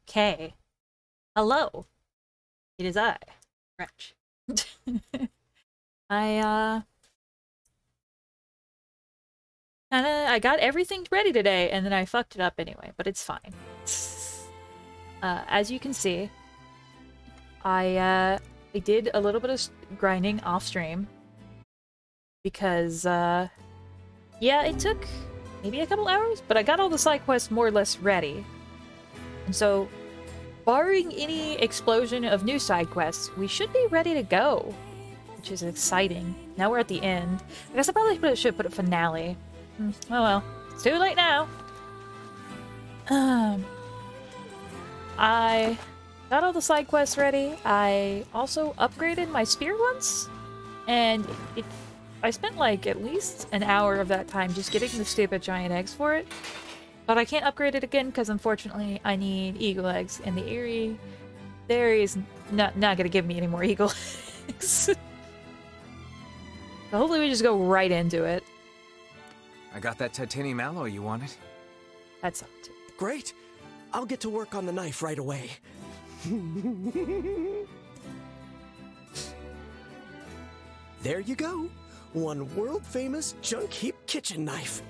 Okay. Hello. It is I, Wretch. I I got everything ready today, and then I fucked it up anyway, but it's fine. As you can see, I did a little bit of grinding off stream because yeah, it took maybe a couple hours, but I got all the side quests more or less ready. And so, barring any explosion of new side quests, we should be ready to go, which is exciting. Now we're at the end. I guess I probably should put a finale. Oh well, it's too late now. I got all the side quests ready. I also upgraded my spear once, and I spent like at least an hour of that time just getting the stupid giant eggs for it. But I can't upgrade it again because unfortunately I need eagle eggs, and the Eerie there is not gonna give me any more eagle eggs. So hopefully we just go right into it. I got that titanium alloy you wanted. That's up to. Great. I'll get to work on the knife right away. There you go. One world-famous junk heap kitchen knife.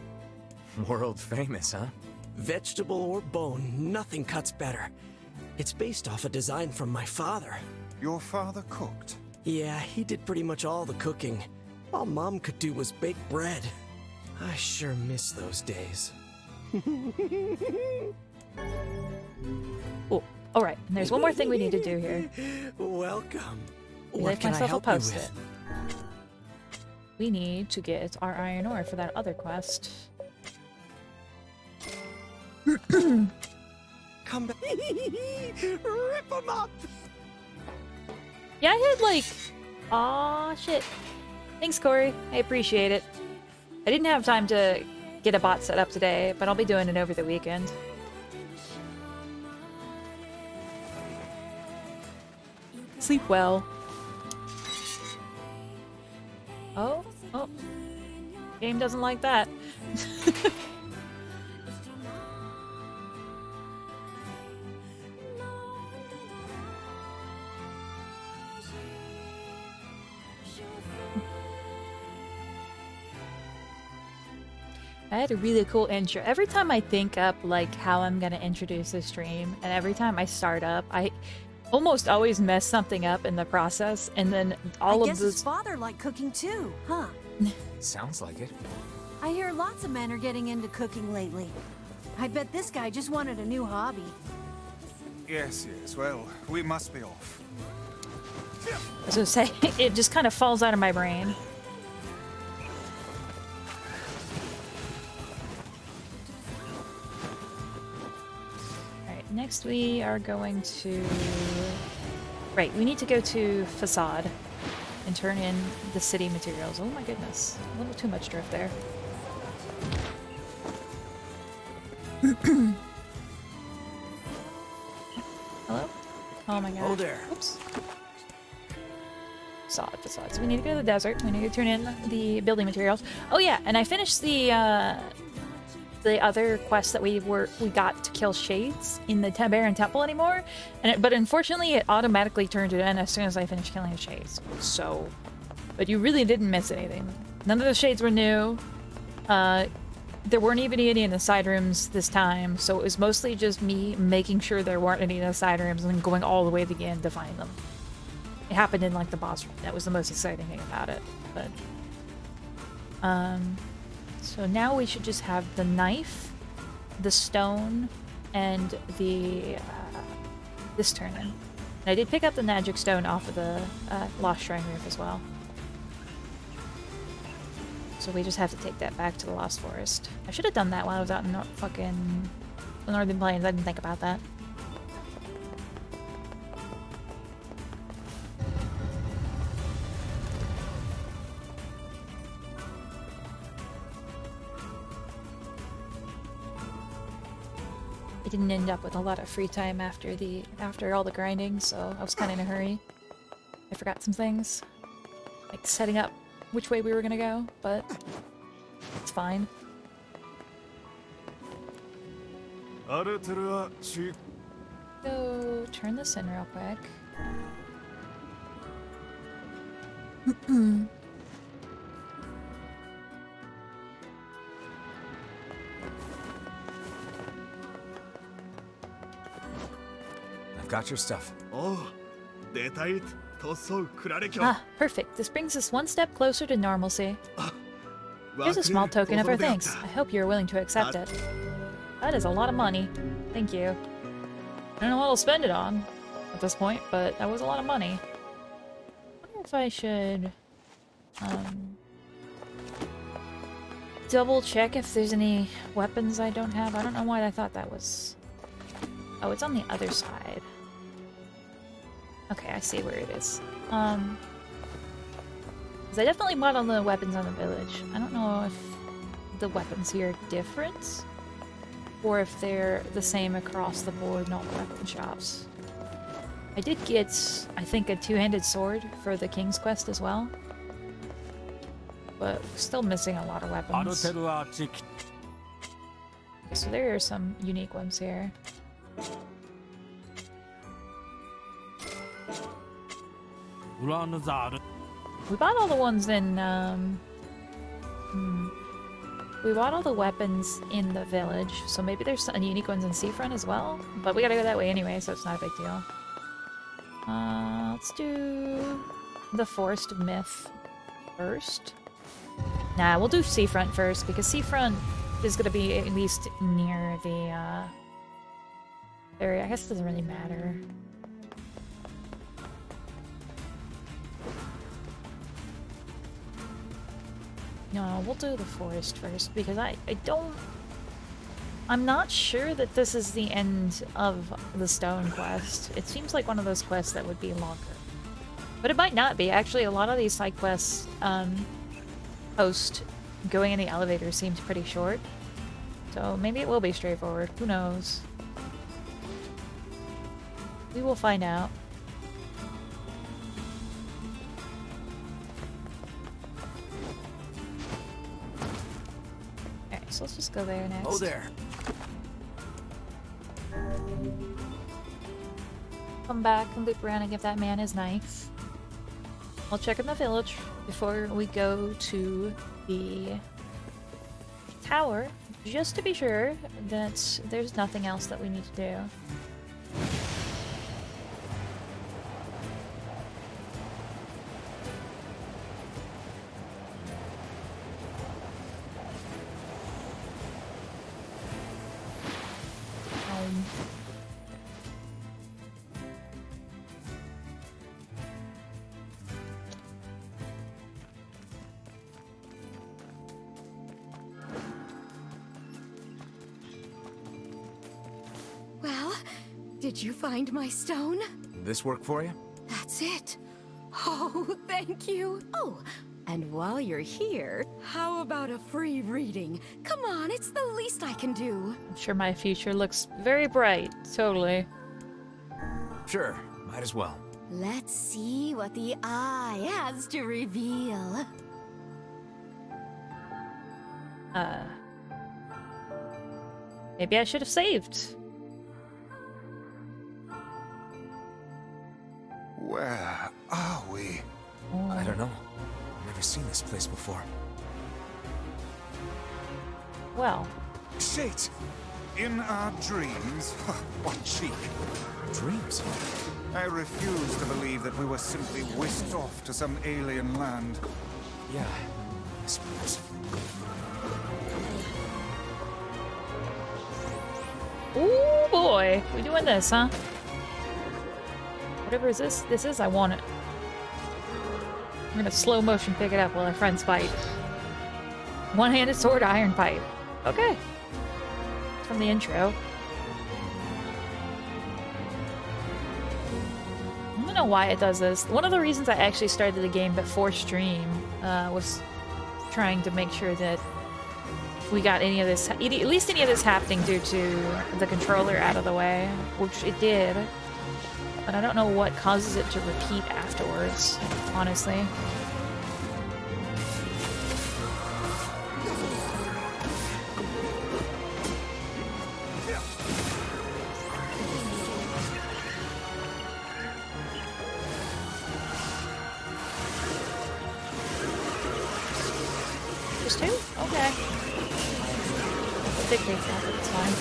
World famous, huh? Vegetable or bone, nothing cuts better. It's based off a design from my father. Your father cooked? Yeah, he did pretty much all the cooking. All Mom could do was bake bread. I sure miss those days. Oh, alright. And there's one more thing we need to do here. Welcome. I What left can I myself a help you post-it. with? We need to get our iron ore for that other quest. Come back. Rip 'em up. Yeah, I had like... Aw, shit. Thanks, Corey. I appreciate it. I didn't have time to get a bot set up today, but I'll be doing it over the weekend. Sleep well. Oh, oh. Game doesn't like that. I had a really cool intro. Every time I think up like how I'm gonna introduce the stream, and every time I start up, I almost always mess something up in the process, and then all I of guess this. his father liked cooking too, huh? Sounds like it. I hear lots of men are getting into cooking lately. I bet this guy just wanted a new hobby. Yes, well, we must be off. I was gonna say it just kind of falls out of my brain. Alright, next we are going to... Right, we need to go to Facade and turn in the city materials. Oh my goodness, a little too much drift there. Hello? Oh my god. Oh there. Oops. Facade. So we need to go to the desert. We need to turn in the building materials. Oh yeah, and I finished the other quest that we got to kill shades in the Baron Temple anymore, but unfortunately it automatically turned it in as soon as I finished killing the shades. So, but you really didn't miss anything. None of the shades were new. There weren't even any in the side rooms this time, so it was mostly just me making sure there weren't any in the side rooms and then going all the way to the end to find them. It happened in like the boss room. That was the most exciting thing about it. But so now we should just have the knife, the stone, and the this turn in. And I did pick up the magic stone off of the Lost Shrine roof as well. So we just have to take that back to the Lost Forest. I should have done that while I was out in fucking the Northern Plains. I didn't think about that. I didn't end up with a lot of free time after all the grinding, so I was kind of in a hurry. I forgot some things, like setting up which way we were gonna go, but it's fine. アルトゥルはしっ Go turn this in real quick. I've got your stuff. おう出たい塗装クラレキョ Ah, perfect. This brings us one step closer to normalcy. Here's a small token of our thanks. I hope you're willing to accept it. That is a lot of money. Thank you. I don't know what I'll spend it on at this point, but that was a lot of money. I wonder if I should double check if there's any weapons I don't have. I don't know why I thought that was... Oh, it's on the other side. Okay, I see where it is. 'Cause I definitely bought all the weapons on the village. I don't know if the weapons here are different, or if they're the same across the board in all the weapon shops. I did get, I think, a two-handed sword for the King's Quest as well. But still missing a lot of weapons. Okay, so there are some unique ones here. We bought all the ones in, we bought all the weapons in the village, so maybe there's some unique ones in Seafront as well, but we gotta go that way anyway, so it's not a big deal. Let's do the Forest of Myth first. Nah, we'll do Seafront first, because Seafront is gonna be at least near the, area. I guess it doesn't really matter. No, we'll do the forest first, because I'm not sure that this is the end of the stone quest. It seems like one of those quests that would be longer. But it might not be. Actually, a lot of these side quests, post going in the elevator seems pretty short. So maybe it will be straightforward. Who knows? We will find out. Alright, so let's just go there next. Oh, there. Come back and loop around and give that man his knife. We'll check in the village before we go to the tower, just to be sure that there's nothing else that we need to do. Well, did you find my stone? This work for you? That's it. Oh, thank you. Oh, and while you're here, how about a free reading? Come on, it's the least I can do. I'm sure my future looks very bright. Totally. Sure, might as well. Let's see what the eye has to reveal. Maybe I should have saved. Where are we? I don't know. I've never seen this place before. Well, Shit! In our dreams? What cheek. Dreams? I refuse to believe that we were simply whisked off to some alien land. Yeah, I suppose. ooh boy, we doing this, huh? Whatever is this is, I want it. I'm gonna slow motion pick it up while our friends fight. One-handed sword, iron pipe. Okay. From the intro. I don't know why it does this. One of the reasons I actually started the game before stream was trying to make sure that we got any of this, at least any of this happening due to the controller out of the way, which it did. But I don't know what causes it to repeat afterwards, honestly. Just two? Okay. It dictates that, but it's fine.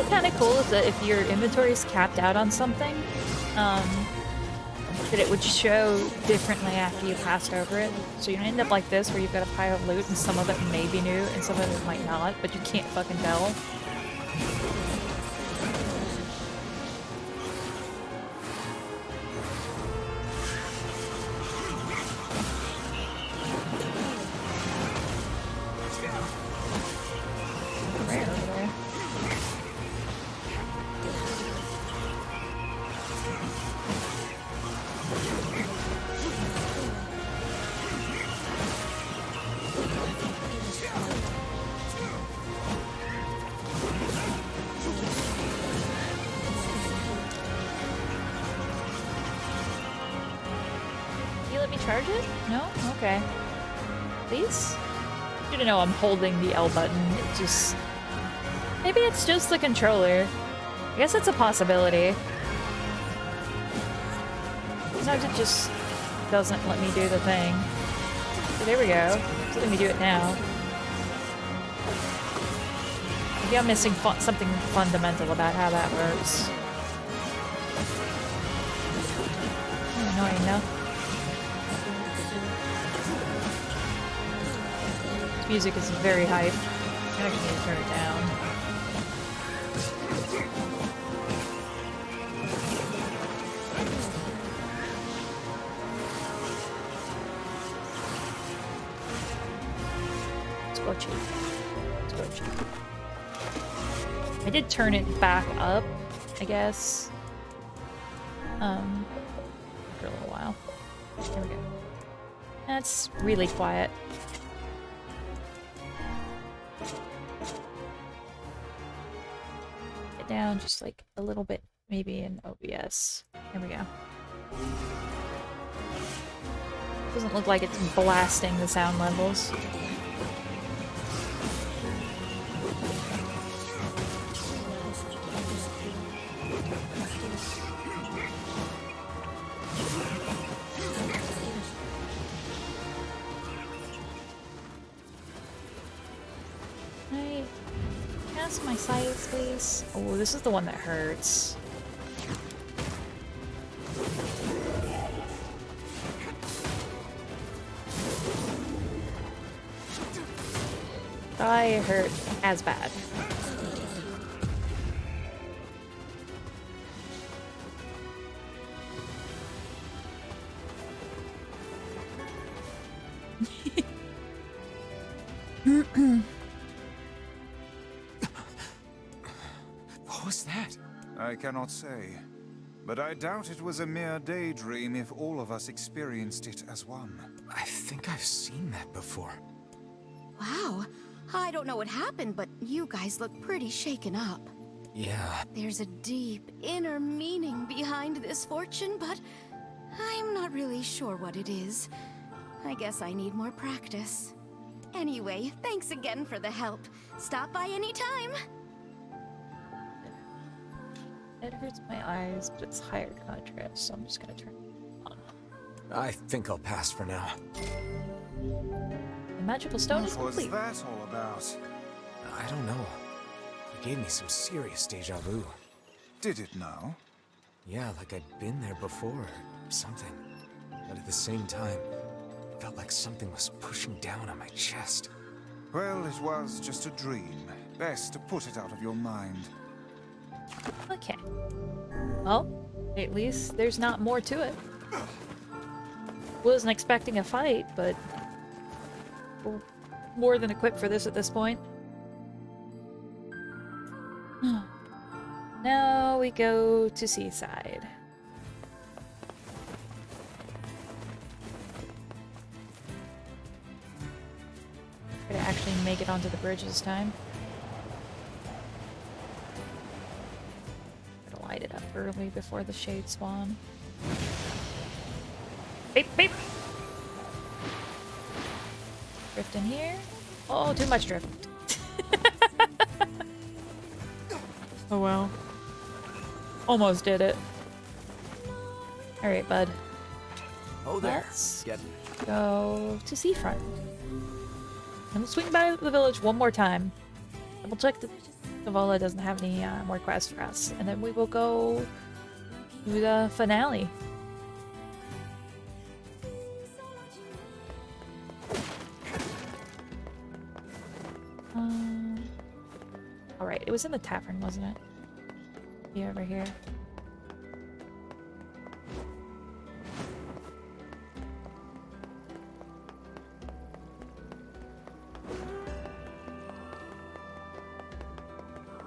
Kind of cool is that if your inventory is capped out on something, that it would show differently after you passed over it. So you end up like this, where you've got a pile of loot, and some of it may be new, and some of it might not, but you can't fucking tell. Rare over there. You let me charge it? No? Okay. Please? You to know I'm holding the L button. It just... Maybe it's just the controller. I guess it's a possibility. Sometimes it just doesn't let me do the thing. So there we go. It's letting me do it now. Maybe I'm missing something fundamental about how that works. Annoying, no? This music is very hype. I actually need to turn it down. Let's go cheap. Let's go cheap. I did turn it back up, I guess. For a little while. There we go. That's really quiet. Get down just like a little bit, maybe in OBS. There we go. Doesn't look like it's blasting the sound levels. My sights, please. Oh, this is the one that hurts. I hurt as bad. What was that? I cannot say, but I doubt it was a mere daydream if all of us experienced it as one. I think I've seen that before. Wow. I don't know what happened, but you guys look pretty shaken up. Yeah. There's a deep inner meaning behind this fortune, but I'm not really sure what it is. I guess I need more practice. Anyway, thanks again for the help. Stop by anytime. It hurts my eyes, but it's higher contrast, so I'm just gonna turn it on. I think I'll pass for now. The magical stone is What was complete. that all about? I don't know. It gave me some serious deja vu. Did it now? Yeah, like I'd been there before or something. But at the same time, it felt like something was pushing down on my chest. Well, it was just a dream. Best to put it out of your mind. Okay. Well, at least there's not more to it. Wasn't expecting a fight, but we're more than equipped for this at this point. Now we go to Seaside. Try to actually make it onto the bridge this time. Try to light it up early before the shades spawn. Beep, beep! drift in here. Oh, too much drift. Oh well. Almost did it. Alright, bud. Oh there. Let's Get go to Seafront. And we'll swing by the village one more time. Double check that Savola doesn't have any more quests for us. And then we will go to the finale. Alright, it was in the tavern, wasn't it? Yeah, over here.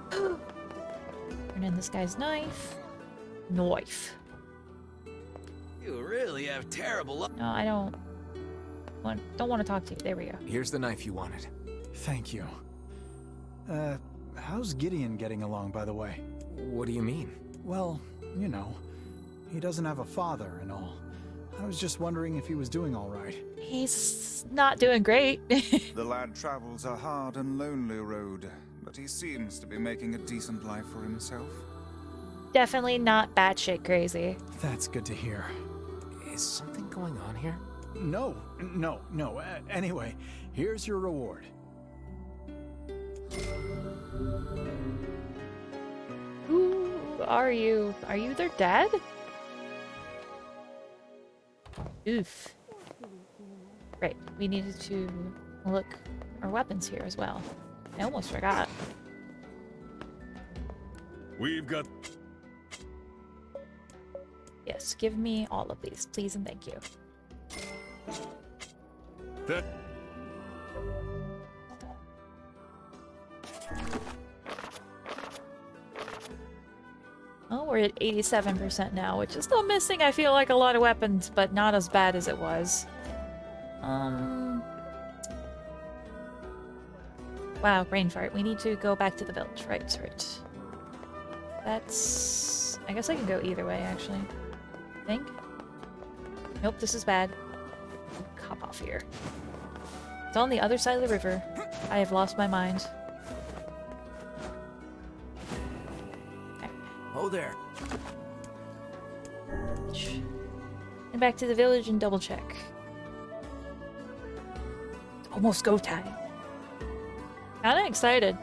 Turn in this guy's knife. Knife. You really have terrible luck. No, I don't want to talk to you. There we go. Here's the knife you wanted. Thank you. How's Gideon getting along, by the way? What do you mean? Well, you know, he doesn't have a father and all. I was just wondering if he was doing all right. He's not doing great. The lad travels a hard and lonely road, but he seems to be making a decent life for himself. Definitely not batshit crazy. That's good to hear. Is something going on here? No. Anyway, here's your reward. Who are you? Are you their dad? Oof. Right, we needed to look our weapons here as well. I almost forgot. We've got Yes, give me all of these, please and thank you. that. Oh, we're at 87% now, which is still missing, I feel like, a lot of weapons, but not as bad as it was. Wow, brain fart. We need to go back to the village. Right. That's... I guess I can go either way, actually. I think. Nope, this is bad. Hop off here. It's on the other side of the river. I have lost my mind. Oh there. And back to the village and double check. Almost go time. Kinda excited.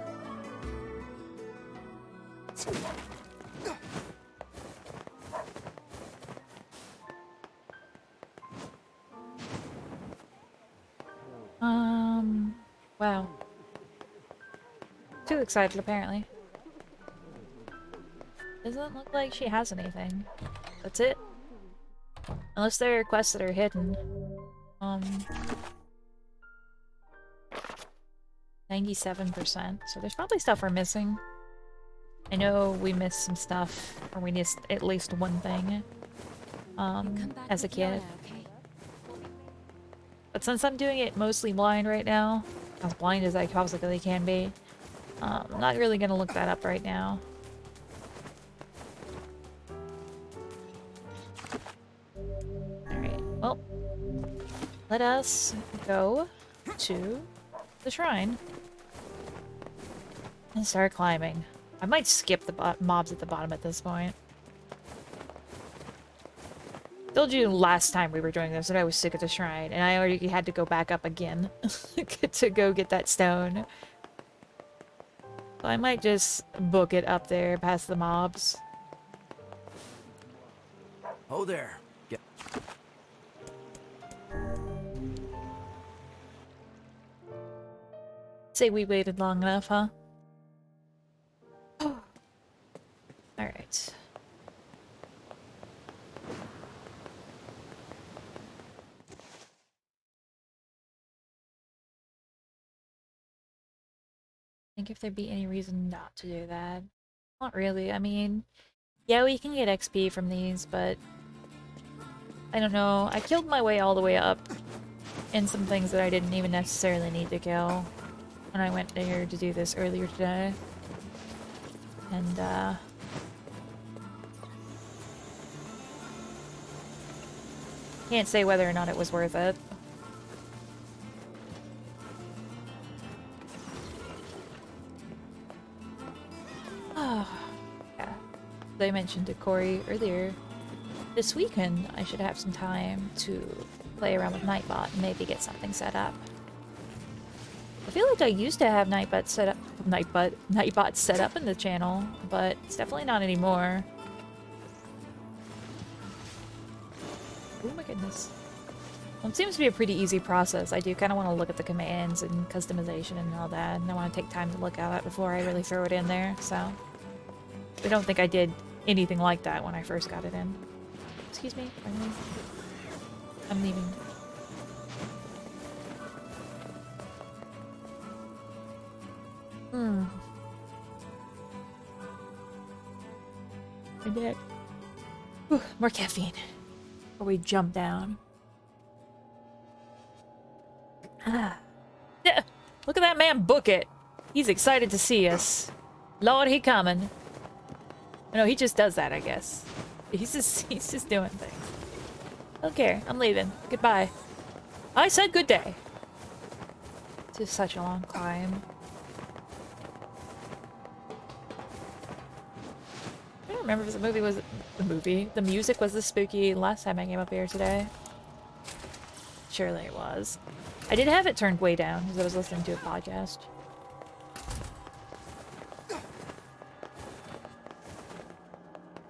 Wow. Too excited, apparently. Doesn't look like she has anything. That's it. Unless there are quests that are hidden. 97%. So there's probably stuff we're missing. I know we missed some stuff, or we missed at least one thing. As a kid. But since I'm doing it mostly blind right now, as blind as I possibly can be, I'm not really gonna look that up right now. Alright, well, let us go to the shrine and start climbing. I might skip the mobs at the bottom at this point. Told you last time we were doing this that I was sick of the shrine, and I already had to go back up again to go get that stone. So I might just book it up there past the mobs. Oh there. Get Say we waited long enough, huh? Alright. I think if there'd be any reason not to do that. Not really. I mean, yeah, we can get XP from these, but I don't know. I killed my way all the way up in some things that I didn't even necessarily need to kill when I went there to do this earlier today. And, can't say whether or not it was worth it. I mentioned to Corey earlier, this weekend I should have some time to play around with Nightbot and maybe get something set up. I feel like I used to have Nightbot set up in the channel, but it's definitely not anymore. Oh my goodness. Well, it seems to be a pretty easy process. I do kind of want to look at the commands and customization and all that, and I want to take time to look at it before I really throw it in there, so... I don't think I did anything like that when I first got it in. Excuse me, I'm leaving. My neck. Whew, more caffeine. Before we jump down. Ah. Yeah, look at that man book it. He's excited to see us. Lord, he coming. No, he just does that, I guess. He's just doing things. Don't care. I'm leaving. Goodbye. I said good day. It's just such a long climb. I don't remember if the music was this spooky last time I came up here today. Surely it was. I did have it turned way down because I was listening to a podcast.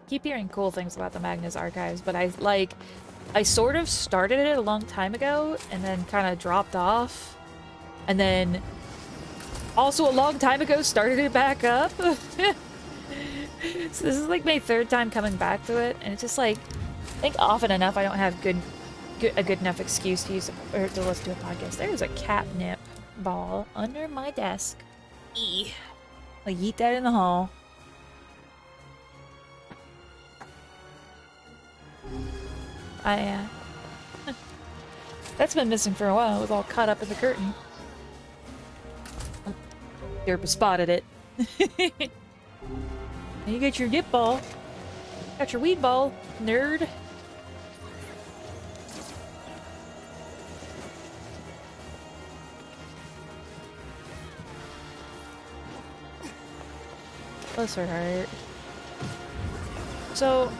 Keep hearing cool things about the Magnus archives, but I sort of started it a long time ago and then kind of dropped off, and then also a long time ago started it back up. So this is like my third time coming back to it, and it's just like, I think often enough I don't have a good enough excuse to use or to listen to a podcast. There's a catnip ball under my desk. I'll yeet that in the hall. That's been missing for a while. It was all caught up in the curtain. Derp spotted it. You got your dip ball. Got your weed ball, nerd. Bless her heart. So,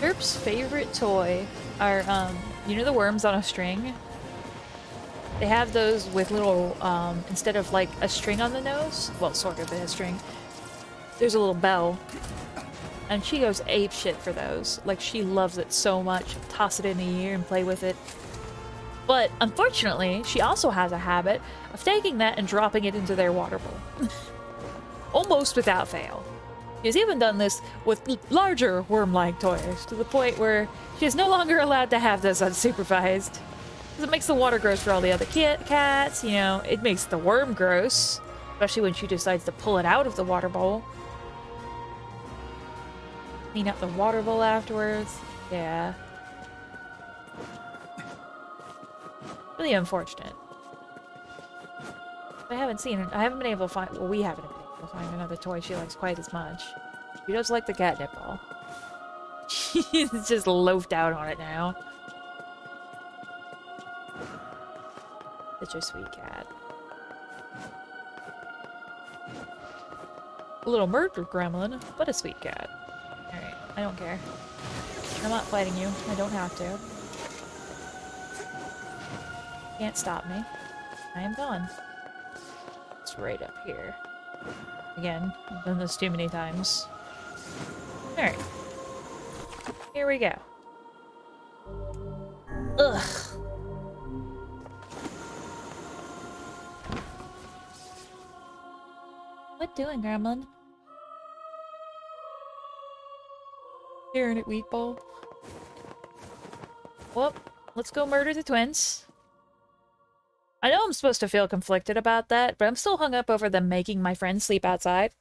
Derp's favorite toy are, you know the worms on a string? They have those with little, instead of like a string on the nose, well, sort of a string, there's a little bell. And she goes ape shit for those. Like, she loves it so much. Toss it in the ear and play with it. But, unfortunately, she also has a habit of taking that and dropping it into their water bowl. Almost without fail. She's even done this with larger worm-like toys, to the point where she is no longer allowed to have those unsupervised. Because it makes the water gross for all the other cats, you know, it makes the worm gross. Especially when she decides to pull it out of the water bowl. Clean up the water bowl afterwards. Yeah. Really unfortunate. I haven't been able to find, well, we haven't been able to find another toy she likes quite as much. She does like the catnip ball. She's just loafed out on it now. Such a sweet cat. A little murder gremlin, but a sweet cat. Alright, I don't care. I'm not fighting you. I don't have to. Can't stop me. I am gone. It's right up here. Again, I've done this too many times. Alright. Here we go. Ugh. What doing, Gremlin? Staring at Wheat Bowl. Well, let's go murder the twins. I know I'm supposed to feel conflicted about that, but I'm still hung up over them making my friend sleep outside,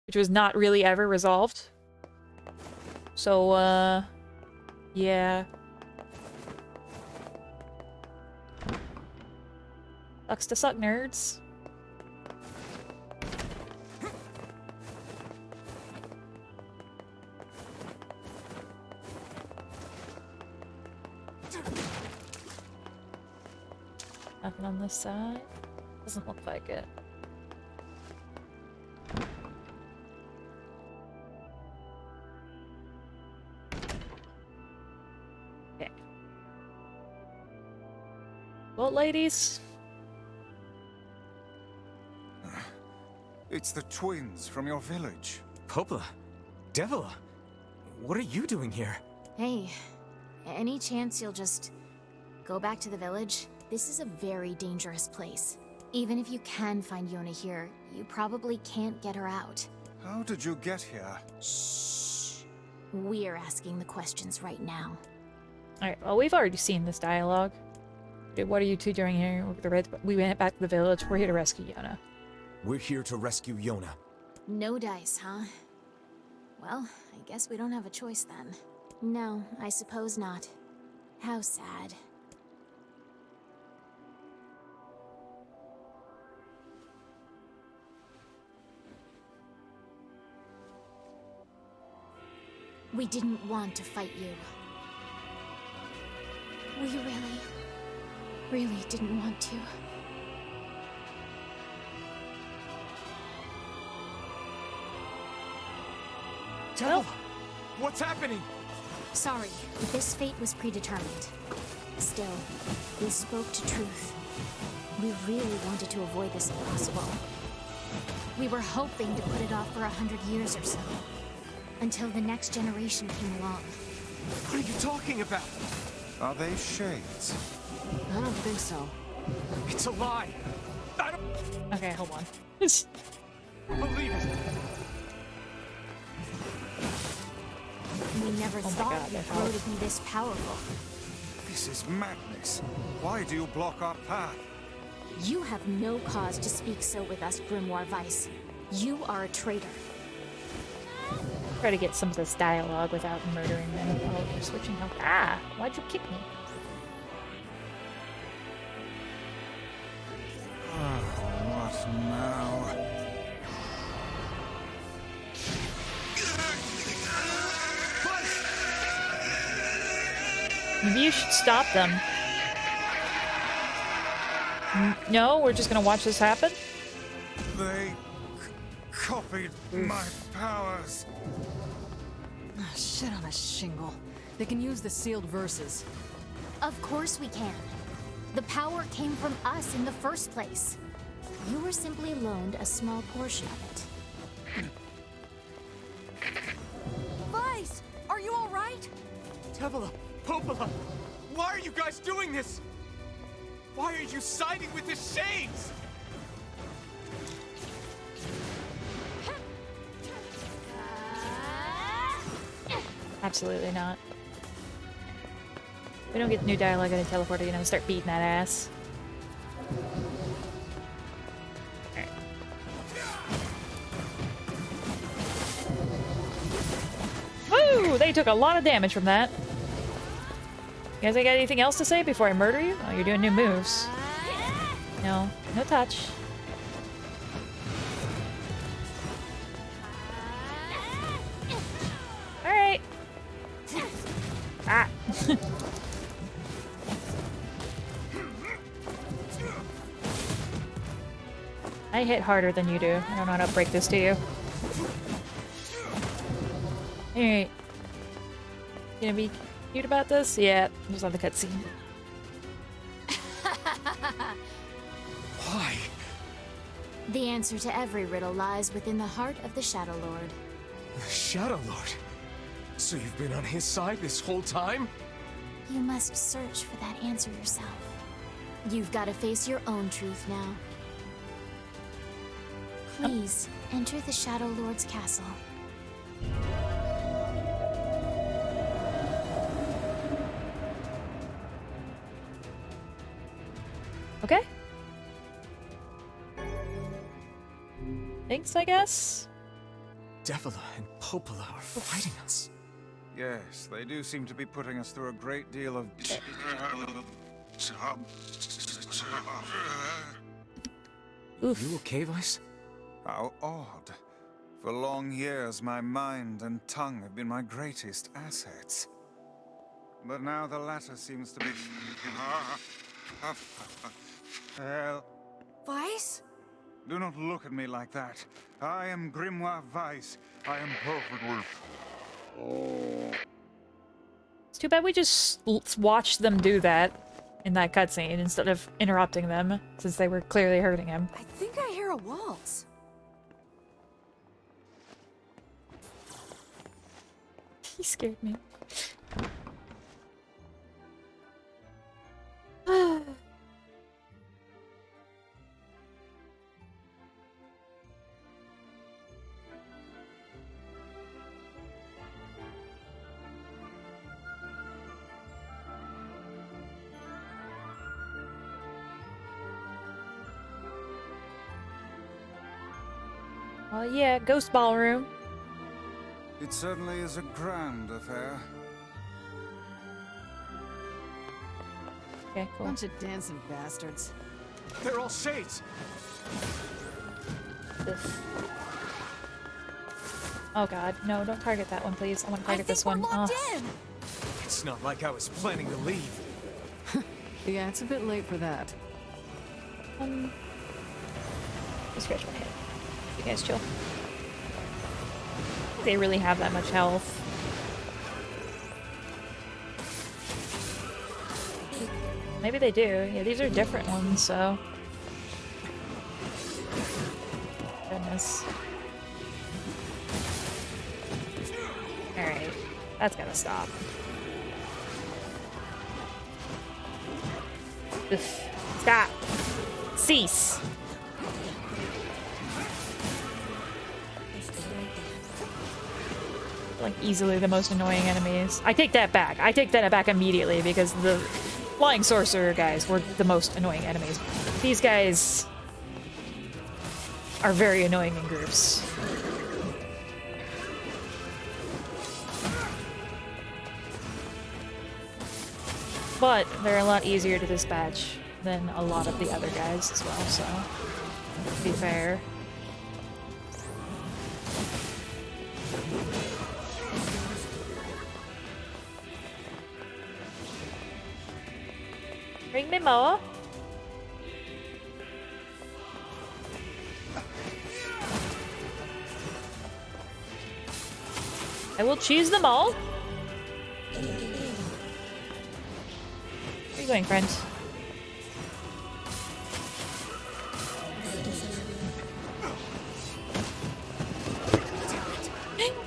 which was not really ever resolved. So, yeah. Sucks to suck, nerds. Nothing on this side? Doesn't look like it. old ladies? It's the twins from your village. Popola, Devila, what are you doing here? Hey, any chance you'll just go back to the village? This is a very dangerous place. Even if you can find Yona here, you probably can't get her out. How did you get here? Shh. We're asking the questions right now. Alright, well, we've already seen this dialogue. What are you two doing here? We went back to the village. We're here to rescue Yona. We're here to rescue Yona. No dice, huh? Well, I guess we don't have a choice then. No, I suppose not. How sad. We didn't want to fight you. We really didn't want to. Devila, what's happening? Sorry, this fate was predetermined. Still, we spoke to truth. We really wanted to avoid this if possible. We were hoping to put it off for 100 years or so. Until the next generation came along. What are you talking about? Are they shades? I don't think so. It's a lie. I don't Okay, hold on. believe it. We never Oh my thought God, you'd that grow helps. to be this powerful. This is madness. Why do you block our path? You have no cause to speak so with us, Grimoire Weiss. You are a traitor. Try to get some of this dialogue without murdering them. Oh, you're switching health. Ah! Why'd you kick me? What now? Maybe you should stop them. No, we're just gonna watch this happen? They copied my powers. Ah, shit on a shingle. They can use the sealed verses. Of course we can. The power came from us in the first place. You were simply loaned a small portion of it. Vice! Are you alright? Devila, Popola, why are you guys doing this? Why are you siding with the Shades? Absolutely not. We don't get new dialogue on a teleporter, you know, start beating that ass. Alright. Woo! They took a lot of damage from that. You guys got anything else to say before I murder you? Oh, you're doing new moves. No. No touch. Alright. Ah. I hit harder than you do. I don't know how to break this to you. Alright. Gonna be cute about this? Yeah, just on the cutscene. Why? The answer to every riddle lies within the heart of the Shadow Lord. The Shadow Lord. So you've been on his side this whole time? You must search for that answer yourself. You've got to face your own truth now. Please, enter the Shadow Lord's castle. Okay. Thanks, I guess. Devila and Popola are fighting us. Yes, they do seem to be putting us through a great deal of... Oof. You okay, Vice? How odd. For long years, my mind and tongue have been my greatest assets. But now the latter seems to be... Hell, Vice? do not look at me like that. I am Grimoire Weiss. I am perfectly... It's too bad we just watched them do that in that cutscene instead of interrupting them, since they were clearly hurting him. I think I hear a waltz. He scared me. Yeah, Ghost Ballroom. It certainly is a grand affair. Okay, cool. Bunch of dancing bastards. They're all shades. Oh god, no, don't target that one, please. I want to target this one. Oh. It's not like I was planning to leave. Yeah, it's a bit late for that. Just scratch my head. You guys chill. They really have that much health. Maybe they do. Yeah, these are different ones, so. Goodness. Alright. That's gotta stop. Ugh. Stop! Cease! Like, easily the most annoying enemies. I take that back. I take that back immediately because the flying sorcerer guys were the most annoying enemies. These guys are very annoying in groups. But they're a lot easier to dispatch than a lot of the other guys as well, so to be fair. Bring me more. I will choose them all. Where are you going, friend?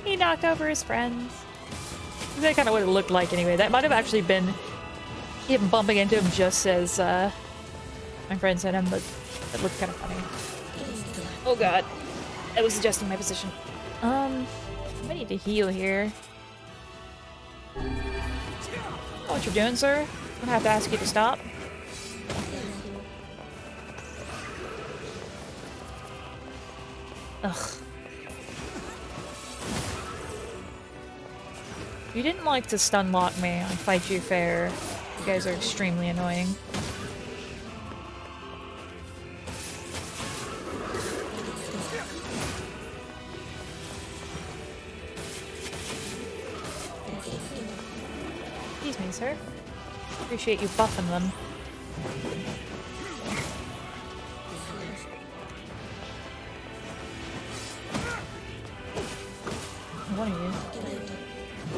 He knocked over his friends. That's kind of what it looked like anyway. That might have actually been him bumping into him just as my friend said him, but it looked kind of funny. Oh god. I was adjusting my position. I need to heal here. I don't know what you're doing, sir. I'm gonna have to ask you to stop. Ugh. You didn't like to stun lock me on Fight You Fair. You guys are extremely annoying. Excuse me, sir. Appreciate you buffing them. One of you.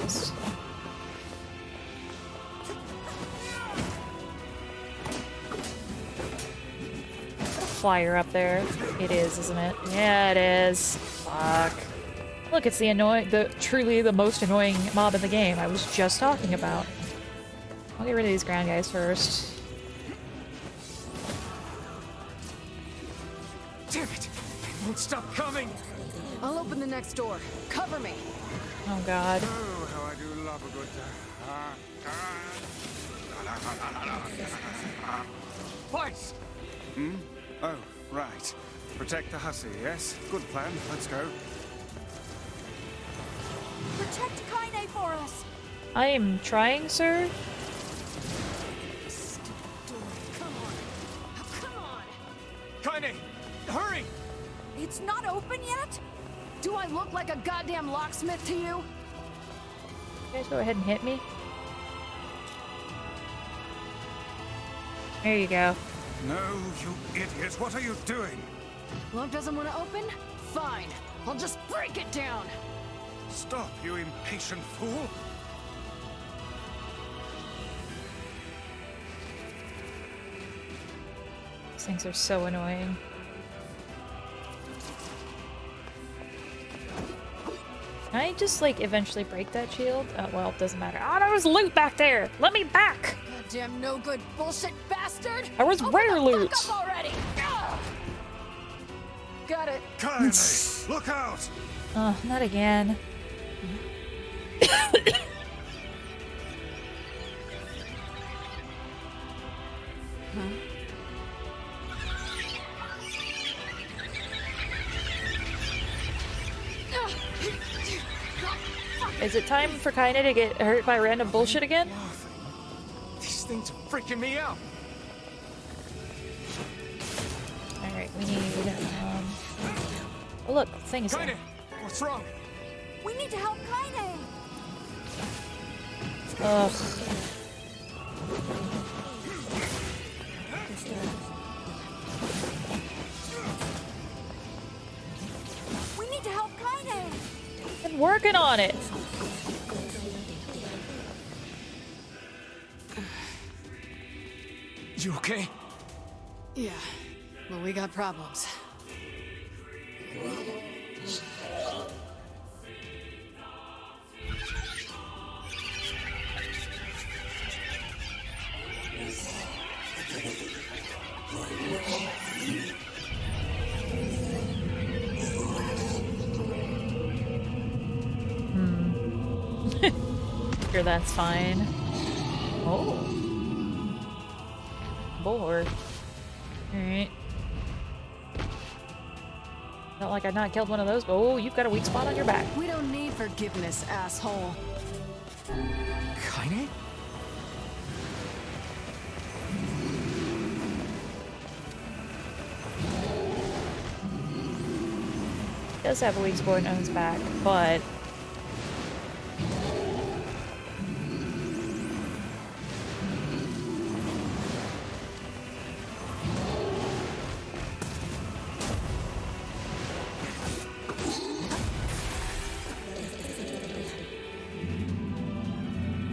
Yes. Flyer up there. It is, isn't it? Yeah, it is. Fuck. Look, it's the truly the most annoying mob in the game I was just talking about. I'll get rid of these ground guys first. Damn it! They won't stop coming! I'll open the next door. Cover me. Oh god. Oh, how I do love a good... Twice! Hmm? Oh, right. Protect the hussy, yes? Good plan. Let's go. Protect Kaine for us! I am trying, sir. Kaine! Hurry! It's not open yet? Do I look like a goddamn locksmith to you? You guys go ahead and hit me. There you go. No, you idiot. What are you doing? Lock doesn't want to open? Fine. I'll just break it down. Stop, you impatient fool. These things are so annoying. Can I just, like, eventually break that shield? Oh, well, it doesn't matter. Oh, there was loot back there! Let me back! Goddamn no good bullshit bastard! There was rare loot! Fuck up already! Ugh. Got it. Kaine, look out! Oh, not again. Is it time for Kaine to get hurt by random bullshit again? These things are freaking me out. Alright, we need, Oh look, the thing is there. Kaine, what's wrong? We need to help Kaine. Ugh. We need to help Kaine. Been working on it! You okay? Yeah, well, we got problems. Sure, that's fine. Oh. Boar. Alright. Not like I'd not killed one of those, but oh, you've got a weak spot on your back. We don't need forgiveness, asshole. Kaine? He does have a weak spot on his back, but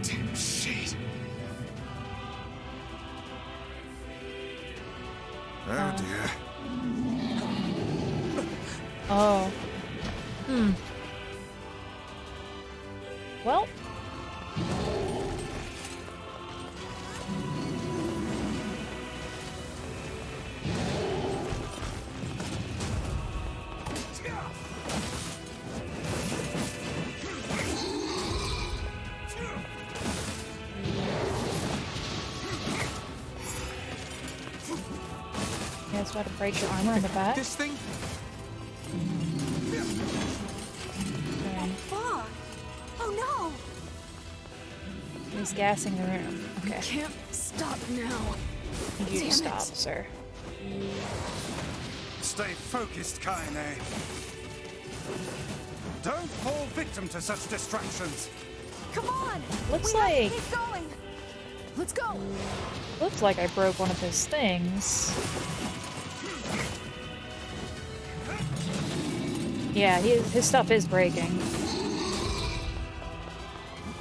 Damn shit. Oh dear. oh. Well. You guys got to break your armor on the back. This thing? Fog. Oh no. He's gassing the room. Okay. Can't stop now. You Damn stop, it. sir. Stay focused, Kaine. Don't fall victim to such distractions. Come on. Looks we have like to keep going. Let's go. looks like I broke one of his things. Yeah, his stuff is breaking.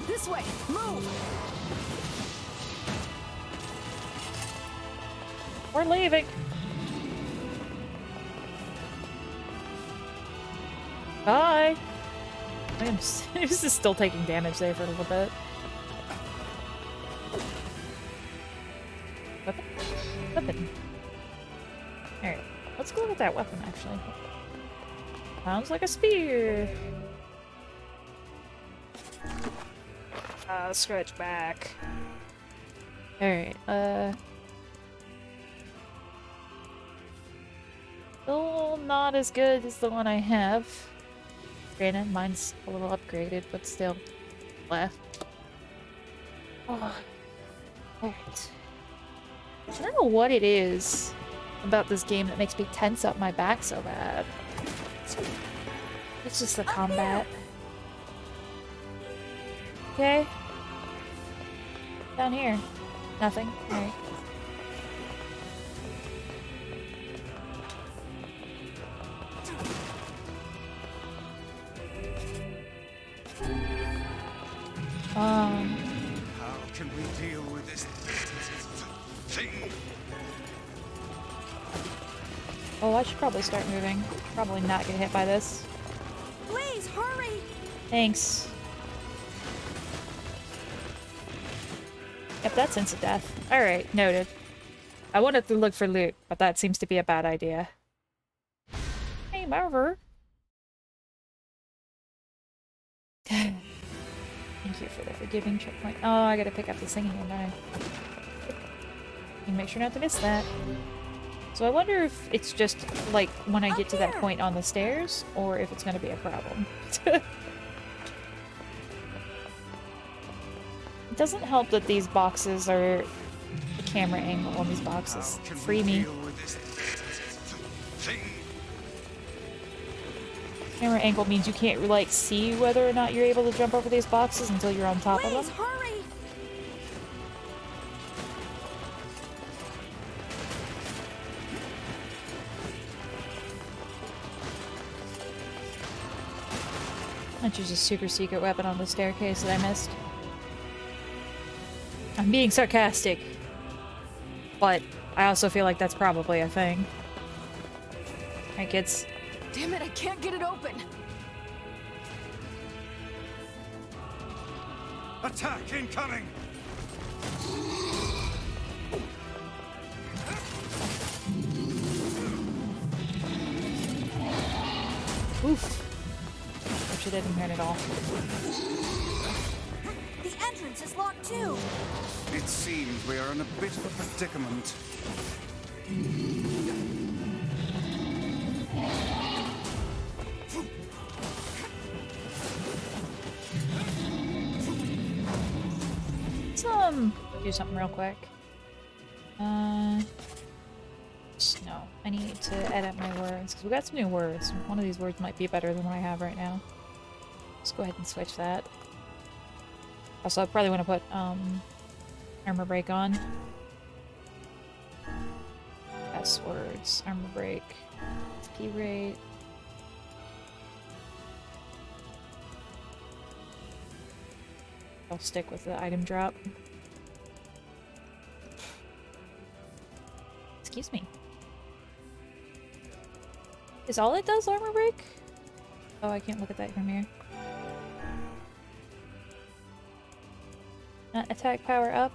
This way. Move. We're leaving. Bye. This is still taking damage there for a little bit. Weapon? Weapon. Alright, let's go with that weapon actually. Sounds like a spear. Scratch back. Alright, still not as good as the one I have. Granted, mine's a little upgraded, but still left. Oh. Alright. I don't know what it is about this game that makes me tense up my back so bad. It's just the combat. Okay. Down here. Nothing. Alright. How can we deal with this thing? Oh, I should probably start moving. Probably not get hit by this. Please hurry! Thanks. Yep, that's instant death. Alright, noted. I wanted to look for loot, but that seems to be a bad idea. Hey, Marver. Thank you for the forgiving checkpoint. Oh, I gotta pick up this thing again, don't I? And make sure not to miss that. So I wonder if it's just, like, when I get to that point on the stairs, or if it's gonna be a problem. It doesn't help that these boxes are... the camera angle on these boxes. Free me. Camera angle means you can't, like, see whether or not you're able to jump over these boxes until you're on top of them. Hurry! That's just a super secret weapon on the staircase that I missed. I'm being sarcastic, but I also feel like that's probably a thing. Alright, kids. Damn it, I can't get it open. Attack incoming! Oof. Which it didn't hurt at all. The entrance is locked too! It seems we are in a bit of a predicament. Let's do something real quick. No, I need to edit my words because we got some new words. One of these words might be better than what I have right now. Let's go ahead and switch that. Also, I probably want to put armor break on. Passwords, armor break, SP rate. I'll stick with the item drop. Excuse me. Is all it does armor break? Oh, I can't look at that from here. Not attack power up.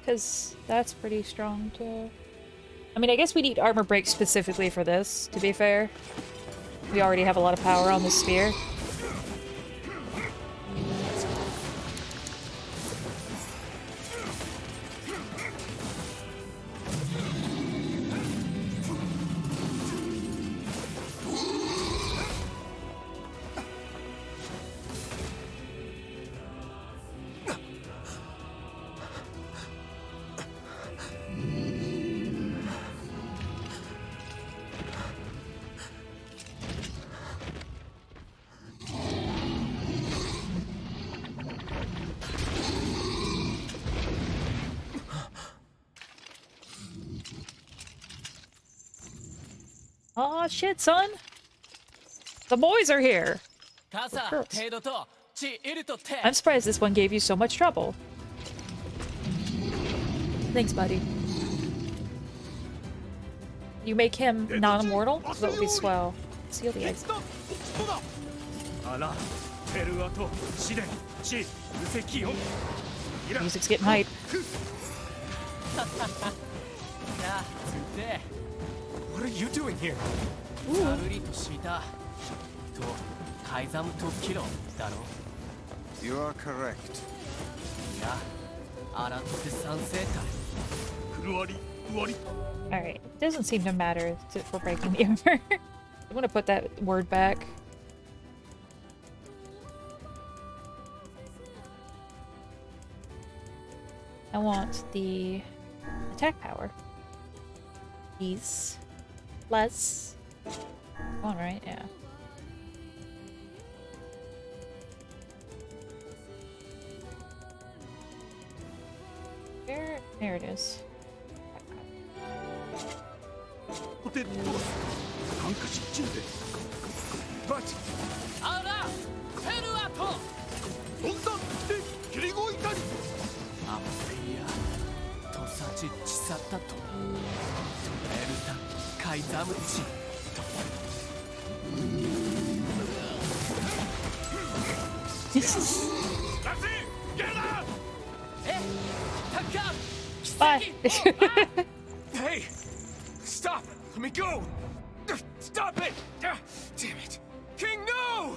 Because that's pretty strong too. I mean, I guess we need armor break specifically for this, to be fair. We already have a lot of power on the sphere. Aw, shit, son! The boys are here! Girls. I'm surprised this one gave you so much trouble. Thanks, buddy. You make him non-immortal? That would be swell. Seal the exit. Music's getting hype. What are you doing here? You are correct. Alright, it doesn't seem to matter for breaking the armor. I want to put that word back. I want the attack power. These. Less. On, right? Yeah. There it is. But しちさったとエルタカイザムチ Bye. Hey! Stop! Let me go! Stop it! Damn it! King, no!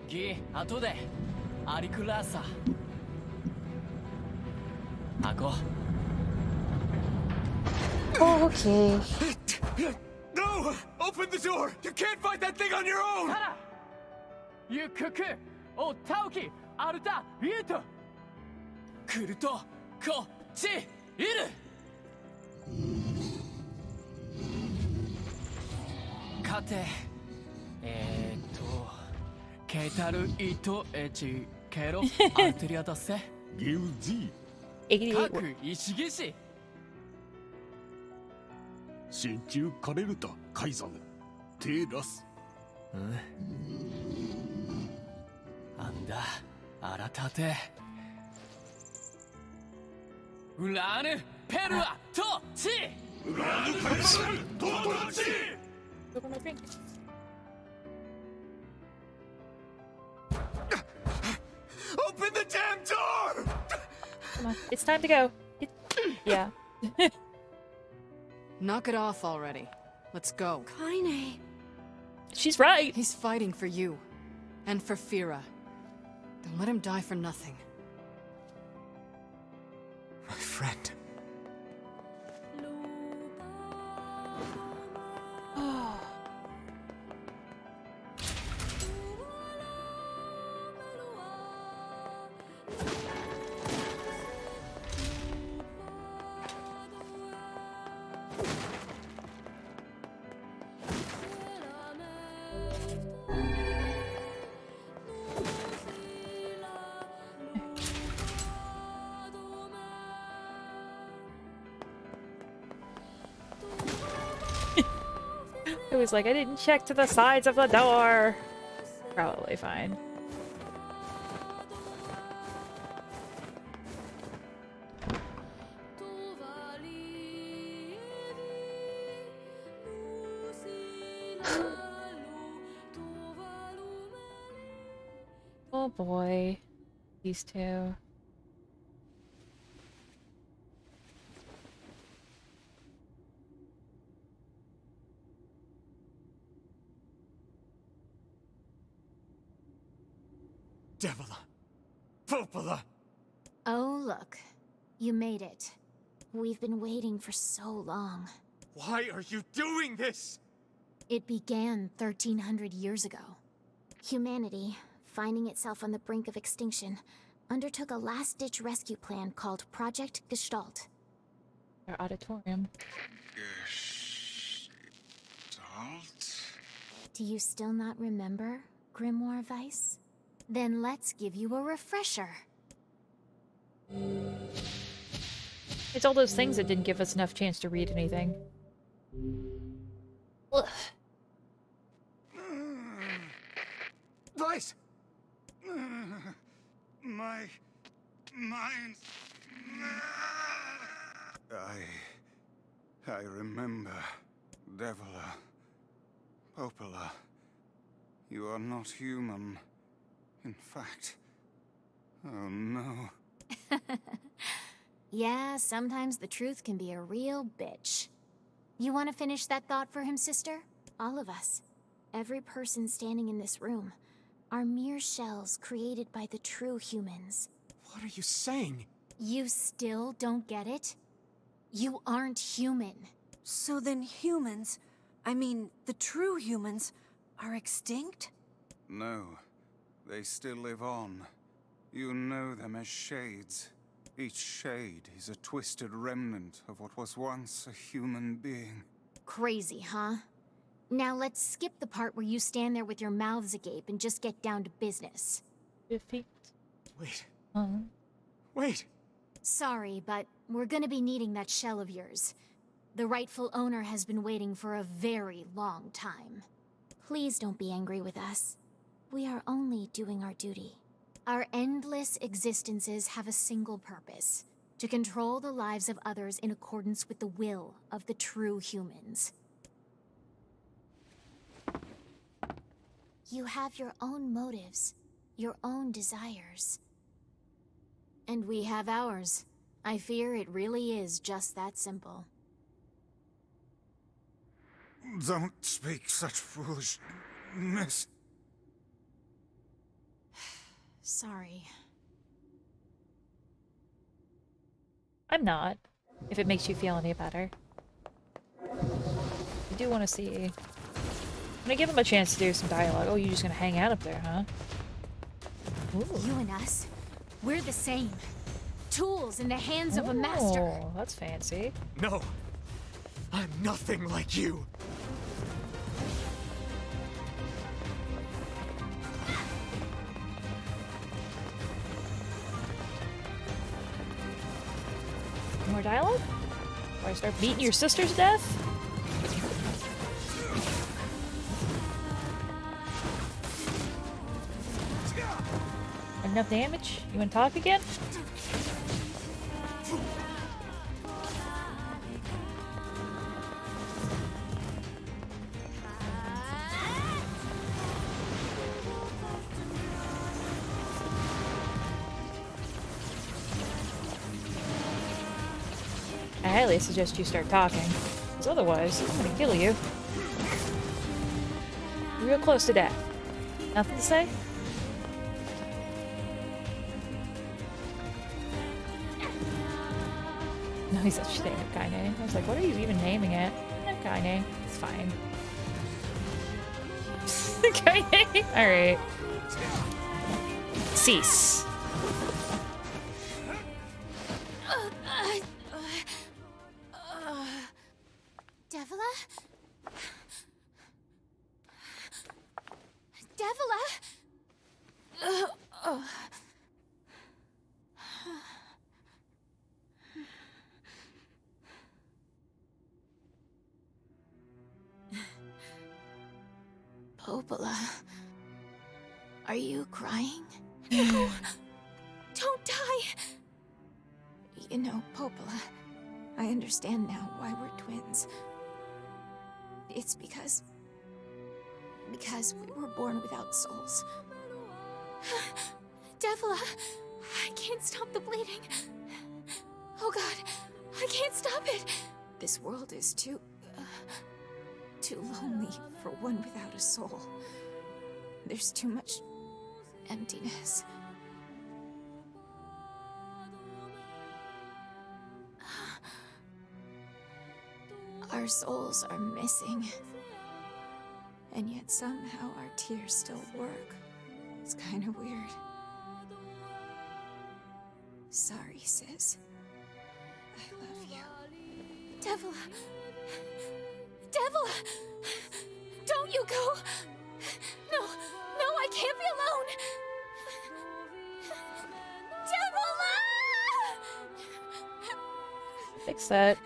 ギ後でアリクラーサアコ Okay. No! Open the door! You can't fight that thing on your own! ユククおタオキアルタリュートクルトこっちいる勝てケタルイトエチケロアルテリアだせギウジ88. 各石技師真鍮カレルタカイザムテラスなんだ新たてウラーヌペルアトチウラーヌペルトトチ Look at my drink. Open the damn door! Come on. It's time to go. Yeah. Knock it off already. Let's go. Kaine. She's right. He's fighting for you. And for Fira. Don't let him die for nothing. My friend. It was like, I didn't check to the sides of the door. Probably fine. Oh boy. These two. Devila. Popola. Oh, look. You made it. We've been waiting for so long. Why are you doing this? It began 1300 years ago. Humanity, finding itself on the brink of extinction, undertook a last-ditch rescue plan called Project Gestalt. Our auditorium. Gestalt? Do you still not remember, Grimoire Weiss? Then let's give you a refresher. It's all those things that didn't give us enough chance to read anything. Ugh. Vice! My mind. I remember. Devila. Popola. You are not human. In fact. Oh no. Yeah, sometimes the truth can be a real bitch. You want to finish that thought for him, sister? All of us. Every person standing in this room are mere shells created by the true humans. What are you saying? You still don't get it? You aren't human. So then humans, I mean, the true humans, are extinct? No. They still live on. You know them as shades. Each shade is a twisted remnant of what was once a human being. Crazy, huh? Now let's skip the part where you stand there with your mouths agape and just get down to business. Defeat. Wait. Uh-huh. Wait. Sorry, but we're gonna be needing that shell of yours. The rightful owner has been waiting for a very long time. Please don't be angry with us. We are only doing our duty. Our endless existences have a single purpose. To control the lives of others in accordance with the will of the true humans. You have your own motives, your own desires. And we have ours. I fear it really is just that simple. Don't speak such foolishness. Sorry. I'm not, if it makes you feel any better. I do want to see... I'm gonna give him a chance to do some dialogue. Oh, you're just gonna hang out up there, huh? Ooh. You and us, we're the same. Tools in the hands of a master. Oh, that's fancy. No! I'm nothing like you! More dialogue? Or I start beating your sisters to death? Enough damage? You wanna talk again? I highly suggest you start talking, because otherwise, I'm gonna kill you. You're real close to death. Nothing to say? No, he's such a name of Kaine. I was like, what are you even naming it? Kaine. It's fine. Kaine? Alright. Cease. Devila? Devila? Popola, are you crying? No, don't die! You know, Popola, I understand now why we're twins. It's because we were born without souls. Devila, I can't stop the bleeding. Oh God, I can't stop it. This world is too lonely for one without a soul. There's too much emptiness. Our souls are missing. And yet somehow our tears still work. It's kind of weird. Sorry, sis. I love you. Devila! Devila! Don't you go! No, I can't be alone! Devila! Fix that.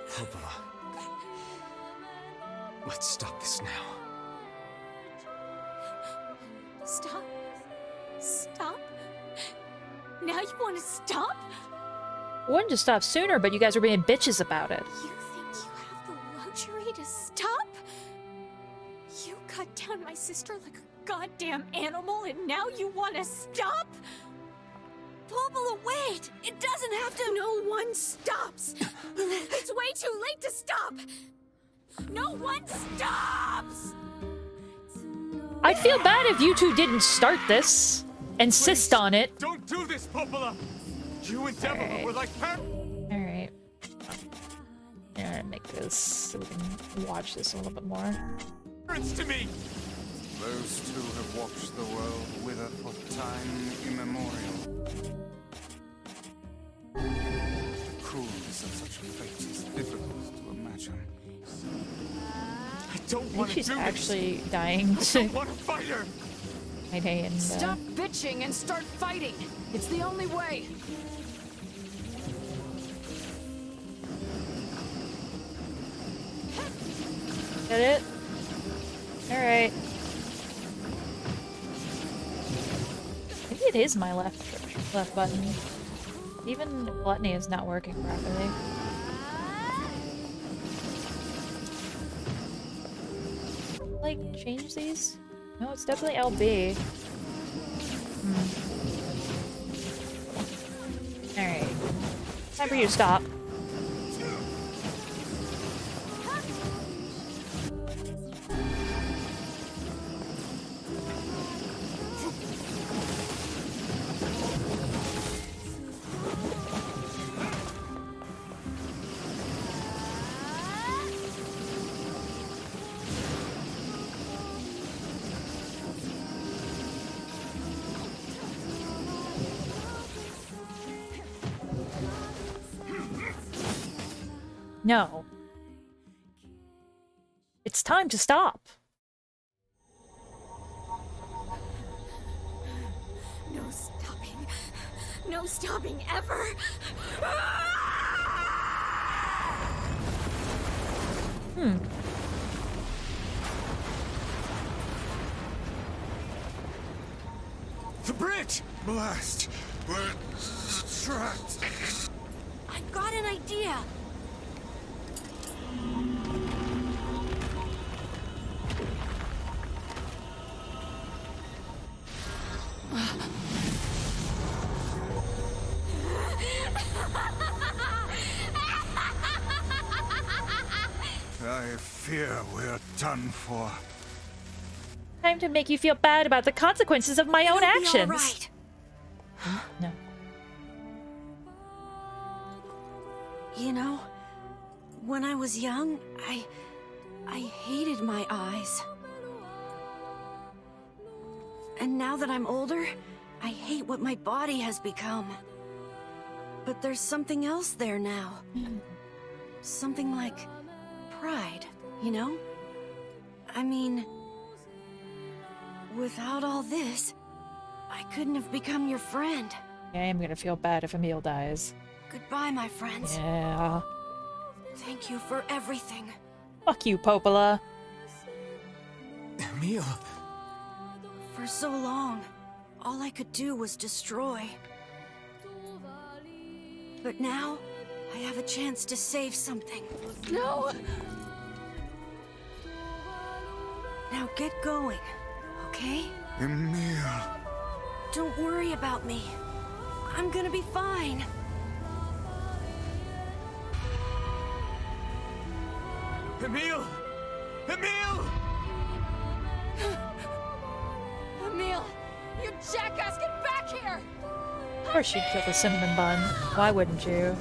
Popola. Let's stop this now. Stop? Stop? Now you want to stop? I wanted to stop sooner, but you guys were being bitches about it. You think you have the luxury to stop? You cut down my sister like a goddamn animal, and now you want to stop? Popola, wait! It doesn't have to. No one stops! It's way too late to stop! No one stops! I'd feel bad if you two didn't start this. Insist on it. Don't do this, Popola! You and Devil were like Alright. I'm gonna make this so we can watch this a little bit more. parents to me! Those two have watched the world wither for time immemorial. The cruelness of such a fate is difficult to imagine. I don't I think want to she's do actually dying I to don't want to fight her! Kaine and Stop bitching and start fighting! It's the only way! Get it? Alright. it is my left button. Even gluttony is not working properly. Like, change these? No, it's definitely LB. Alright. Time for you to stop. No. It's time to stop. No stopping. No stopping ever. The bridge! Blast! We're trapped. I've got an idea. I fear we're done for. Time to make you feel bad about the consequences of my own It'll be actions. all right. No. You know, when I was young, I hated my eyes. And now that I'm older, I hate what my body has become. But there's something else there now. Something like pride, you know? I mean, without all this, I couldn't have become your friend. Yeah, I'm gonna feel bad if Emil dies. Goodbye, my friends. Yeah. Thank you for everything. Fuck you, Popola. Emil. For so long, all I could do was destroy. But now, I have a chance to save something. No! Now get going, okay? Emil. Don't worry about me. I'm gonna be fine. Emil! Emil! Emil, you jackass, get back here! Of course you'd kill the cinnamon bun. Why wouldn't you?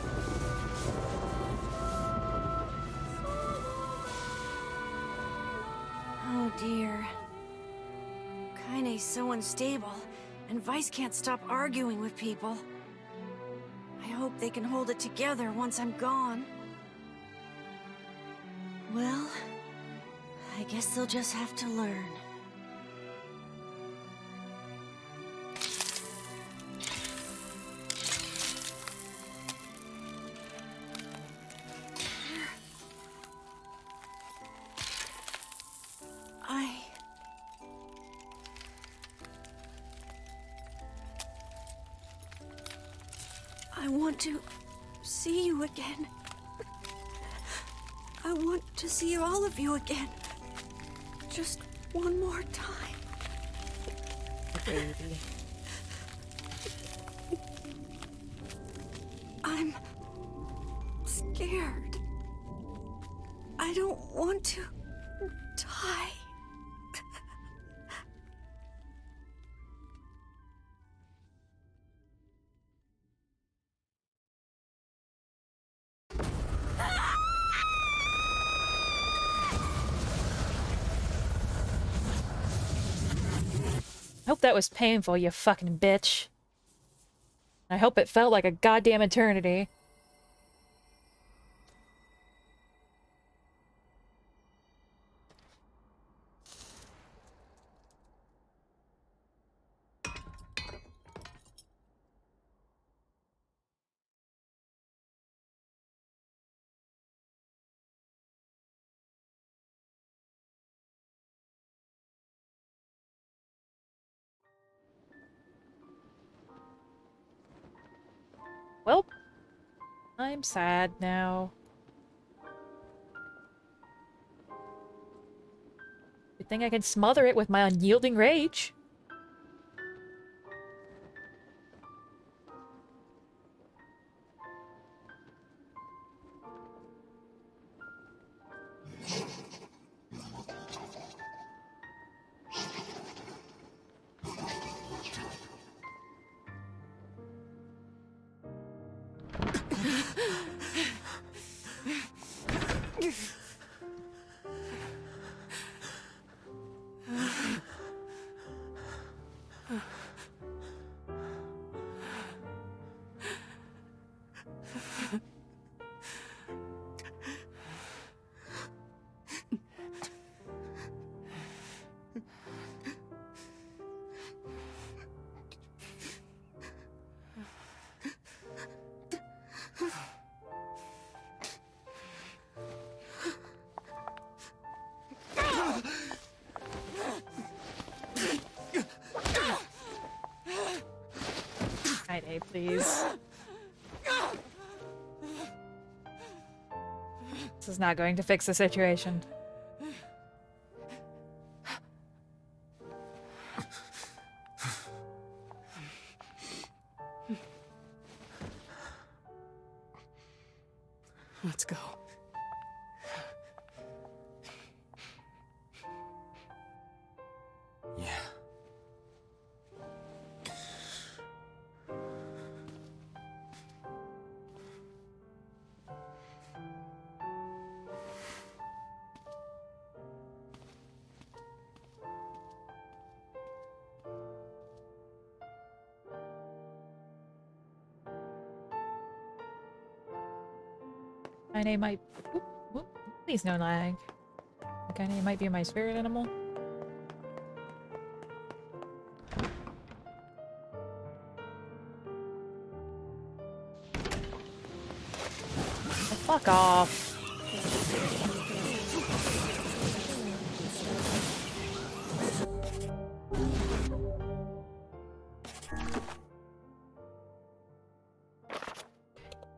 Oh dear. Kaine's so unstable, and Vice can't stop arguing with people. I hope they can hold it together once I'm gone. Well, I guess they'll just have to learn. I want to see you again. I want to see all of you again. Just one more time. Baby. I'm scared. I don't want to die. I hope that was painful, you fucking bitch. I hope it felt like a goddamn eternity. Well, I'm sad now. Good thing I can smother it with my unyielding rage. Friday, please. This is not going to fix the situation. Let's go. Yeah. My name might... Oop, oop, please no lag. My name might be my spirit animal. Oh, fuck off.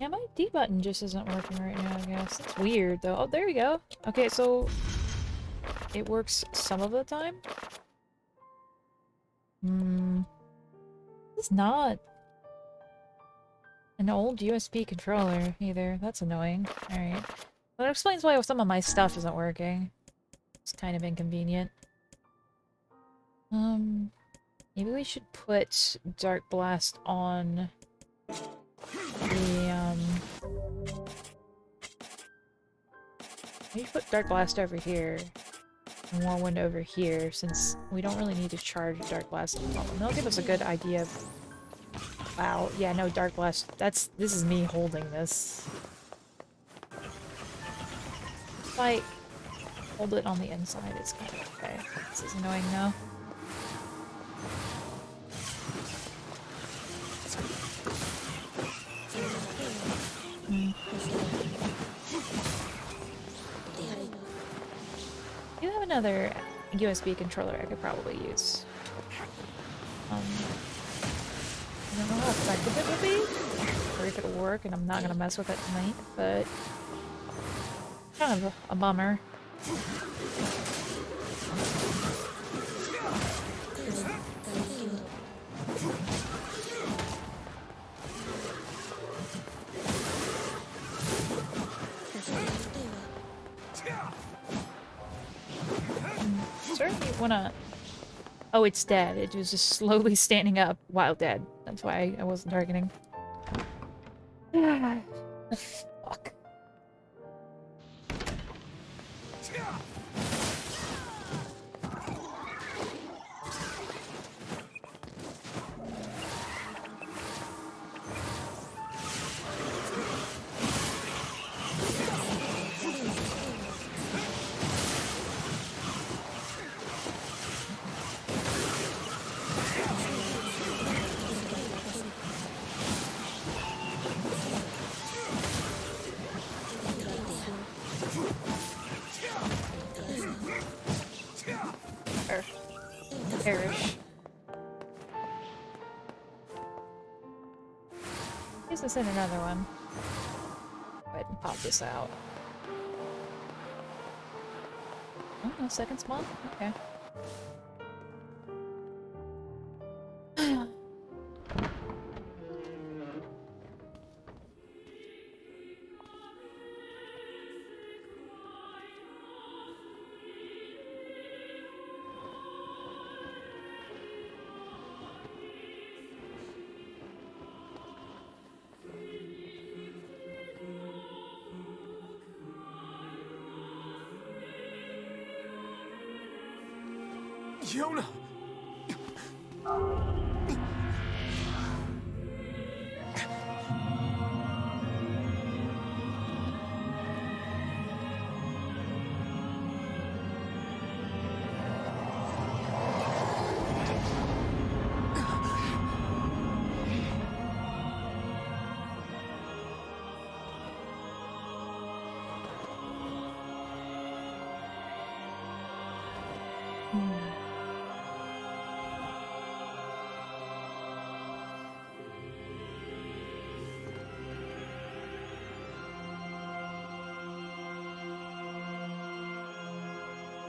Yeah, my D button just isn't working right now, I guess. That's weird, though. Oh, there we go. Okay, so... it works some of the time? It's not an old USB controller, either. That's annoying. Alright. Well, that explains why some of my stuff isn't working. It's kind of inconvenient. Maybe we should put Dark Blast on... the, maybe put Dark Blast over here. And Whirlwind over here, since we don't really need to charge Dark Blast. That'll give us a good idea of... Wow, yeah, no, Dark Blast. This is me holding this. If I hold it on the inside, it's kind of okay. This is annoying though. I do have another USB controller I could probably use. I don't know how effective it will be, or if it'll work, and I'm not gonna mess with it tonight, but kind of a bummer. Certainly wanna... Oh, it's dead. It was just slowly standing up while dead. That's why I wasn't targeting. Fuck. This ain't another one. Go ahead and pop this out. Oh, no second spawn? Okay. Yona!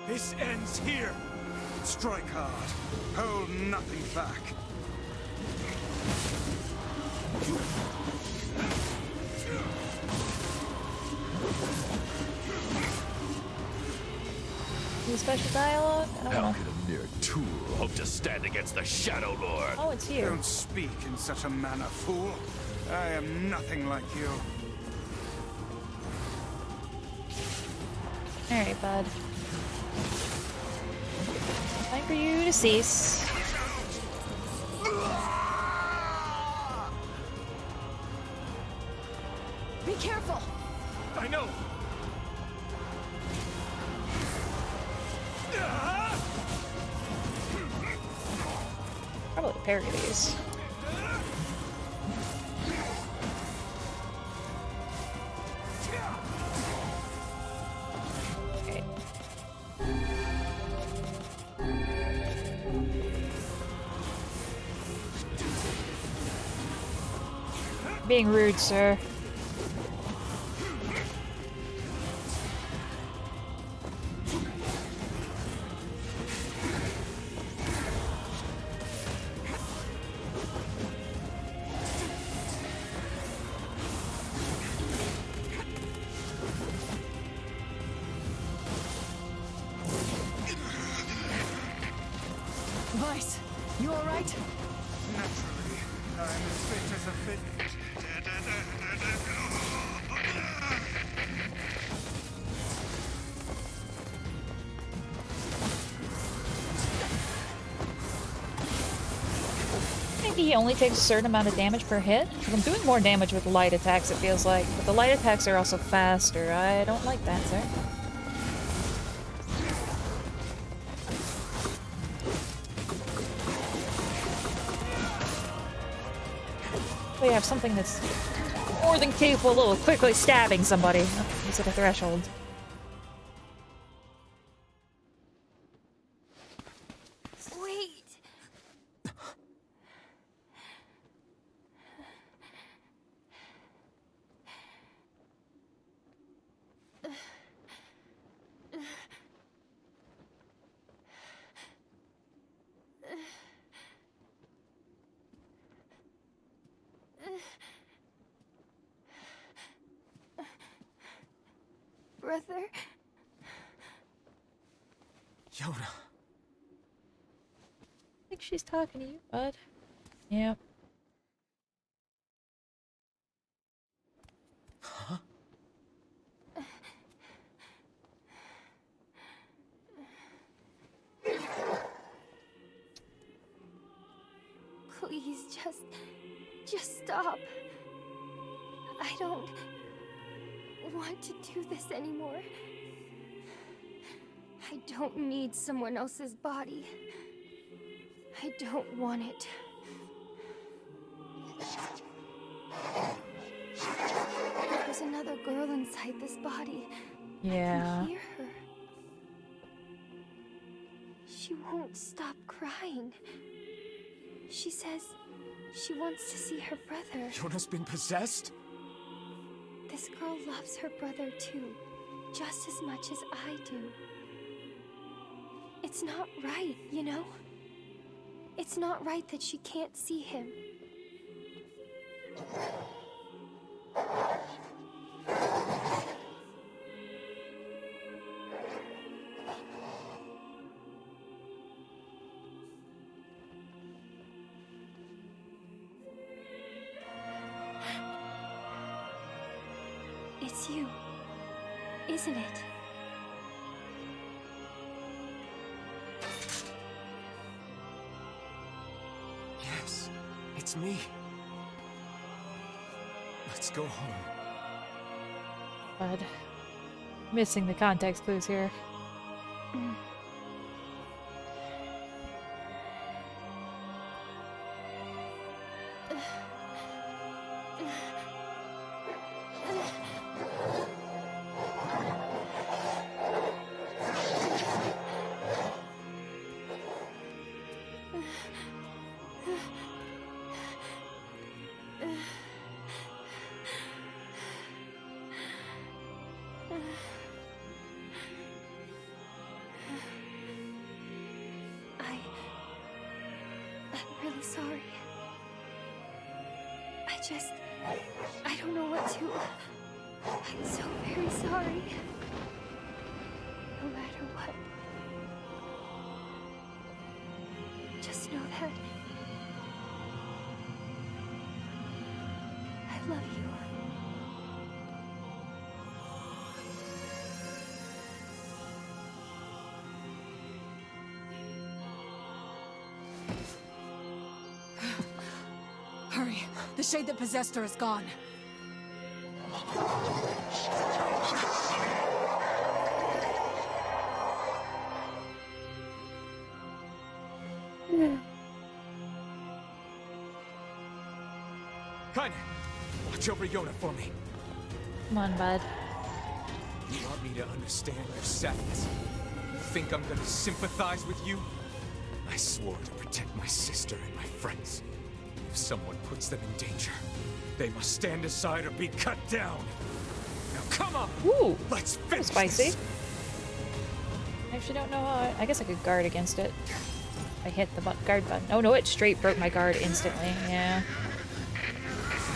This ends here. Strike hard. Hold nothing back. Any special dialogue? I don't How know. could a mere tool hope to stand against the Shadow Lord? Oh, it's you. Don't speak in such a manner, fool. I am nothing like you. Alright, bud. Time for you to cease. Be careful! I know! Probably parry these. Okay. Being rude, sir. Vice, you alright? Naturally, I'm as fit as a fit. I think he only takes a certain amount of damage per hit. I'm doing more damage with light attacks, it feels like. But the light attacks are also faster. I don't like that, sir. We have something that's more than capable of quickly stabbing somebody. Oh, he's at a threshold. Wait. Brother? Yona. I think she's talking to you, bud. Yep. Huh? Please, just stop. I don't want to do this anymore. I don't need someone else's body. I don't want it. There's another girl inside this body. I Yeah. can hear her. She won't stop crying. She says she wants to see her brother. Yona's been possessed? This girl loves her brother too, just as much as I do. It's not right, you know? It's not right that she can't see him. It's you, isn't it? Yes, it's me. Let's go home. But missing the context clues here. I'm really sorry. I don't know what to... I'm so very sorry. No matter what. Just know that... I love you. Hurry. The shade that possessed her is gone. Kaine, watch over Yona for me. Come on, bud. You want me to understand your sadness? You think I'm gonna sympathize with you? I swore to protect my sister and my friends. If someone puts them in danger, they must stand aside or be cut down. Now come on! Ooh, let's finish spicy. this. I actually don't know how I guess I could guard against it. I hit the guard button. Oh no, it straight broke my guard instantly. Yeah.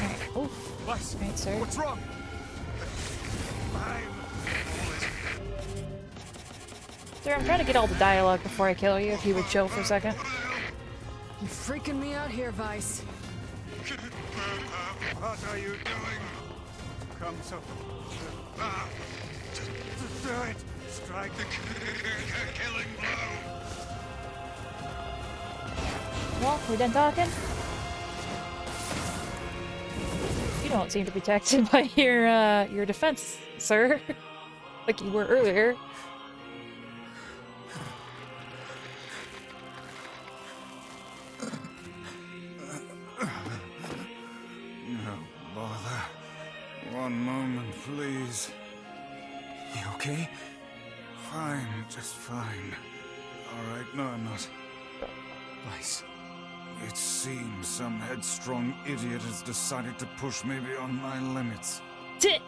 Alright. Oof. Right, sir. What's wrong? Sir, I'm trying to get all the dialogue before I kill you, if you would chill for a second. You're freaking me out here, Vice. What are you doing? Come so... Just do it! Strike the killing blow! Well, we're done talking. You don't seem to be protected by your defense, sir. Like you were earlier. No bother. One moment, please. You okay? Fine, just fine. Alright, no, I'm not. Vice. It seems some headstrong idiot has decided to push me beyond my limits. Tit.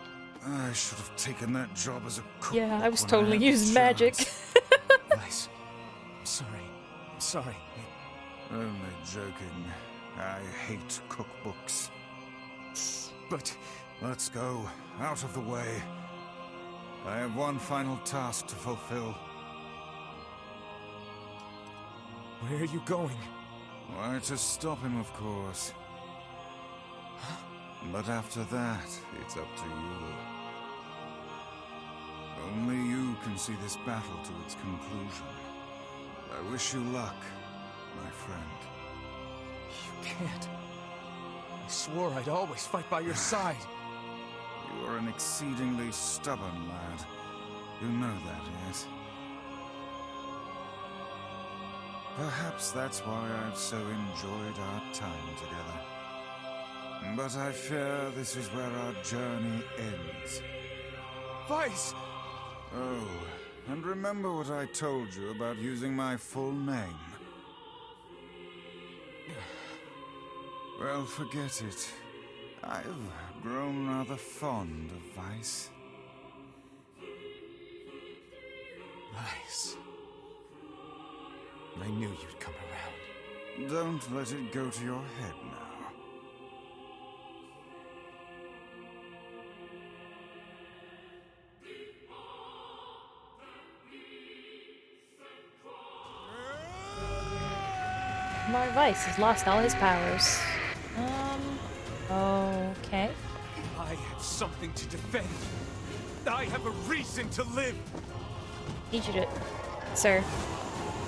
I should have taken that job as a cook. Yeah, I was totally using magic. Vice. I'm sorry. I'm sorry. Only joking. I hate cookbooks. But... Let's go. Out of the way. I have one final task to fulfill. Where are you going? Why, to stop him, of course. But after that, it's up to you. Only you can see this battle to its conclusion. I wish you luck, my friend. You can't. I swore I'd always fight by your side. You are an exceedingly stubborn lad. You know that, yes? Perhaps that's why I've so enjoyed our time together. But I fear this is where our journey ends. Vice! Oh, and remember what I told you about using my full name. Well, forget it. I've grown rather fond of Vice. Nice. I knew you'd come around. Don't let it go to your head now. Lord Vice has lost all his powers. Okay. I have something to defend. I have a reason to live. Need you to... Sir.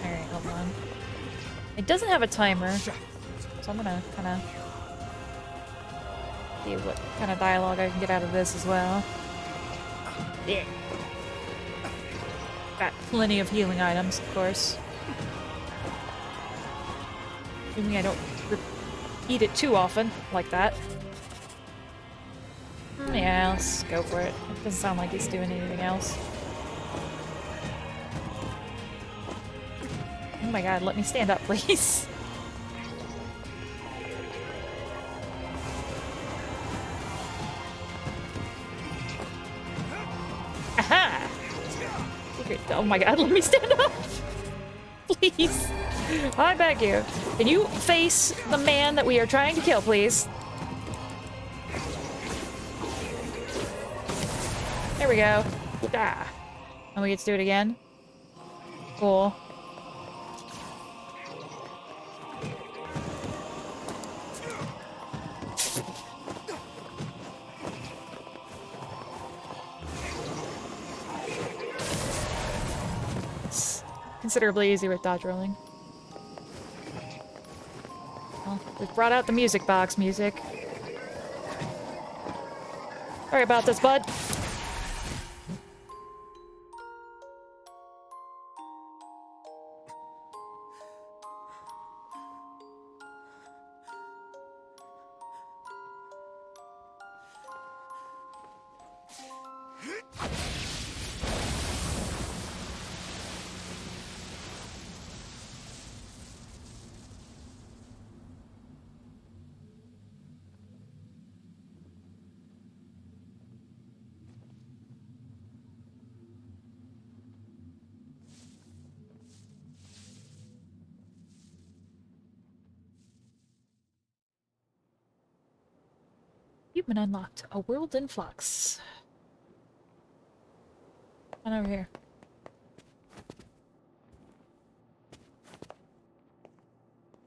Alright, hold on. It doesn't have a timer, so I'm gonna kinda... see what kind of dialogue I can get out of this as well. Yeah. Got plenty of healing items, of course. Assuming I don't eat it too often, like that. Yeah, let's go for it. It doesn't sound like he's doing anything else. Oh my god, let me stand up, please. Aha! Secret. Oh my god, let me stand up! Please. I beg you. Can you face the man that we are trying to kill, please? There we go. Ah. And we get to do it again. Cool. It's considerably easier with dodge rolling. Well, we've brought out the music box music. Sorry about this, bud. You've been unlocked. A world in flux. Come on over here.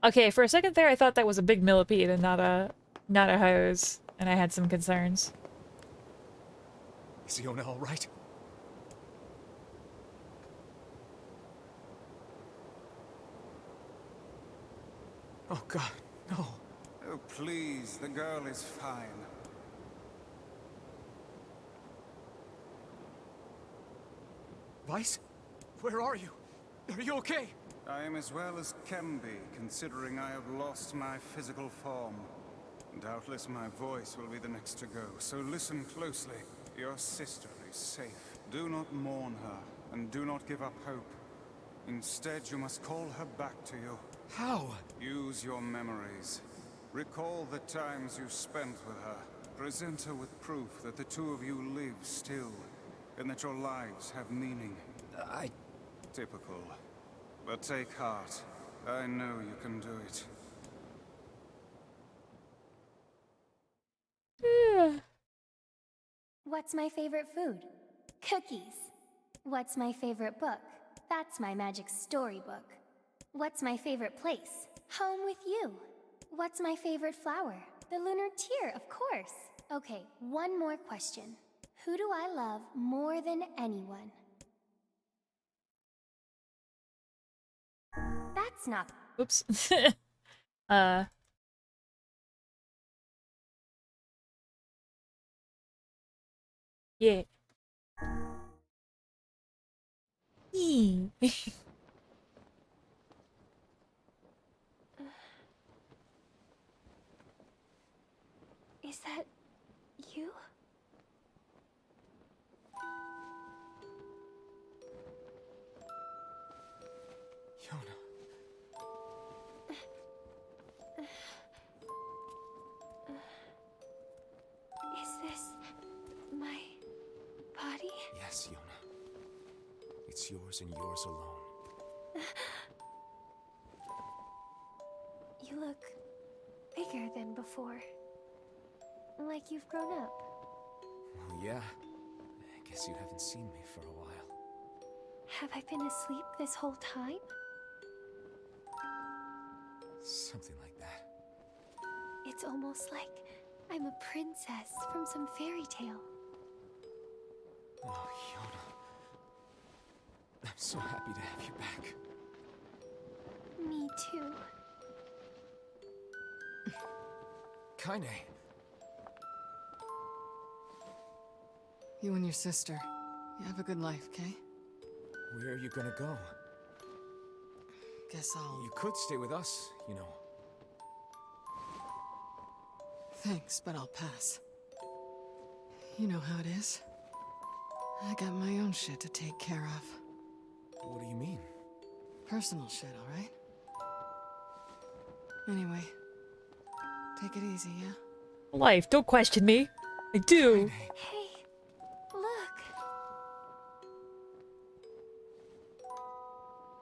Okay, for a second there I thought that was a big millipede and not a hose, and I had some concerns. Is Iona all right? Oh god, no. Oh, please, the girl is fine. Vice? Where are you? Are you okay? I am as well as can be, considering I have lost my physical form. Doubtless my voice will be the next to go, so listen closely. Your sister is safe. Do not mourn her, and do not give up hope. Instead, you must call her back to you. How? Use your memories. Recall the times you spent with her. Present her with proof that the two of you live still, and that your lives have meaning. Typical. But take heart. I know you can do it. What's my favorite food? Cookies. What's my favorite book? That's my magic storybook. What's my favorite place? Home with you. What's my favorite flower? The lunar tear, of course. Okay, one more question. Who do I love more than anyone? That's not... Oops. Yeah. Is that you? Iona. body? Yes, Yona. It's yours and yours alone. You look bigger than before. Like you've grown up. Well, yeah. I guess you haven't seen me for a while. Have I been asleep this whole time? Something like that. It's almost like I'm a princess from some fairy tale. Oh, Yona. I'm so happy to have you back. Me too. Kaine. You and your sister, you have a good life, okay? Where are you gonna go? Guess I'll... You could stay with us, you know. Thanks, but I'll pass. You know how it is. I got my own shit to take care of. What do you mean? Personal shit, alright? Anyway, take it easy, yeah? Life, don't question me. I do. Hey, look.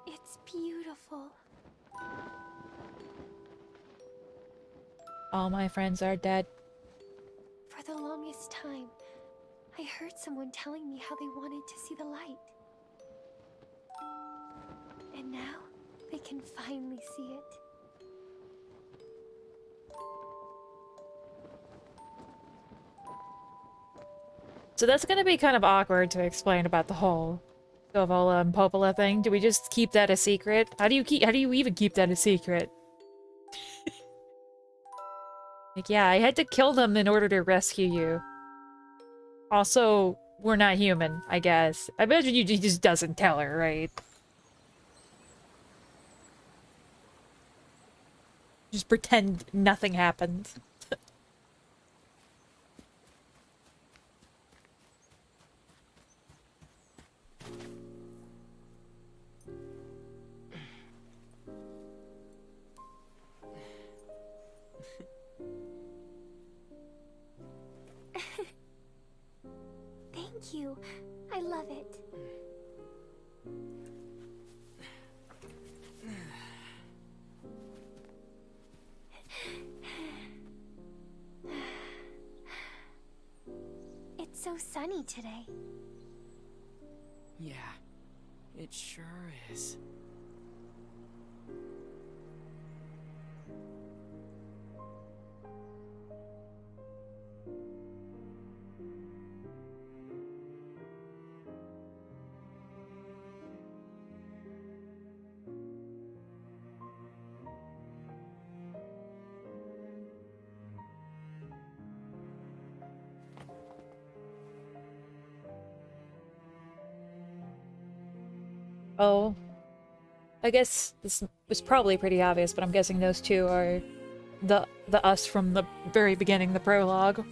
It's beautiful. All my friends are dead. For the longest time, I heard someone telling me how they wanted to see the light. And now, they can finally see it. So that's gonna be kind of awkward to explain about the whole Govola and Popola thing. Do we just keep that a secret? How do you even keep that a secret? Like, yeah, I had to kill them in order to rescue you. Also, we're not human, I guess. I imagine he just doesn't tell her, right? Just pretend nothing happened. Thank you. I love it. It's so sunny today. Yeah, it sure is. Oh. I guess this was probably pretty obvious, but I'm guessing those two are the us from the very beginning, the prologue.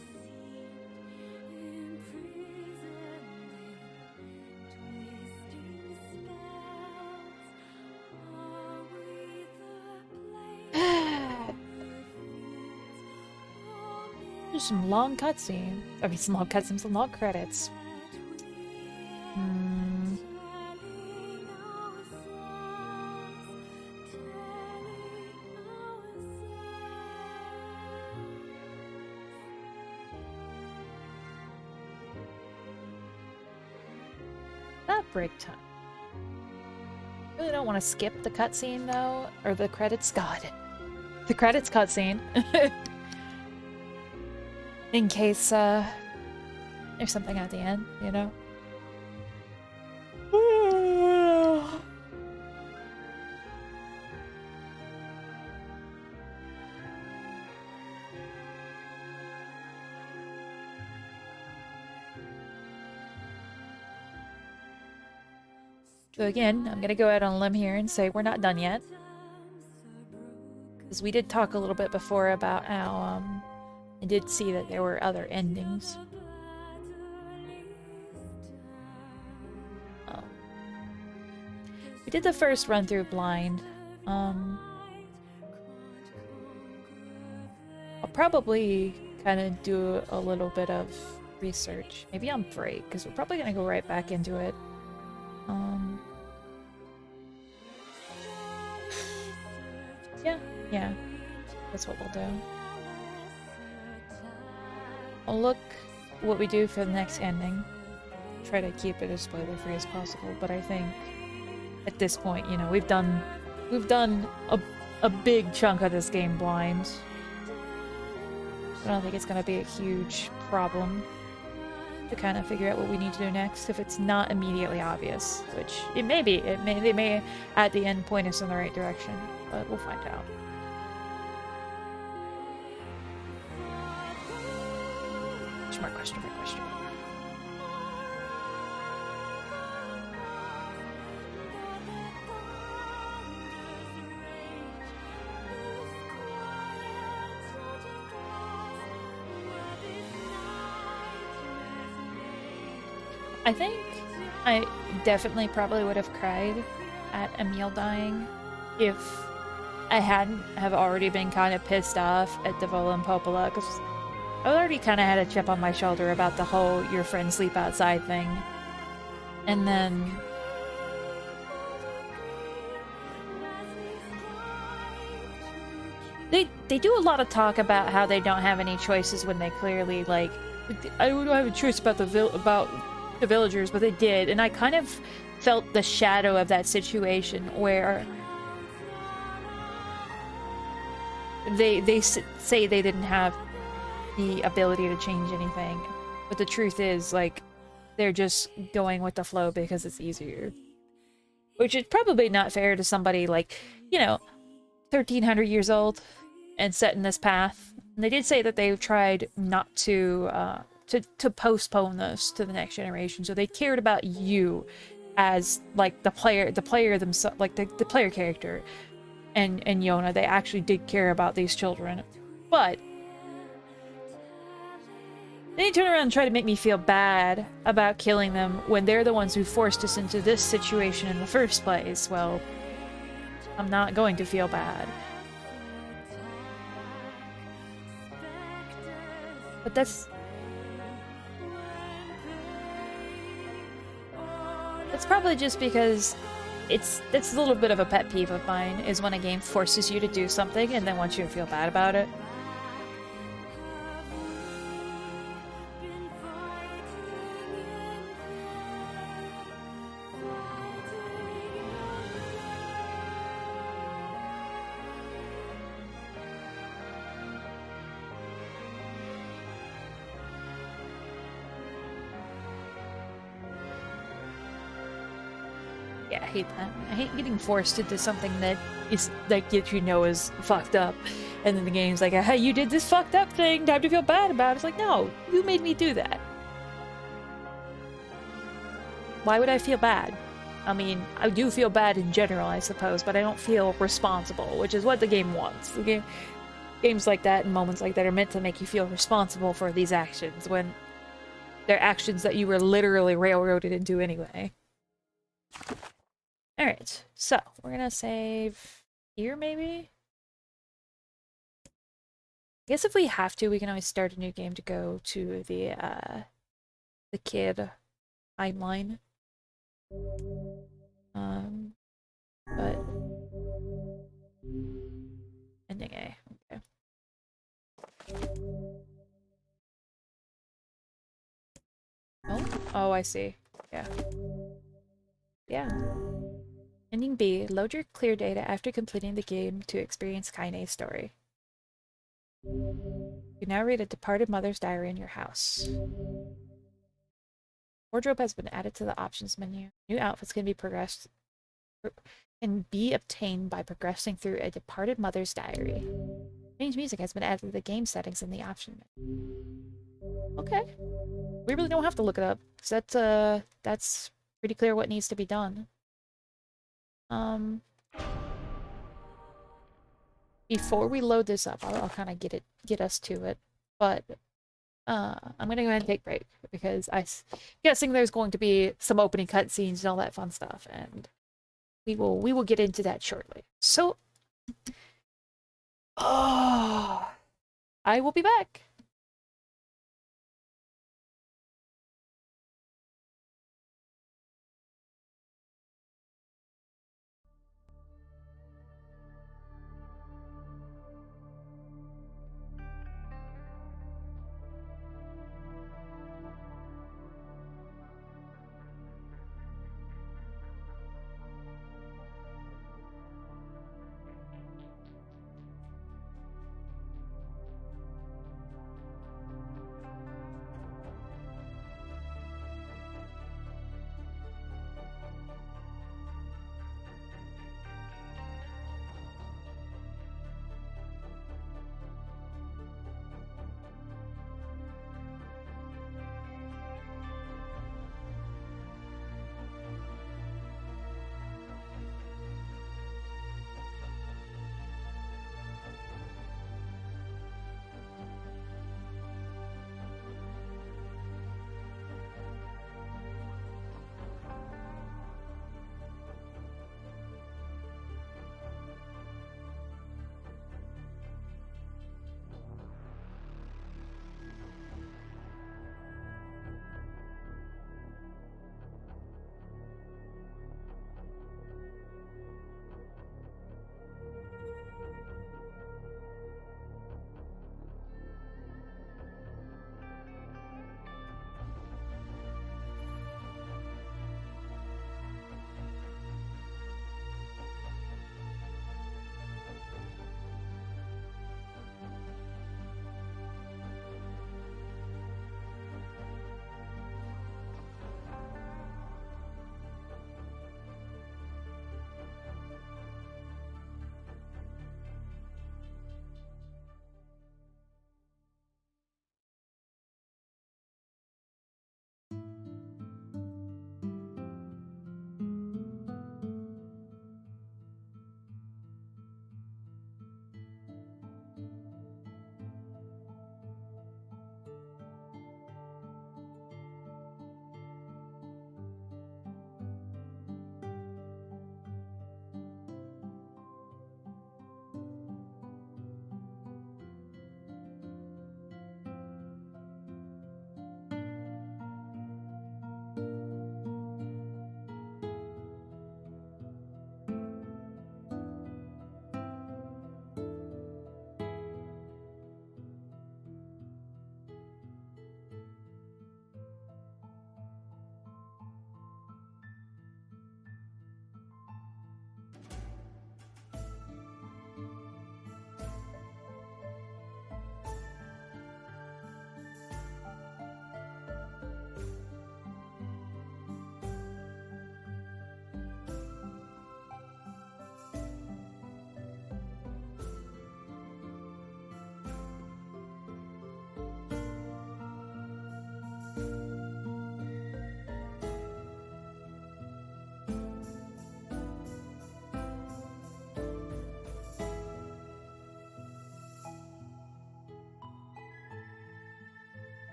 There's some long cutscene. I mean, some long cutscenes, some long credits. Break time. Really don't want to skip the cutscene though, or the credits. God, the credits cutscene. In case there's something at the end, you know. So again, I'm gonna go out on a limb here and say we're not done yet. Because we did talk a little bit before about how, I did see that there were other endings. We did the first run through blind. I'll probably kind of do a little bit of research. Maybe on break, because we're probably gonna go right back into it. Yeah, that's what we'll do. I'll look what we do for the next ending. Try to keep it as spoiler-free as possible, but I think at this point, you know, we've done a big chunk of this game blind. I don't think it's gonna be a huge problem to kind of figure out what we need to do next if it's not immediately obvious, which it may be. They may at the end point us in the right direction, but we'll find out. Question mark. I think I definitely probably would have cried at Emil dying if I hadn't have already been kind of pissed off at Devola and Popola, because I already kind of had a chip on my shoulder about the whole your friends sleep outside thing. And then they do a lot of talk about how they don't have any choices when they clearly, like, I don't have a choice about the villagers, but they did. And I kind of felt the shadow of that situation where they say they didn't have the ability to change anything, but the truth is, like, they're just going with the flow because it's easier, which is probably not fair to somebody like, you know, 1300 years old and set in this path. And they did say that they tried not to postpone this to the next generation, so they cared about you as, like, the player themselves, like the player character, and Yona. They actually did care about these children, but they turn around and try to make me feel bad about killing them when they're the ones who forced us into this situation in the first place. Well, I'm not going to feel bad. But that's probably just because it's a little bit of a pet peeve of mine, is when a game forces you to do something and then wants you to feel bad about it. Yeah, I hate that. I hate getting forced into something that you know is fucked up, and then the game's like, hey, you did this fucked up thing, time to feel bad about it. It's like, no, you made me do that. Why would I feel bad? I mean, I do feel bad in general, I suppose, but I don't feel responsible, which is what the game wants. Games like that and moments like that are meant to make you feel responsible for these actions, when they're actions that you were literally railroaded into anyway. Alright, so we're gonna save here, maybe? I guess if we have to, we can always start a new game to go to the kid timeline. But ending A, okay. Oh, I see. Yeah. Ending B, load your clear data after completing the game to experience Kaine's story. You now read a departed mother's diary in your house. Wardrobe has been added to the options menu. New outfits can be obtained by progressing through a departed mother's diary. Change music has been added to the game settings in the option menu. Okay. We really don't have to look it up, because that's pretty clear what needs to be done. Before we load this up, I'll kind of get us to it, but I'm gonna go ahead and take a break, because I'm guessing there's going to be some opening cutscenes and all that fun stuff, and we will get into that shortly. So, I will be back.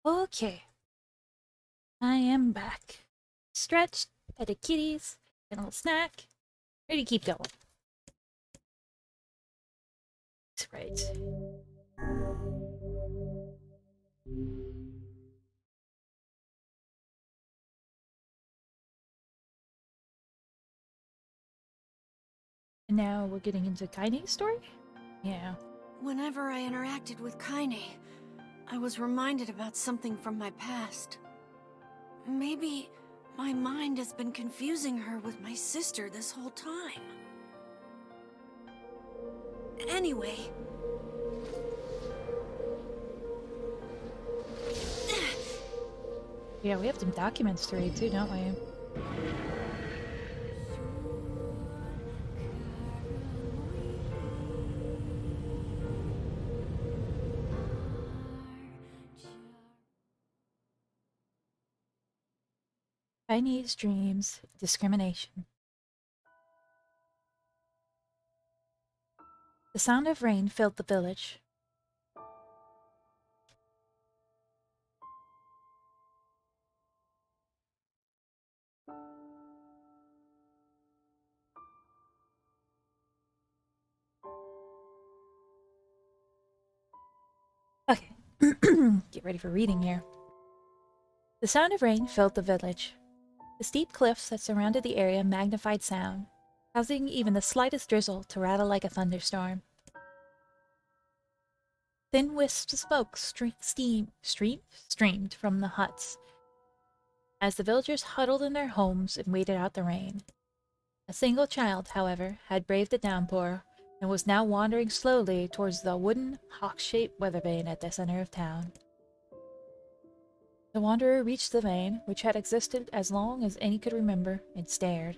Okay. I am back. Stretched, at the kitties, and a little snack. Ready to keep going. That's right. And now we're getting into Kaine's story? Yeah. Whenever I interacted with Kaine, I was reminded about something from my past. Maybe my mind has been confusing her with my sister this whole time. Anyway... Yeah, we have some documents to read too, don't we? Chinese dreams, discrimination. The sound of rain filled the village. Okay, get ready for reading here. The sound of rain filled the village. The steep cliffs that surrounded the area magnified sound, causing even the slightest drizzle to rattle like a thunderstorm. Thin wisps of smoke streamed from the huts as the villagers huddled in their homes and waited out the rain. A single child, however, had braved the downpour and was now wandering slowly towards the wooden, hawk-shaped weather vane at the center of town. The wanderer reached the vane, which had existed as long as any could remember, and stared.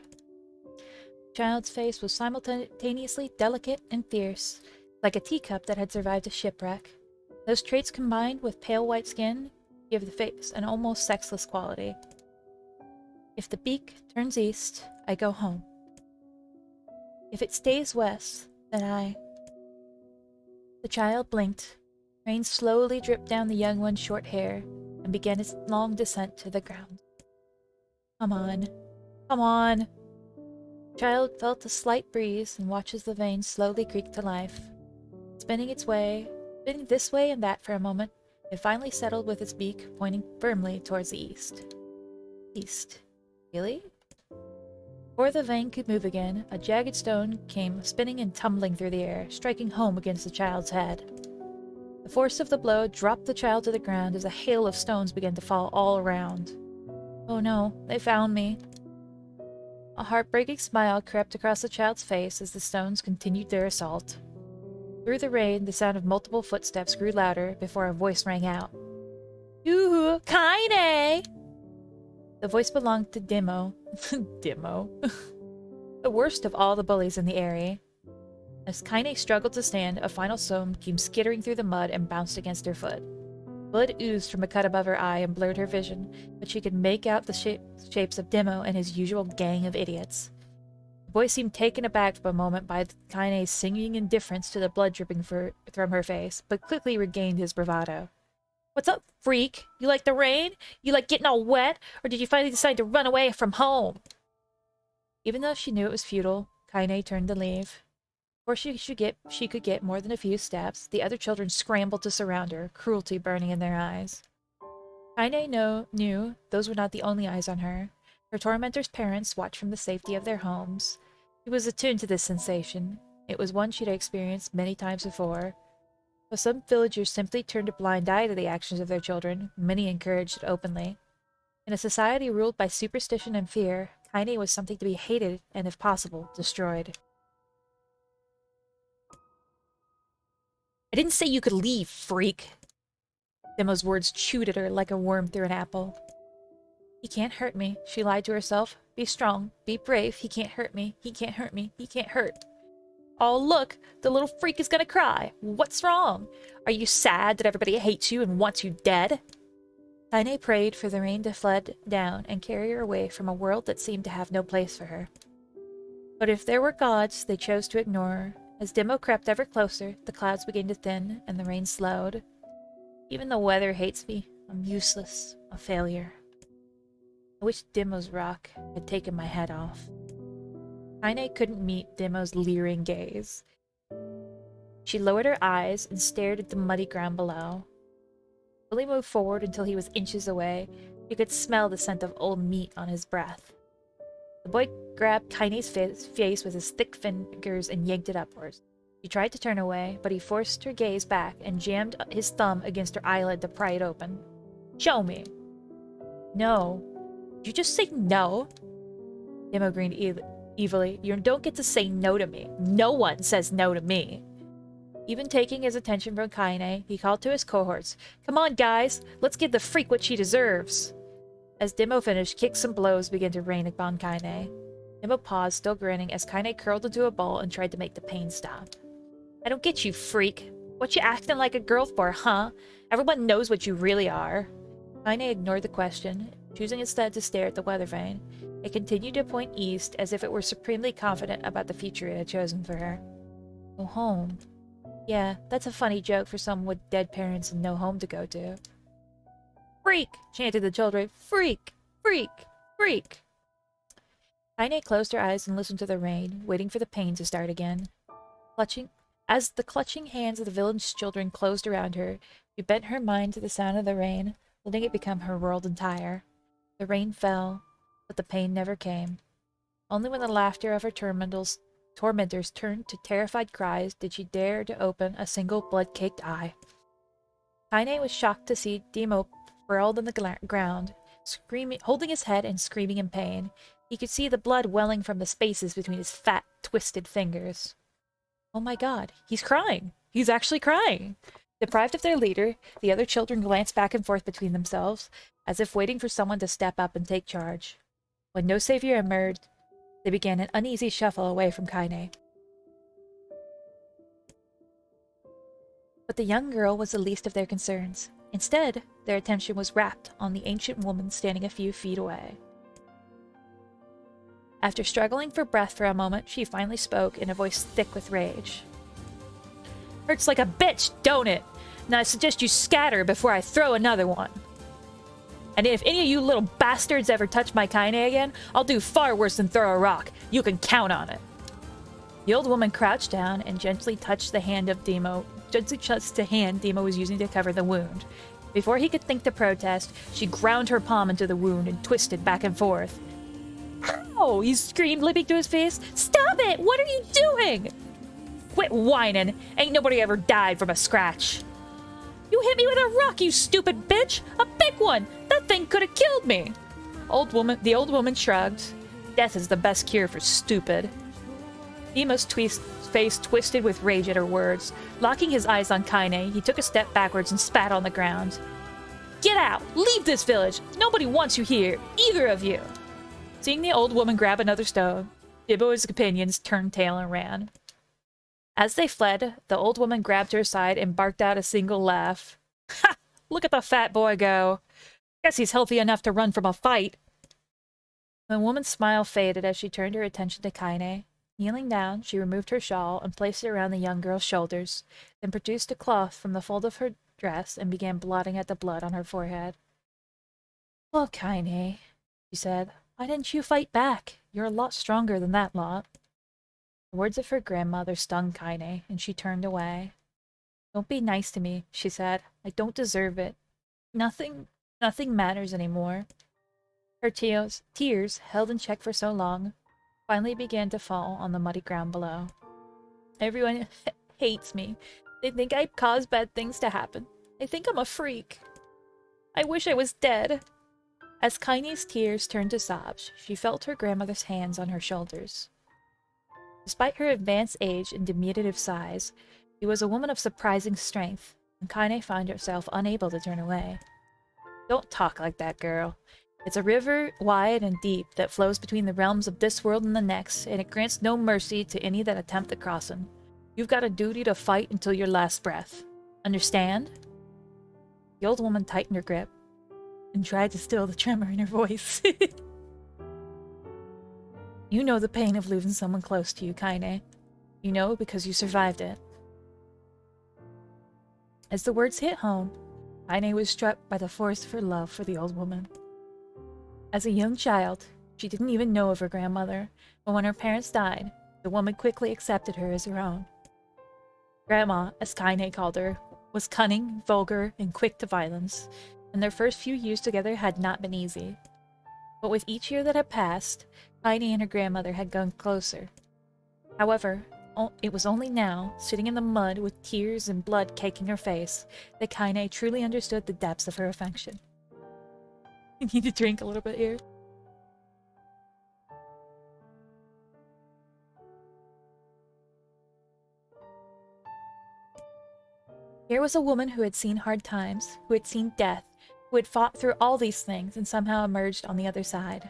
The child's face was simultaneously delicate and fierce, like a teacup that had survived a shipwreck. Those traits combined with pale white skin give the face an almost sexless quality. If the beak turns east, I go home. If it stays west, then I... The child blinked. Rain slowly dripped down the young one's short hair and began its long descent to the ground. Come on. Come on. The child felt a slight breeze and watched as the vein slowly creaked to life. Spinning this way and that for a moment, it finally settled with its beak pointing firmly towards the east. East. Really? Before the vein could move again, a jagged stone came spinning and tumbling through the air, striking home against the child's head. The force of the blow dropped the child to the ground as a hail of stones began to fall all around. Oh no, they found me. A heartbreaking smile crept across the child's face as the stones continued their assault. Through the rain, the sound of multiple footsteps grew louder before a voice rang out. Yoo-hoo, Kaine! The voice belonged to Demo. Demo. The worst of all the bullies in the area. As Kaine struggled to stand, a final stone came skittering through the mud and bounced against her foot. Blood oozed from a cut above her eye and blurred her vision, but she could make out the shapes of Demo and his usual gang of idiots. The boy seemed taken aback for a moment by Kaine's singing indifference to the blood dripping from her face, but quickly regained his bravado. What's up, freak? You like the rain? You like getting all wet? Or did you finally decide to run away from home? Even though she knew it was futile, Kaine turned to leave. Before she could get more than a few steps, the other children scrambled to surround her, cruelty burning in their eyes. Kaine knew those were not the only eyes on her. Her tormentor's parents watched from the safety of their homes. She was attuned to this sensation. It was one she'd experienced many times before. Though some villagers simply turned a blind eye to the actions of their children, many encouraged it openly. In a society ruled by superstition and fear, Kaine was something to be hated and, if possible, destroyed. I didn't say you could leave, freak! Demo's words chewed at her like a worm through an apple. He can't hurt me, she lied to herself. Be strong, be brave, he can't hurt me, he can't hurt me, he can't hurt. Oh, look! The little freak is gonna cry! What's wrong? Are you sad that everybody hates you and wants you dead? Kaine prayed for the rain to flood down and carry her away from a world that seemed to have no place for her. But if there were gods, they chose to ignore her. As Demo crept ever closer, the clouds began to thin and the rain slowed. Even the weather hates me. I'm useless. A failure. I wish Demo's rock had taken my head off. Kaine couldn't meet Demo's leering gaze. She lowered her eyes and stared at the muddy ground below. Billy moved forward until he was inches away. He could smell the scent of old meat on his breath. The boy grabbed Kaine's face with his thick fingers and yanked it upwards. She tried to turn away, but he forced her gaze back and jammed his thumb against her eyelid to pry it open. Show me. No. Did you just say no? Demo grinned evilly. You don't get to say no to me. No one says no to me. Even taking his attention from Kaine, he called to his cohorts. Come on, guys. Let's give the freak what she deserves. As Demo finished, kicks and blows began to rain upon Kaine. Demo paused, still grinning, as Kaine curled into a ball and tried to make the pain stop. I don't get you, freak. What you acting like a girl for, huh? Everyone knows what you really are. Kaine ignored the question, choosing instead to stare at the weather vane. It continued to point east as if it were supremely confident about the future it had chosen for her. Go home. Yeah, that's a funny joke for someone with dead parents and no home to go to. Freak! Chanted the children. Freak! Freak! Freak! Kaine closed her eyes and listened to the rain, waiting for the pain to start again. As the clutching hands of the village children closed around her, she bent her mind to the sound of the rain, letting it become her world entire. The rain fell, but the pain never came. Only when the laughter of her tormentors turned to terrified cries did she dare to open a single blood-caked eye. Kaine was shocked to see Demo sprawled on the ground, screaming, holding his head and screaming in pain. He could see the blood welling from the spaces between his fat, twisted fingers. Oh my god, he's crying! He's actually crying! Deprived of their leader, the other children glanced back and forth between themselves, as if waiting for someone to step up and take charge. When no savior emerged, they began an uneasy shuffle away from Kaine. But the young girl was the least of their concerns. Instead, their attention was rapt on the ancient woman standing a few feet away. After struggling for breath for a moment, she finally spoke in a voice thick with rage. Hurts like a bitch, don't it? Now I suggest you scatter before I throw another one. And if any of you little bastards ever touch my Kaine again, I'll do far worse than throw a rock. You can count on it. The old woman crouched down and gently touched the hand of Demo. Gently touched the hand Demo was using to cover the wound. Before he could think to protest, she ground her palm into the wound and twisted back and forth. Ow! He screamed, lipping to his face. Stop it! What are you doing? Quit whining. Ain't nobody ever died from a scratch. You hit me with a rock, you stupid bitch! A big one! That thing could have killed me! The old woman shrugged. Death is the best cure for stupid. Demo's face twisted with rage at her words. Locking his eyes on Kaine, he took a step backwards and spat on the ground. Get out! Leave this village! Nobody wants you here! Either of you! Seeing the old woman grab another stone, Dibbo and his companions turned tail and ran. As they fled, the old woman grabbed her side and barked out a single laugh. Ha! Look at the fat boy go! Guess he's healthy enough to run from a fight. The woman's smile faded as she turned her attention to Kaine. Kneeling down, she removed her shawl and placed it around the young girl's shoulders, then produced a cloth from the fold of her dress and began blotting at the blood on her forehead. Well, Kaine, she said, why didn't you fight back? You're a lot stronger than that lot. The words of her grandmother stung Kaine, and she turned away. Don't be nice to me, she said. I don't deserve it. Nothing matters anymore. Her tears, held in check for so long, finally began to fall on the muddy ground below. Everyone hates me. They think I caused bad things to happen. They think I'm a freak. I wish I was dead. As Kaine's tears turned to sobs, she felt her grandmother's hands on her shoulders. Despite her advanced age and diminutive size, she was a woman of surprising strength, and Kaine found herself unable to turn away. Don't talk like that, girl. It's a river wide and deep that flows between the realms of this world and the next, and it grants no mercy to any that attempt the crossing. You've got a duty to fight until your last breath. Understand? The old woman tightened her grip and tried to still the tremor in her voice. You know the pain of losing someone close to you, Kaine. You know because you survived it. As the words hit home, Kaine was struck by the force of her love for the old woman. As a young child, she didn't even know of her grandmother, but when her parents died, the woman quickly accepted her as her own. Grandma, as Kaine called her, was cunning, vulgar, and quick to violence, and their first few years together had not been easy. But with each year that had passed, Kaine and her grandmother had grown closer. However, it was only now, sitting in the mud with tears and blood caking her face, that Kaine truly understood the depths of her affection. I need to drink a little bit here. Here was a woman who had seen hard times, who had seen death, who had fought through all these things and somehow emerged on the other side.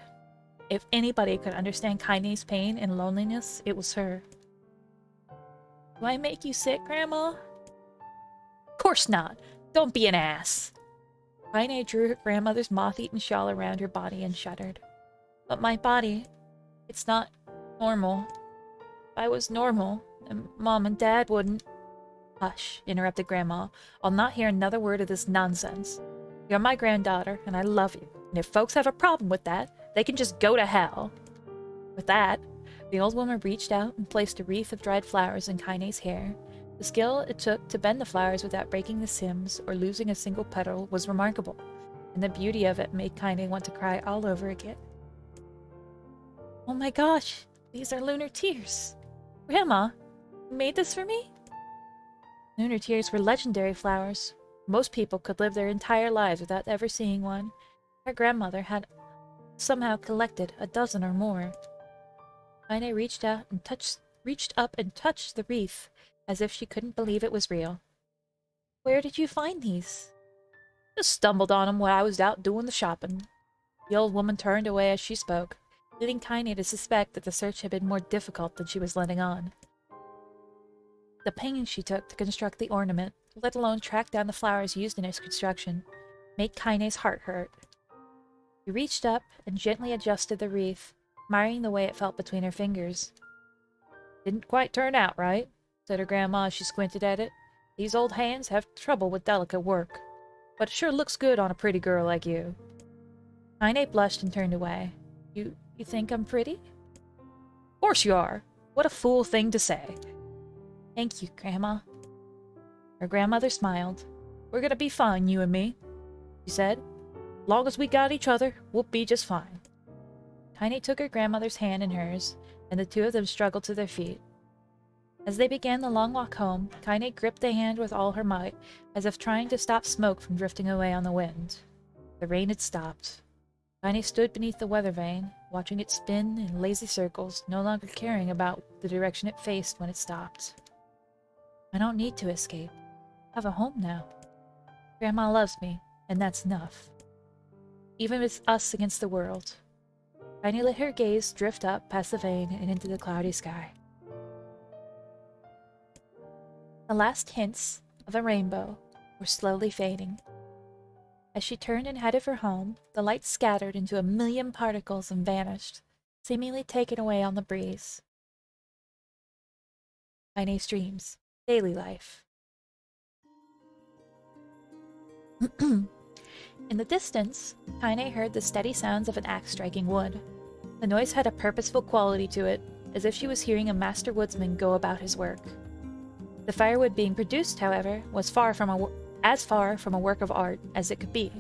If anybody could understand Kaine's pain and loneliness, it was her. Do I make you sick, Grandma? Of course not. Don't be an ass. Kaine drew her grandmother's moth-eaten shawl around her body and shuddered. But my body, it's not normal. If I was normal, then Mom and Dad wouldn't... Hush, interrupted Grandma. I'll not hear another word of this nonsense. You're my granddaughter, and I love you. And if folks have a problem with that, they can just go to hell. With that, the old woman reached out and placed a wreath of dried flowers in Kaine's hair. The skill it took to bend the flowers without breaking the stems or losing a single petal was remarkable, and the beauty of it made Kaine want to cry all over again. Oh my gosh, these are lunar tears. Grandma, you made this for me? Lunar tears were legendary flowers. Most people could live their entire lives without ever seeing one. Her grandmother had somehow collected a dozen or more. Kaine reached up and touched the wreath, as if she couldn't believe it was real. Where did you find these? Just stumbled on them while I was out doing the shopping. The old woman turned away as she spoke, leading Kaine to suspect that the search had been more difficult than she was letting on. The pains she took to construct the ornament, let alone track down the flowers used in its construction, made Kaine's heart hurt. She reached up and gently adjusted the wreath, admiring the way it felt between her fingers. Didn't quite turn out right, said her grandma as she squinted at it. These old hands have trouble with delicate work, but it sure looks good on a pretty girl like you. Kaine blushed and turned away. You think I'm pretty? Of course you are. What a fool thing to say. Thank you, Grandma. Her grandmother smiled. We're gonna be fine, you and me, she said. Long as we got each other, we'll be just fine. Kaine took her grandmother's hand in hers, and the two of them struggled to their feet. As they began the long walk home, Kaine gripped the hand with all her might, as if trying to stop smoke from drifting away on the wind. The rain had stopped. Kaine stood beneath the weather vane, watching it spin in lazy circles, no longer caring about the direction it faced when it stopped. I don't need to escape. I have a home now. Grandma loves me, and that's enough. Even with us against the world. Kaine let her gaze drift up past the vane and into the cloudy sky. The last hints of a rainbow were slowly fading. As she turned and headed for home, the light scattered into a million particles and vanished, seemingly taken away on the breeze. Kaine's dreams. Daily life. In the distance, Kaine heard the steady sounds of an axe striking wood. The noise had a purposeful quality to it, as if she was hearing a master woodsman go about his work. The firewood being produced, however, was as far from a work of art as it could be.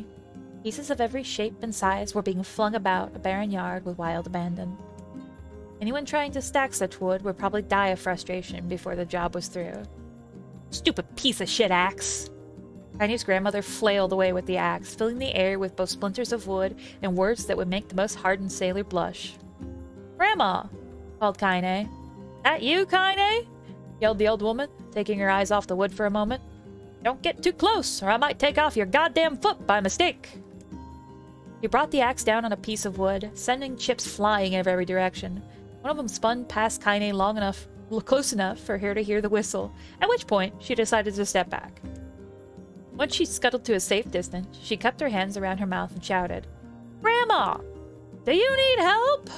Pieces of every shape and size were being flung about a barren yard with wild abandon. Anyone trying to stack such wood would probably die of frustration before the job was through. Stupid piece of shit axe! Kaine's grandmother flailed away with the axe, filling the air with both splinters of wood and words that would make the most hardened sailor blush. Grandma! Called Kaine. That you, Kaine? Yelled the old woman, taking her eyes off the wood for a moment. Don't get too close, or I might take off your goddamn foot by mistake. He brought the axe down on a piece of wood, sending chips flying in every direction. One of them spun past Kaine close enough for her to hear the whistle, at which point she decided to step back. Once she scuttled to a safe distance, she cupped her hands around her mouth and shouted, Grandma! Do you need help?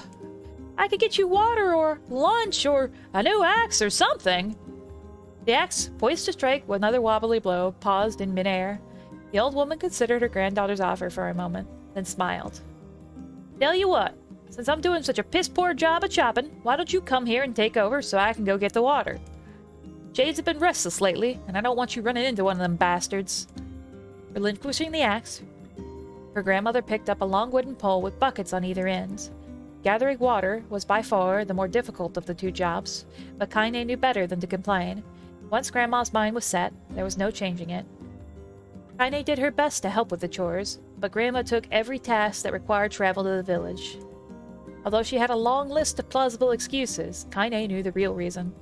I could get you water or lunch or a new axe or something. The axe, poised to strike with another wobbly blow, paused in midair. The old woman considered her granddaughter's offer for a moment, then smiled. Tell you what, since I'm doing such a piss-poor job of chopping, why don't you come here and take over so I can go get the water? Shades have been restless lately, and I don't want you running into one of them bastards. Relinquishing the axe, her grandmother picked up a long wooden pole with buckets on either end. Gathering water was by far the more difficult of the two jobs, but Kaine knew better than to complain. Once Grandma's mind was set, there was no changing it. Kaine did her best to help with the chores, but Grandma took every task that required travel to the village. Although she had a long list of plausible excuses, Kaine knew the real reason.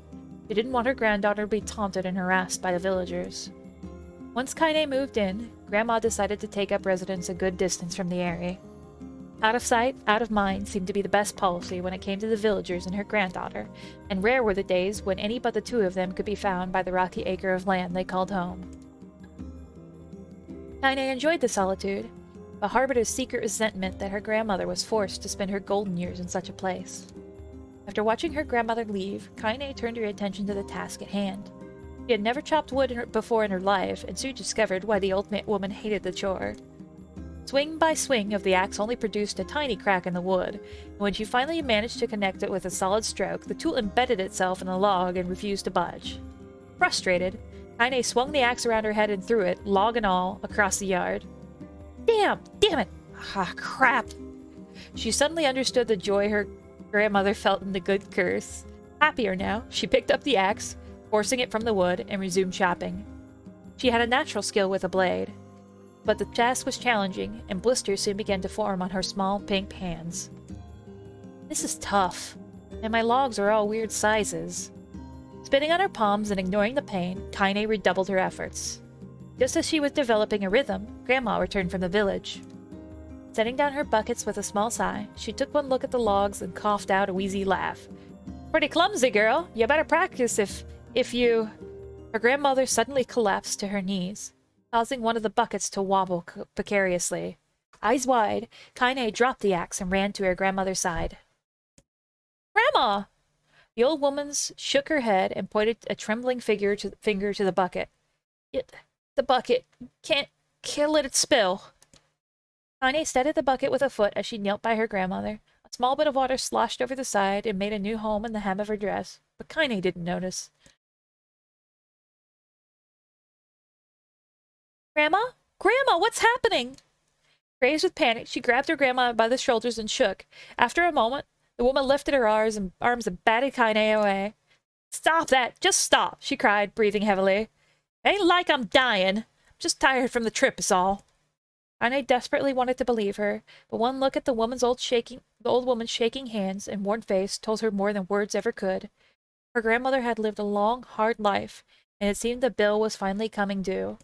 She didn't want her granddaughter to be taunted and harassed by the villagers. Once Kaine moved in, Grandma decided to take up residence a good distance from the area. Out of sight, out of mind seemed to be the best policy when it came to the villagers and her granddaughter, and rare were the days when any but the two of them could be found by the rocky acre of land they called home. Kaine enjoyed the solitude, but harbored a secret resentment that her grandmother was forced to spend her golden years in such a place. After watching her grandmother leave, Kaine turned her attention to the task at hand. She had never chopped wood before in her life, and soon discovered why the old woman hated the chore. Swing by swing of the axe only produced a tiny crack in the wood, and when she finally managed to connect it with a solid stroke, the tool embedded itself in the log and refused to budge. Frustrated, Kaine swung the axe around her head and threw it, log and all, across the yard. Damn it! Ah, crap! She suddenly understood the joy her grandmother felt in the good curse. Happier now, she picked up the axe, forcing it from the wood, and resumed chopping. She had a natural skill with a blade, but the task was challenging, and blisters soon began to form on her small pink hands. This is tough, and my logs are all weird sizes. Spitting on her palms and ignoring the pain, Kaine redoubled her efforts. Just as she was developing a rhythm, Grandma returned from the village. Setting down her buckets with a small sigh, she took one look at the logs and coughed out a wheezy laugh. Pretty clumsy, girl. You better practice if you... Her grandmother suddenly collapsed to her knees, causing one of the buckets to wobble precariously. Eyes wide, Kaine dropped the axe and ran to her grandmother's side. Grandma! The old woman shook her head and pointed a trembling finger to the bucket. The bucket. Can't let it spill. Kaine steadied the bucket with a foot as she knelt by her grandmother. A small bit of water sloshed over the side and made a new home in the hem of her dress, but Kaine didn't notice. Grandma? Grandma, what's happening? Crazed with panic, she grabbed her grandma by the shoulders and shook. After a moment, the woman lifted her arms and batted Kaine away. Stop that! Just stop! She cried, breathing heavily. Ain't like I'm dying. I'm just tired from the trip is all. Kaine desperately wanted to believe her, but one look at the old woman's shaking hands and worn face told her more than words ever could. Her grandmother had lived a long, hard life, and it seemed the bill was finally coming due.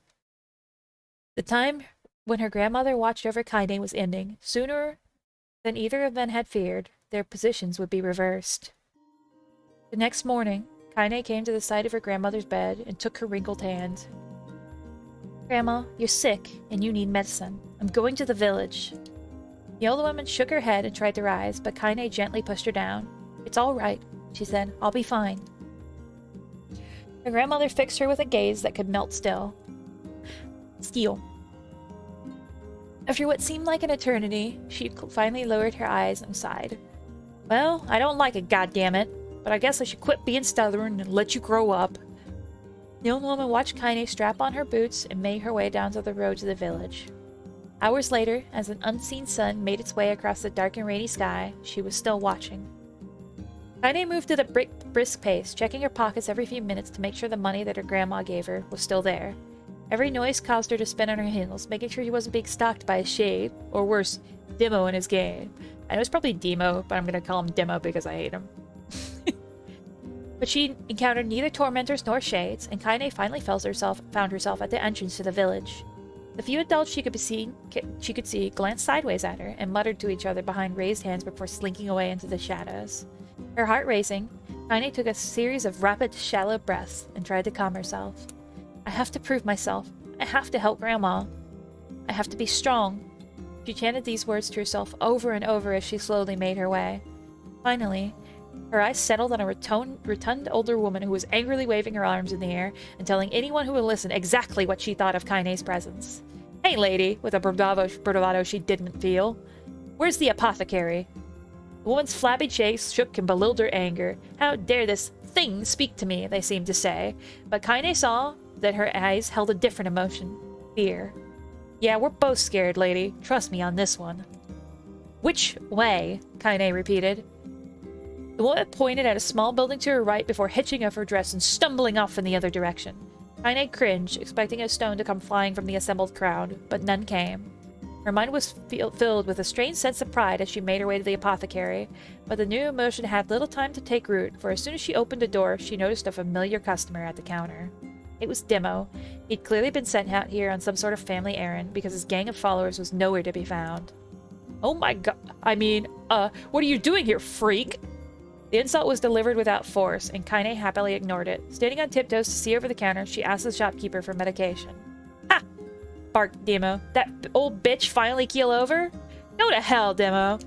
The time when her grandmother watched over Kaine was ending. Sooner than either of them had feared, their positions would be reversed. The next morning, Kaine came to the side of her grandmother's bed and took her wrinkled hand. Grandma, you're sick, and you need medicine. I'm going to the village. The old woman shook her head and tried to rise, but Kaine gently pushed her down. It's all right, she said. I'll be fine. Her grandmother fixed her with a gaze that could melt steel. After what seemed like an eternity, she finally lowered her eyes and sighed. Well, I don't like it, goddammit, but I guess I should quit being stubborn and let you grow up. The old woman watched Kaine strap on her boots and make her way down to the road to the village. Hours later, as an unseen sun made its way across the dark and rainy sky, she was still watching. Kaine moved at a brisk pace, checking her pockets every few minutes to make sure the money that her grandma gave her was still there. Every noise caused her to spin on her heels, making sure she wasn't being stalked by a shade, or worse, Demo in his game. I know it's probably Demo, but I'm going to call him Demo because I hate him. But she encountered neither tormentors nor shades, and Kaine finally found herself at the entrance to the village. The few adults she could see glanced sideways at her and muttered to each other behind raised hands before slinking away into the shadows. Her heart racing, Kaine took a series of rapid, shallow breaths and tried to calm herself. I have to prove myself. I have to help Grandma. I have to be strong. She chanted these words to herself over and over as she slowly made her way. Finally, her eyes settled on a rotund older woman who was angrily waving her arms in the air and telling anyone who would listen exactly what she thought of Kaine's presence. Hey, lady, with a bravado she didn't feel. Where's the apothecary? The woman's flabby face shook in bewildered anger. How dare this thing speak to me, they seemed to say. But Kaine saw that her eyes held a different emotion. Fear. Yeah, we're both scared, lady. Trust me on this one. Which way? Kaine repeated. The woman pointed at a small building to her right before hitching up her dress and stumbling off in the other direction. Kaine cringed, expecting a stone to come flying from the assembled crowd, but none came. Her mind was filled with a strange sense of pride as she made her way to the apothecary, but the new emotion had little time to take root, for as soon as she opened the door, she noticed a familiar customer at the counter. It was Demo. He'd clearly been sent out here on some sort of family errand, because his gang of followers was nowhere to be found. Oh my god, what are you doing here, freak? The insult was delivered without force, and Kaine happily ignored it. Standing on tiptoes to see over the counter, she asked the shopkeeper for medication. Ha! Barked Demo. That old bitch finally keel over? Go to hell, Demo!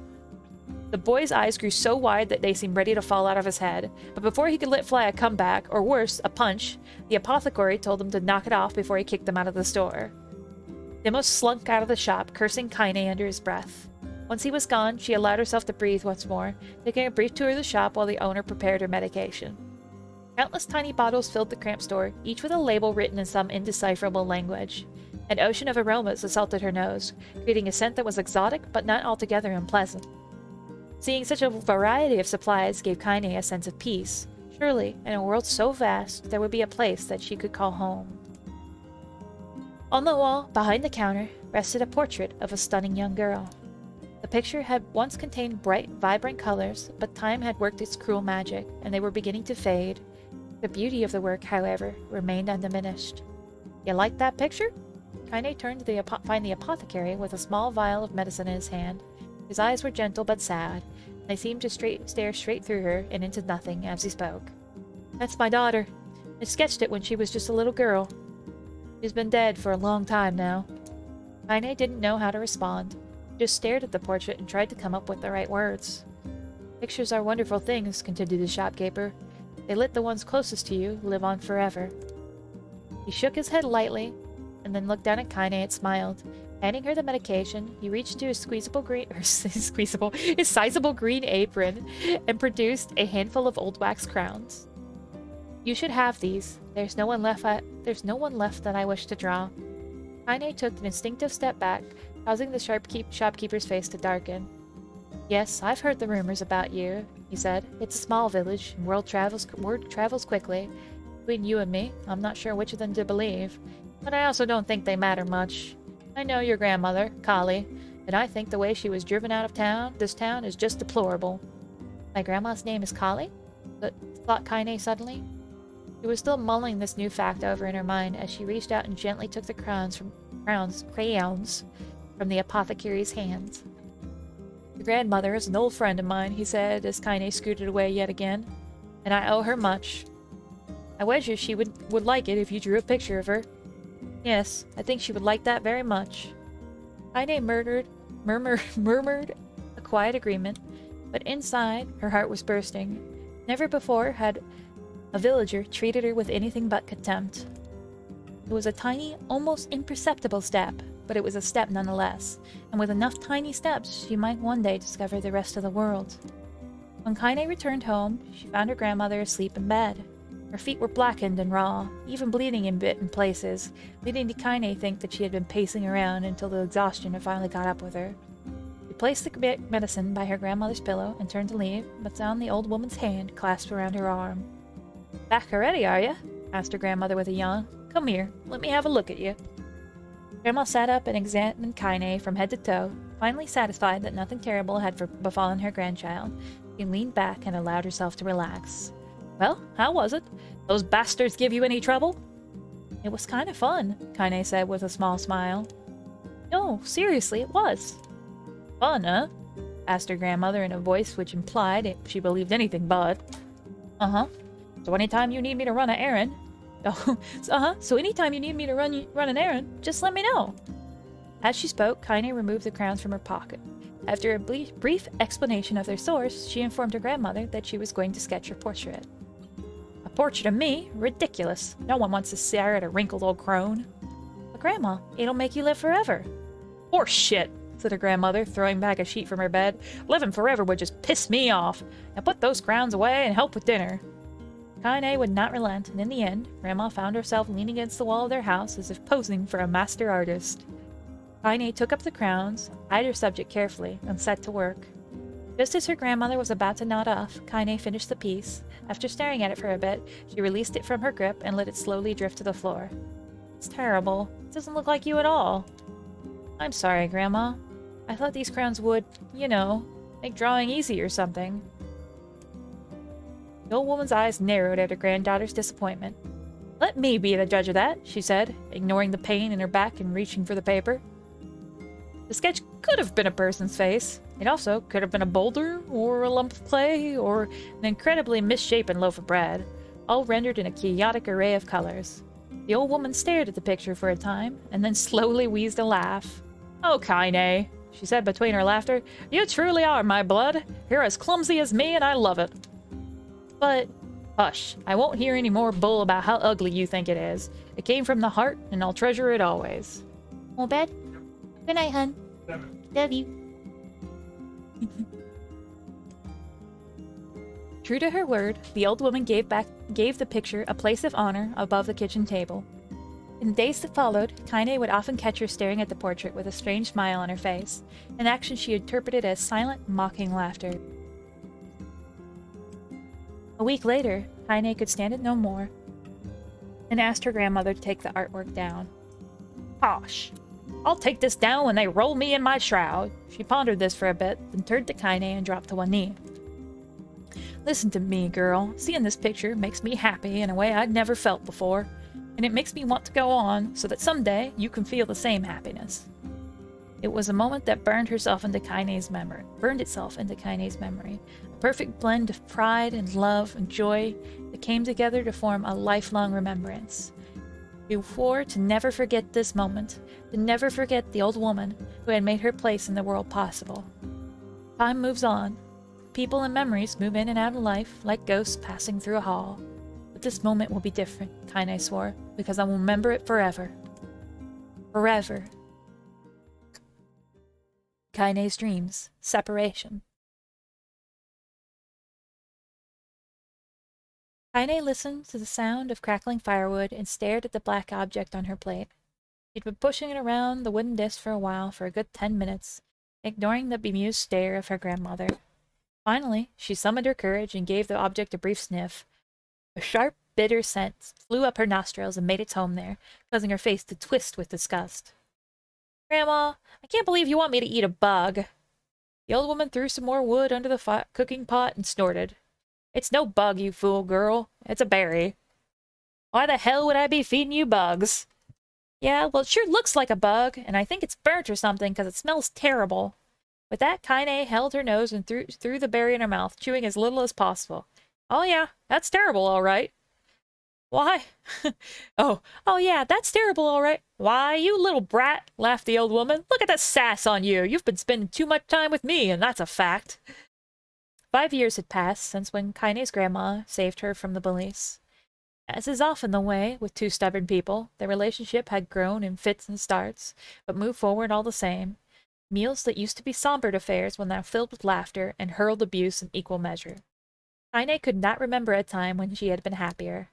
The boy's eyes grew so wide that they seemed ready to fall out of his head, but before he could let fly a comeback, or worse, a punch, the apothecary told him to knock it off before he kicked them out of the store. Demo slunk out of the shop, cursing Kaine under his breath. Once he was gone, she allowed herself to breathe once more, taking a brief tour of the shop while the owner prepared her medication. Countless tiny bottles filled the cramped store, each with a label written in some indecipherable language. An ocean of aromas assaulted her nose, creating a scent that was exotic but not altogether unpleasant. Seeing such a variety of supplies gave Kaine a sense of peace. Surely, in a world so vast, there would be a place that she could call home. On the wall, behind the counter, rested a portrait of a stunning young girl. The picture had once contained bright, vibrant colors, but time had worked its cruel magic, and they were beginning to fade. The beauty of the work, however, remained undiminished. You like that picture? Kaine turned to find the apothecary with a small vial of medicine in his hand. His eyes were gentle but sad, and they seemed to stare straight through her and into nothing as he spoke. That's my daughter. I sketched it when she was just a little girl. She's been dead for a long time now. Kaine didn't know how to respond. Just stared at the portrait and tried to come up with the right words. Pictures are wonderful things, continued the shopkeeper. They let the ones closest to you live on forever. He shook his head lightly, and then looked down at Kaine and smiled. Handing her the medication, he reached to his sizable green apron and produced a handful of old wax crowns. You should have these. There's no one left that I wish to draw. Kaine took an instinctive step back, causing the shopkeeper's face to darken. Yes, I've heard the rumors about you, he said. It's a small village, and word travels quickly. Between you and me, I'm not sure which of them to believe, but I also don't think they matter much. I know your grandmother, Kali, and I think the way she was driven out of this town is just deplorable. My grandma's name is Kali? Thought Kaine suddenly. She was still mulling this new fact over in her mind as she reached out and gently took the crayons from the apothecary's hands. Your grandmother is an old friend of mine, he said as Kaine scooted away yet again, and I owe her much. I wager she would like it if you drew a picture of her. Yes, I think she would like that very much. Kaine murmured a quiet agreement, but inside her heart was bursting. Never before had a villager treated her with anything but contempt. It was a tiny, almost imperceptible step, but it was a step nonetheless, and with enough tiny steps, she might one day discover the rest of the world. When Kaine returned home, she found her grandmother asleep in bed. Her feet were blackened and raw, even bleeding in places, leading to Kaine think that she had been pacing around until the exhaustion had finally caught up with her. She placed the medicine by her grandmother's pillow and turned to leave, but found the old woman's hand clasped around her arm. Back already, are you? Asked her grandmother with a yawn. Come here, let me have a look at you. Grandma sat up and examined Kaine from head to toe. Finally satisfied that nothing terrible had befallen her grandchild, she leaned back and allowed herself to relax. Well, how was it? Those bastards give you any trouble? It was kind of fun, Kaine said with a small smile. No, seriously, it was. Fun, huh? Asked her grandmother in a voice which implied she believed anything but. Uh-huh. So anytime you need me to run an errand... So anytime you need me to run an errand, just let me know. As she spoke, Kaine removed the crowns from her pocket. After a brief explanation of their source, she informed her grandmother that she was going to sketch her portrait. A portrait of me? Ridiculous. No one wants to stare at a wrinkled old crone. Grandma, it'll make you live forever. Horse shit, said her grandmother, throwing back a sheet from her bed. Living forever would just piss me off. Now put those crowns away and help with dinner. Kaine would not relent, and in the end, Grandma found herself leaning against the wall of their house as if posing for a master artist. Kaine took up the crowns, eyed her subject carefully, and set to work. Just as her grandmother was about to nod off, Kaine finished the piece. After staring at it for a bit, she released it from her grip and let it slowly drift to the floor. It's terrible. It doesn't look like you at all. I'm sorry, Grandma. I thought these crowns would, you know, make drawing easy or something. The old woman's eyes narrowed at her granddaughter's disappointment. Let me be the judge of that, she said, ignoring the pain in her back and reaching for the paper. The sketch could have been a person's face. It also could have been a boulder, or a lump of clay, or an incredibly misshapen loaf of bread, all rendered in a chaotic array of colors. The old woman stared at the picture for a time, and then slowly wheezed a laugh. Oh, Kaine, she said between her laughter, you truly are my blood. You're as clumsy as me, and I love it. But, hush, I won't hear any more bull about how ugly you think it is. It came from the heart, and I'll treasure it always. Well, bed? Good night, hun. Love you. True to her word, the old woman gave the picture a place of honor above the kitchen table. In the days that followed, Kaine would often catch her staring at the portrait with a strange smile on her face, an action she interpreted as silent, mocking laughter. A week later, Kaine could stand it no more, and asked her grandmother to take the artwork down. Posh! I'll take this down when they roll me in my shroud. She pondered this for a bit, then turned to Kaine and dropped to one knee. Listen to me, girl. Seeing this picture makes me happy in a way I'd never felt before, and it makes me want to go on so that someday you can feel the same happiness. It was a moment that burned itself into Kaine's memory. A perfect blend of pride and love and joy that came together to form a lifelong remembrance. She swore to never forget this moment, to never forget the old woman who had made her place in the world possible. Time moves on. People and memories move in and out of life like ghosts passing through a hall. But this moment will be different, Kaine swore, because I will remember it forever. Forever. Kaine's dreams. Separation. Kaine listened to the sound of crackling firewood and stared at the black object on her plate. She'd been pushing it around the wooden disc for a while, for a good 10 minutes, ignoring the bemused stare of her grandmother. Finally, she summoned her courage and gave the object a brief sniff. A sharp, bitter scent flew up her nostrils and made its home there, causing her face to twist with disgust. Grandma, I can't believe you want me to eat a bug. The old woman threw some more wood under the cooking pot and snorted. It's no bug, you fool girl. It's a berry. Why the hell would I be feeding you bugs? Yeah, well, it sure looks like a bug, and I think it's burnt or something because it smells terrible. With that, Kaine held her nose and threw the berry in her mouth, chewing as little as possible. Oh yeah, that's terrible, all right. Why? oh yeah, that's terrible, all right. Why, you little brat, laughed the old woman. Look at the sass on you. You've been spending too much time with me, and that's a fact. 5 years had passed since when Kaine's grandma saved her from the police. As is often the way with two stubborn people, their relationship had grown in fits and starts, but moved forward all the same. Meals that used to be somber affairs were now filled with laughter and hurled abuse in equal measure. Kaine could not remember a time when she had been happier.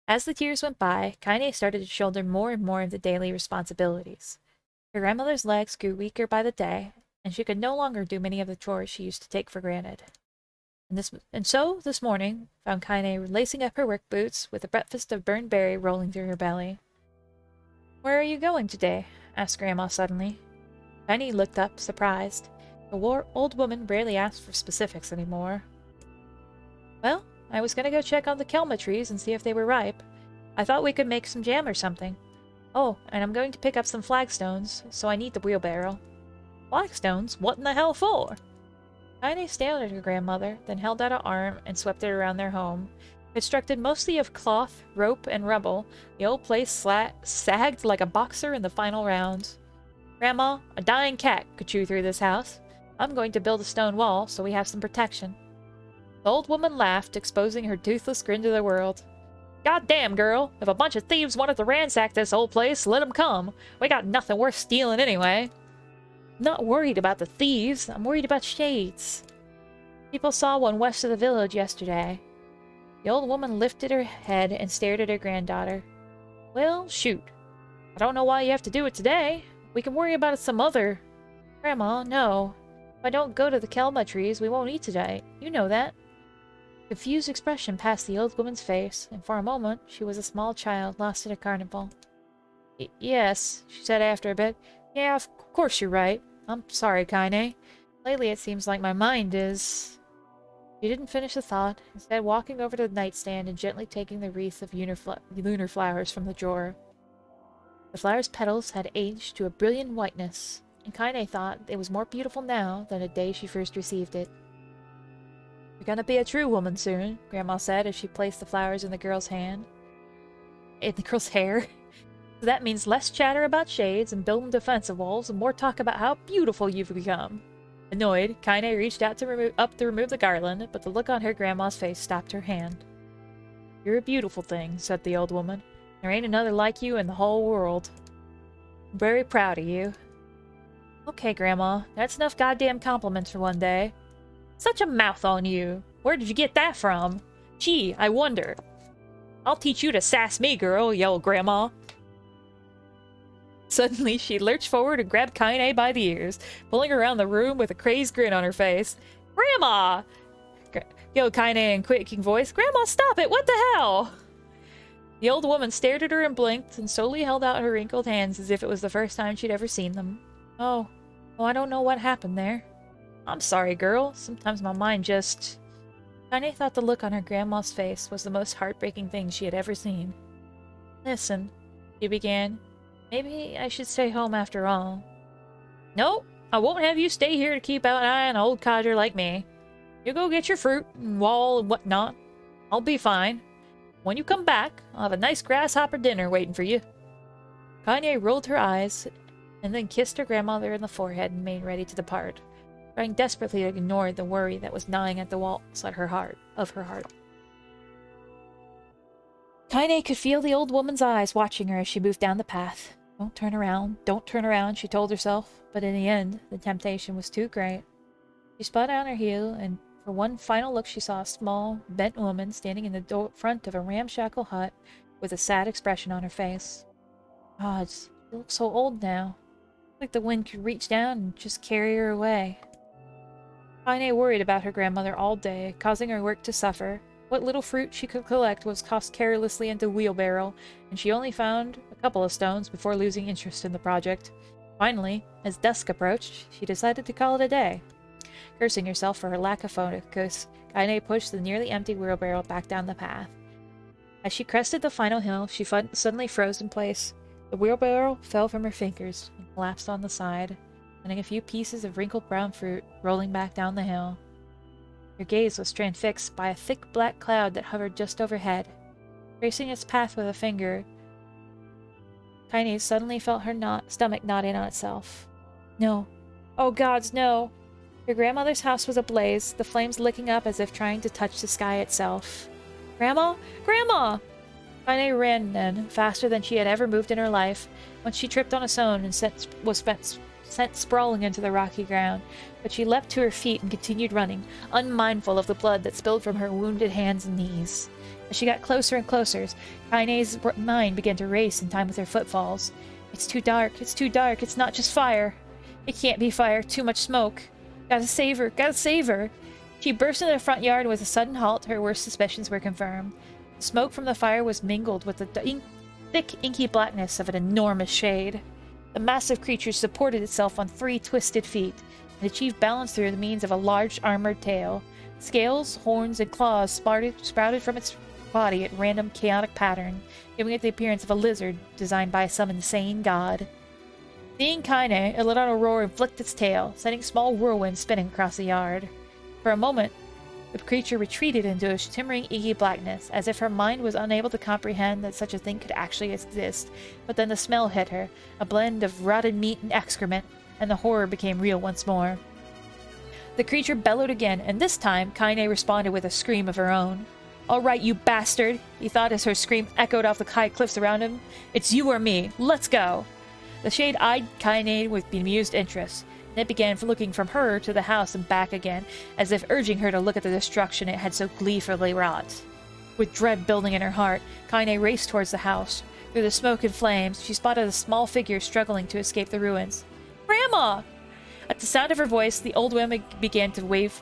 As the years went by, Kaine started to shoulder more and more of the daily responsibilities. Her grandmother's legs grew weaker by the day, and she could no longer do many of the chores she used to take for granted. And so, this morning, found Kaine lacing up her work boots with a breakfast of burned berry rolling through her belly. Where are you going today? Asked Grandma suddenly. Kaine looked up, surprised. The old woman rarely asked for specifics anymore. Well, I was going to go check on the kelma trees and see if they were ripe. I thought we could make some jam or something. Oh, and I'm going to pick up some flagstones, so I need the wheelbarrow. Flagstones? What in the hell for? Kaine stared at her grandmother, then held out an arm and swept it around their home. Constructed mostly of cloth, rope, and rubble, the old place sagged like a boxer in the final round. Grandma, a dying cat could chew through this house. I'm going to build a stone wall so we have some protection. The old woman laughed, exposing her toothless grin to the world. Goddamn, girl. If a bunch of thieves wanted to ransack this old place, let them come. We got nothing worth stealing anyway. I'm not worried about the thieves. I'm worried about shades. People saw one west of the village yesterday. The old woman lifted her head and stared at her granddaughter. Well, shoot. I don't know why you have to do it today. We can worry about it some other... Grandma, no. If I don't go to the kelma trees, we won't eat today. You know that. A confused expression passed the old woman's face, and for a moment, she was a small child lost in a carnival. Yes, she said after a bit. Yeah, of course you're right. I'm sorry, Kaine. Lately it seems like my mind is... She didn't finish the thought, instead walking over to the nightstand and gently taking the wreath of lunar flowers from the drawer. The flower's petals had aged to a brilliant whiteness, and Kaine thought it was more beautiful now than the day she first received it. You're gonna be a true woman soon, Grandma said as she placed the flowers in the girl's hand. In the girl's hair. So that means less chatter about shades and building defensive walls and more talk about how beautiful you've become. Annoyed, Kaine reached out to remove the garland, but the look on her grandma's face stopped her hand. You're a beautiful thing, said the old woman. There ain't another like you in the whole world. I'm very proud of you. Okay, Grandma, that's enough goddamn compliments for one day. Such a mouth on you. Where did you get that from? Gee, I wonder. I'll teach you to sass me, girl, yelled Grandma. Suddenly, she lurched forward and grabbed Kaine by the ears, pulling her around the room with a crazed grin on her face. Grandma! Yelled Kaine in quaking voice. Grandma, stop it! What the hell? The old woman stared at her and blinked, and slowly held out her wrinkled hands as if it was the first time she'd ever seen them. Oh, I don't know what happened there. I'm sorry, girl. Sometimes my mind just... Kaine thought the look on her grandma's face was the most heartbreaking thing she had ever seen. Listen, she began. Maybe I should stay home after all. No, I won't have you stay here to keep an eye on an old codger like me. You go get your fruit and wall and whatnot. I'll be fine. When you come back, I'll have a nice grasshopper dinner waiting for you. Kaine rolled her eyes and then kissed her grandmother in the forehead and made ready to depart, trying desperately to ignore the worry that was gnawing at the walls of her heart. Kaine could feel the old woman's eyes watching her as she moved down the path. Don't turn around, she told herself, but in the end, the temptation was too great. She spun on her heel, and for one final look she saw a small, bent woman standing in the front of a ramshackle hut with a sad expression on her face. God, she looks so old now. Like the wind could reach down and just carry her away. Kaine worried about her grandmother all day, causing her work to suffer. What little fruit she could collect was tossed carelessly into a wheelbarrow, and she only found a couple of stones before losing interest in the project. Finally, as dusk approached, she decided to call it a day. Cursing herself for her lack of focus, Kaine pushed the nearly empty wheelbarrow back down the path. As she crested the final hill, she suddenly froze in place. The wheelbarrow fell from her fingers and collapsed on the side, sending a few pieces of wrinkled brown fruit rolling back down the hill. Her gaze was transfixed by a thick black cloud that hovered just overhead. Tracing its path with a finger, Kaine suddenly felt her stomach knot in on itself. No. Oh gods, no! Her grandmother's house was ablaze, the flames licking up as if trying to touch the sky itself. Grandma? Grandma! Kaine ran then, faster than she had ever moved in her life, when she tripped on a stone and was sent sprawling into the rocky ground, but she leapt to her feet and continued running, unmindful of the blood that spilled from her wounded hands and knees. As she got closer and closer, Kaine's mind began to race in time with her footfalls. It's too dark, it's not just fire. It can't be fire, too much smoke. Gotta save her. She burst into the front yard, and with a sudden halt, her worst suspicions were confirmed. The smoke from the fire was mingled with the thick, inky blackness of an enormous shade. The massive creature supported itself on 3 twisted feet, and achieved balance through the means of a large armored tail. Scales, horns, and claws sprouted from its body at random chaotic pattern, giving it the appearance of a lizard designed by some insane god. Seeing Kaine, it let out a roar and flicked its tail, sending small whirlwinds spinning across the yard. For a moment, the creature retreated into a shimmering, inky blackness, as if her mind was unable to comprehend that such a thing could actually exist. But then the smell hit her, a blend of rotted meat and excrement, and the horror became real once more. The creature bellowed again, and this time Kaine responded with a scream of her own. All right, you bastard, he thought as her scream echoed off the high cliffs around him. It's you or me. Let's go. The shade eyed Kaine with bemused interest, and it began looking from her to the house and back again, as if urging her to look at the destruction it had so gleefully wrought. With dread building in her heart, Kaine raced towards the house. Through the smoke and flames, she spotted a small figure struggling to escape the ruins. Grandma! At the sound of her voice, the old woman began to wave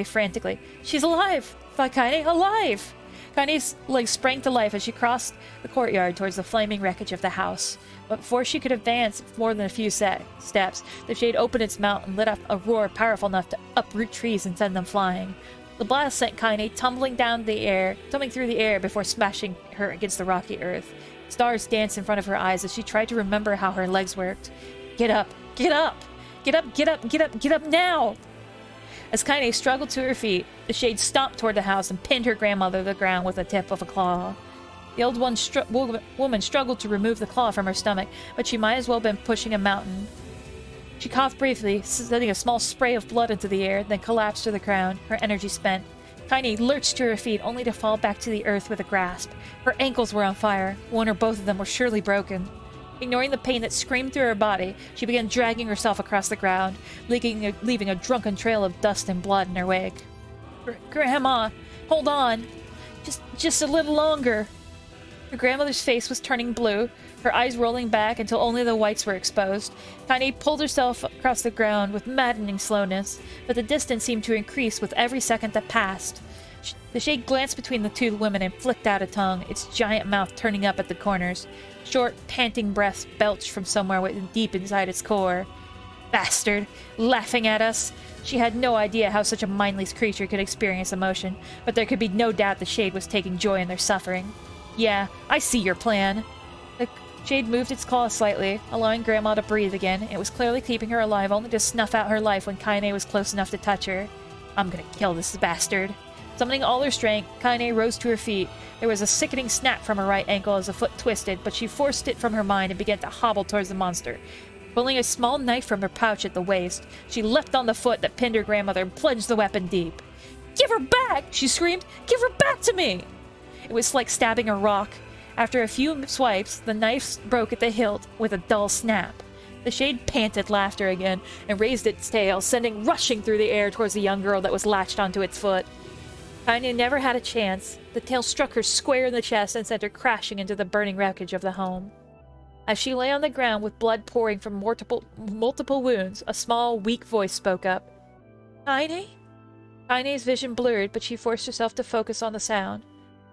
frantically. She's alive! Thought Kaine. Alive! Kaine's legs sprang to life as she crossed the courtyard towards the flaming wreckage of the house. But before she could advance more than a few steps, the shade opened its mouth and let out a roar powerful enough to uproot trees and send them flying. The blast sent Kaine tumbling through the air before smashing her against the rocky earth. Stars danced in front of her eyes as she tried to remember how her legs worked. Get up! Get up! Get up! Get up! Get up! Get up now! As Kaine struggled to her feet, the shade stomped toward the house and pinned her grandmother to the ground with the tip of a claw. The old woman struggled to remove the claw from her stomach, but she might as well have been pushing a mountain. She coughed briefly, sending a small spray of blood into the air, then collapsed to the ground, her energy spent. Kaine lurched to her feet, only to fall back to the earth with a grasp. Her ankles were on fire. One or both of them were surely broken. Ignoring the pain that screamed through her body, she began dragging herself across the ground, leaving a drunken trail of dust and blood in her wake. Grandma, hold on. Just a little longer. Her grandmother's face was turning blue, her eyes rolling back until only the whites were exposed. Kaine pulled herself across the ground with maddening slowness, but the distance seemed to increase with every second that passed. The shade glanced between the two women and flicked out a tongue, its giant mouth turning up at the corners. Short, panting breaths belched from somewhere deep inside its core. Bastard! Laughing at us! She had no idea how such a mindless creature could experience emotion, but there could be no doubt the shade was taking joy in their suffering. Yeah, I see your plan. The shade moved its claw slightly, allowing Grandma to breathe again. It was clearly keeping her alive, only to snuff out her life when Kaine was close enough to touch her. I'm gonna kill this bastard. Summoning all her strength, Kaine rose to her feet. There was a sickening snap from her right ankle as the foot twisted, but she forced it from her mind and began to hobble towards the monster. Pulling a small knife from her pouch at the waist, she leapt on the foot that pinned her grandmother and plunged the weapon deep. Give her back! She screamed. Give her back to me! It was like stabbing a rock. After a few swipes, the knife broke at the hilt with a dull snap. The shade panted laughter again and raised its tail, sending rushing through the air towards the young girl that was latched onto its foot. Kaine never had a chance. The tail struck her square in the chest and sent her crashing into the burning wreckage of the home. As she lay on the ground with blood pouring from multiple wounds, a small, weak voice spoke up. Kaine? Kaine's vision blurred, but she forced herself to focus on the sound.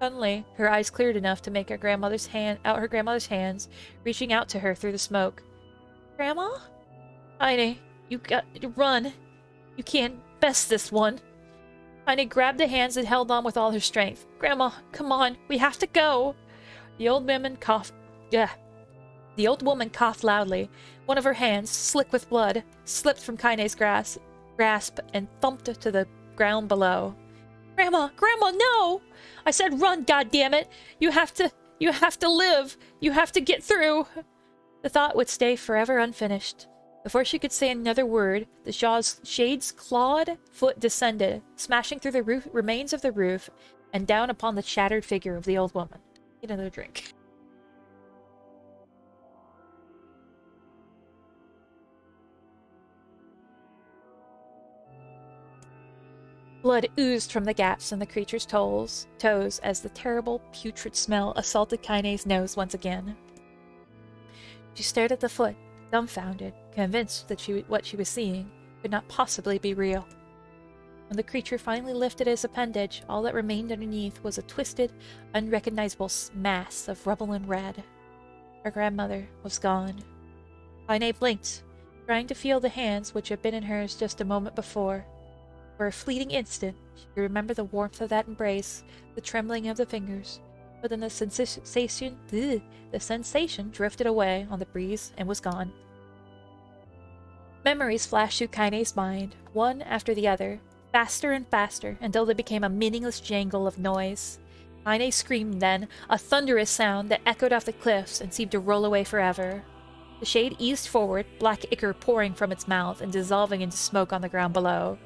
Suddenly, her eyes cleared enough to make her grandmother's hands, reaching out to her through the smoke. Grandma? Kaine, you got to run. You can't best this one. Kaine grabbed the hands and held on with all her strength. Grandma, come on, we have to go. The old woman coughed loudly. One of her hands, slick with blood, slipped from Kaine's grasp and thumped to the ground below. Grandma, no! I said run, goddammit! You have to live! You have to get through! The thought would stay forever unfinished. Before she could say another word, the shade's clawed foot descended, smashing through the remains of the roof and down upon the shattered figure of the old woman. Get another drink. Blood oozed from the gaps in the creature's toes as the terrible, putrid smell assaulted Kaine's nose once again. She stared at the foot, dumbfounded, convinced that what she was seeing could not possibly be real. When the creature finally lifted its appendage, all that remained underneath was a twisted, unrecognizable mass of rubble and red. Her grandmother was gone. Kaine blinked, trying to feel the hands which had been in hers just a moment before. For a fleeting instant, she could remember the warmth of that embrace, the trembling of the fingers, but then the sensation drifted away on the breeze and was gone. Memories flashed through Kaine's mind, one after the other, faster and faster, until they became a meaningless jangle of noise. Kaine screamed then, a thunderous sound that echoed off the cliffs and seemed to roll away forever. The shade eased forward, black ichor pouring from its mouth and dissolving into smoke on the ground below.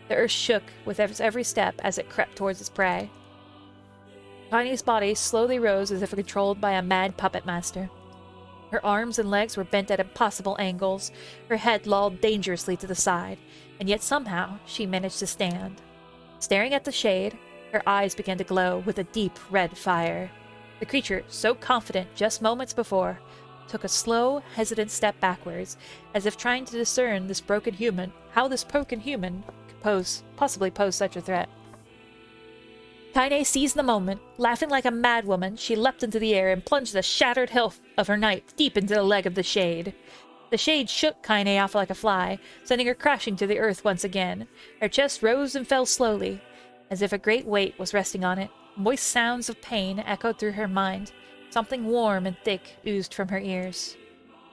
The earth shook with every step as it crept towards its prey. Kaine's body slowly rose as if controlled by a mad puppet master. Her arms and legs were bent at impossible angles, her head lolled dangerously to the side, and yet somehow she managed to stand. Staring at the shade, her eyes began to glow with a deep red fire. The creature, so confident just moments before, took a slow, hesitant step backwards, as if trying to discern how this broken human could possibly pose such a threat. Kaine seized the moment. Laughing like a madwoman, she leapt into the air and plunged the shattered hilt of her knife deep into the leg of the shade. The shade shook Kaine off like a fly, sending her crashing to the earth once again. Her chest rose and fell slowly, as if a great weight was resting on it. Moist sounds of pain echoed through her mind. Something warm and thick oozed from her ears.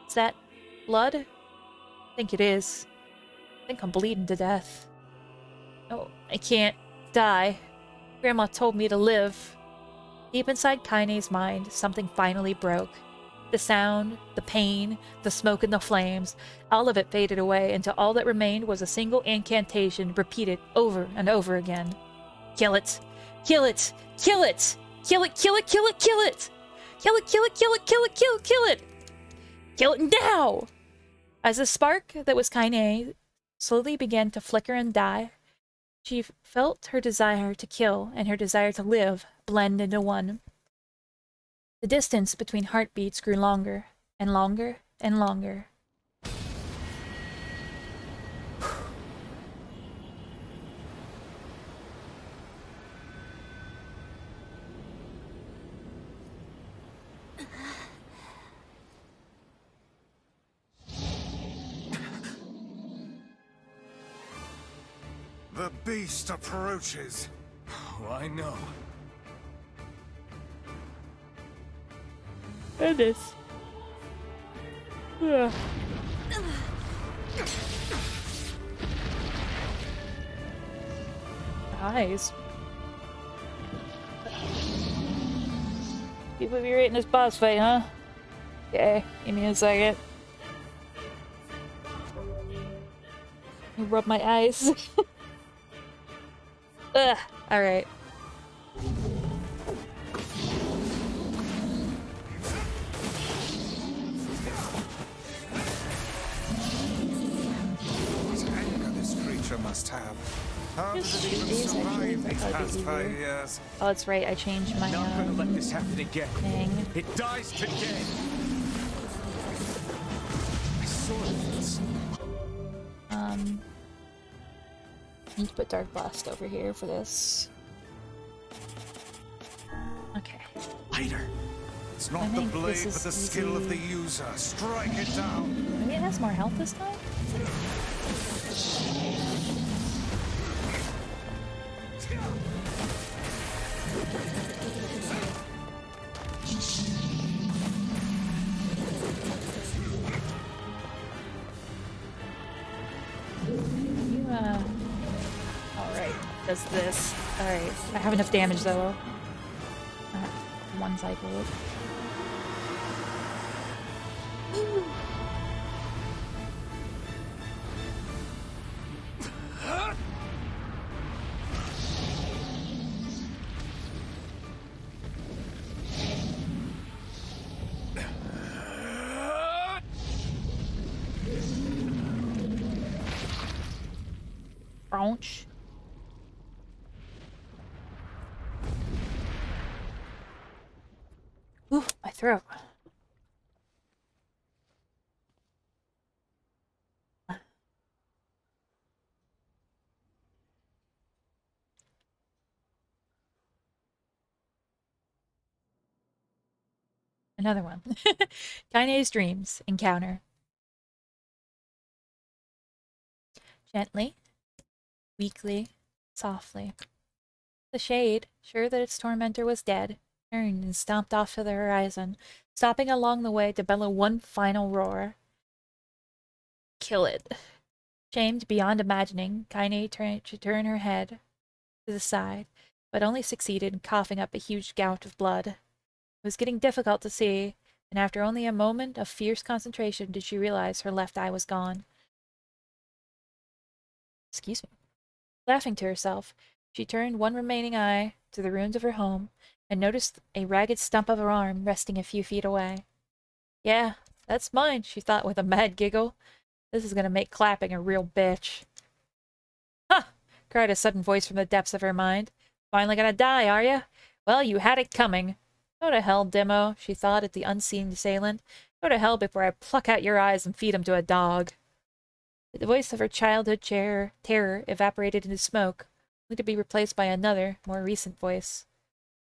Is that blood? I think it is. I think I'm bleeding to death. Oh, I can't die. Grandma told me to live. Deep inside Kaine's mind, something finally broke. The sound, the pain, the smoke and the flames, all of it faded away until all that remained was a single incantation repeated over and over again. Kill it! Kill it! Kill it! Kill it! Kill it! Kill it! Kill it! Kill it! Kill it! Kill it! Kill it! Kill it! Kill it! Kill it now! As the spark that was Kaine slowly began to flicker and die, she felt her desire to kill and her desire to live blend into one. The distance between heartbeats grew longer and longer and longer. The beast approaches. Oh, I know. Goodness. Ugh. Eyes. You put me right in this boss fight, huh? Okay, give me a second. You rub my eyes. Ugh, alright. What anger this creature must have. How did it even survive these past 5 years? Oh, that's right, I changed my Not gonna let this happen again. thing. It dies today. I saw this. Need to put Dark Blast over here for this. Okay. Lighter. It's not the blade, but the skill of the user. Strike it down. Maybe it has more health this time? Alright, does this. Alright, I have enough damage though. One cycle. Ouch. Ooh, my throat. Another one. Kaine's dreams encounter. Gently, weakly, softly. The shade, sure that its tormentor was dead, turned and stomped off to the horizon, stopping along the way to bellow one final roar. Kill it. Shamed beyond imagining, Kaine tried to turn her head to the side, but only succeeded in coughing up a huge gout of blood. It was getting difficult to see, and after only a moment of fierce concentration did she realize her left eye was gone. Excuse me. Laughing to herself, she turned one remaining eye to the ruins of her home and noticed a ragged stump of her arm resting a few feet away. Yeah, that's mine, she thought with a mad giggle. This is gonna make clapping a real bitch. "Huh!" cried a sudden voice from the depths of her mind. "Finally gonna die, are ya? Well, you had it coming." "Go to hell, Demo," she thought at the unseen assailant. "Go to hell before I pluck out your eyes and feed 'em to a dog." The voice of her childhood terror evaporated into smoke, only to be replaced by another, more recent voice.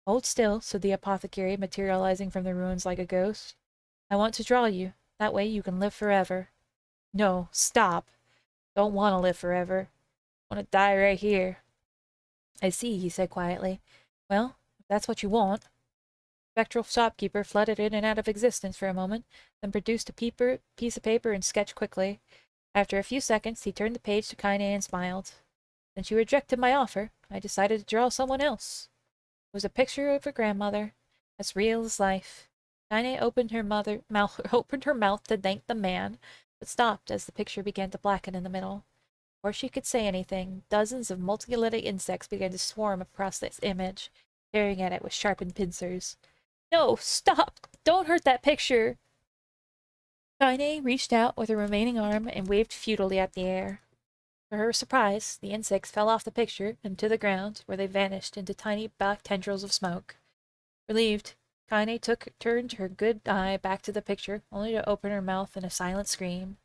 "Hold still," said the apothecary, materializing from the ruins like a ghost. "I want to draw you. That way you can live forever." "No, stop. Don't want to live forever. I want to die right here." "I see," he said quietly. "Well, if that's what you want." The spectral shopkeeper fluttered in and out of existence for a moment, then produced a piece of paper and sketched quickly. After a few seconds, he turned the page to Kaine and smiled. "Since you rejected my offer, I decided to draw someone else." It was a picture of her grandmother, as real as life. Kaine opened her mouth to thank the man, but stopped as the picture began to blacken in the middle. Before she could say anything, dozens of multi-lidded insects began to swarm across this image, tearing at it with sharpened pincers. "No, stop! Don't hurt that picture!" Kaine reached out with her remaining arm and waved futilely at the air. To her surprise, the insects fell off the picture and to the ground, where they vanished into tiny black tendrils of smoke. Relieved, Kaine turned her good eye back to the picture, only to open her mouth in a silent scream.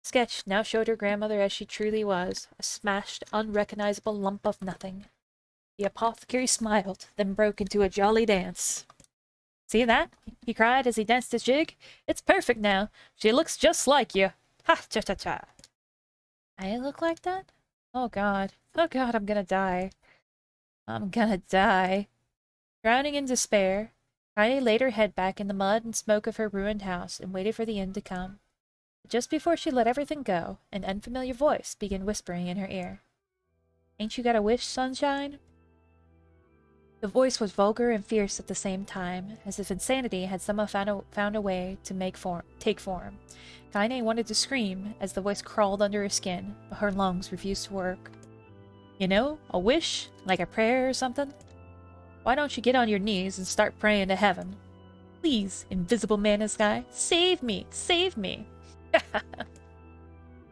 The sketch now showed her grandmother as she truly was, a smashed, unrecognizable lump of nothing. The apothecary smiled, then broke into a jolly dance. "See that?" he cried as he danced his jig. "It's perfect now. She looks just like you. Ha-cha-cha-cha." "I look like that? Oh God. Oh God, I'm gonna die. I'm gonna die." Drowning in despair, Kaine laid her head back in the mud and smoke of her ruined house and waited for the end to come. But just before she let everything go, an unfamiliar voice began whispering in her ear. "Ain't you got a wish, sunshine?" The voice was vulgar and fierce at the same time, as if insanity had somehow found a way to take form. Kaine wanted to scream as the voice crawled under her skin, but her lungs refused to work. "You know, a wish? Like a prayer or something? Why don't you get on your knees and start praying to heaven? Please, invisible man in the sky, save me! Save me!"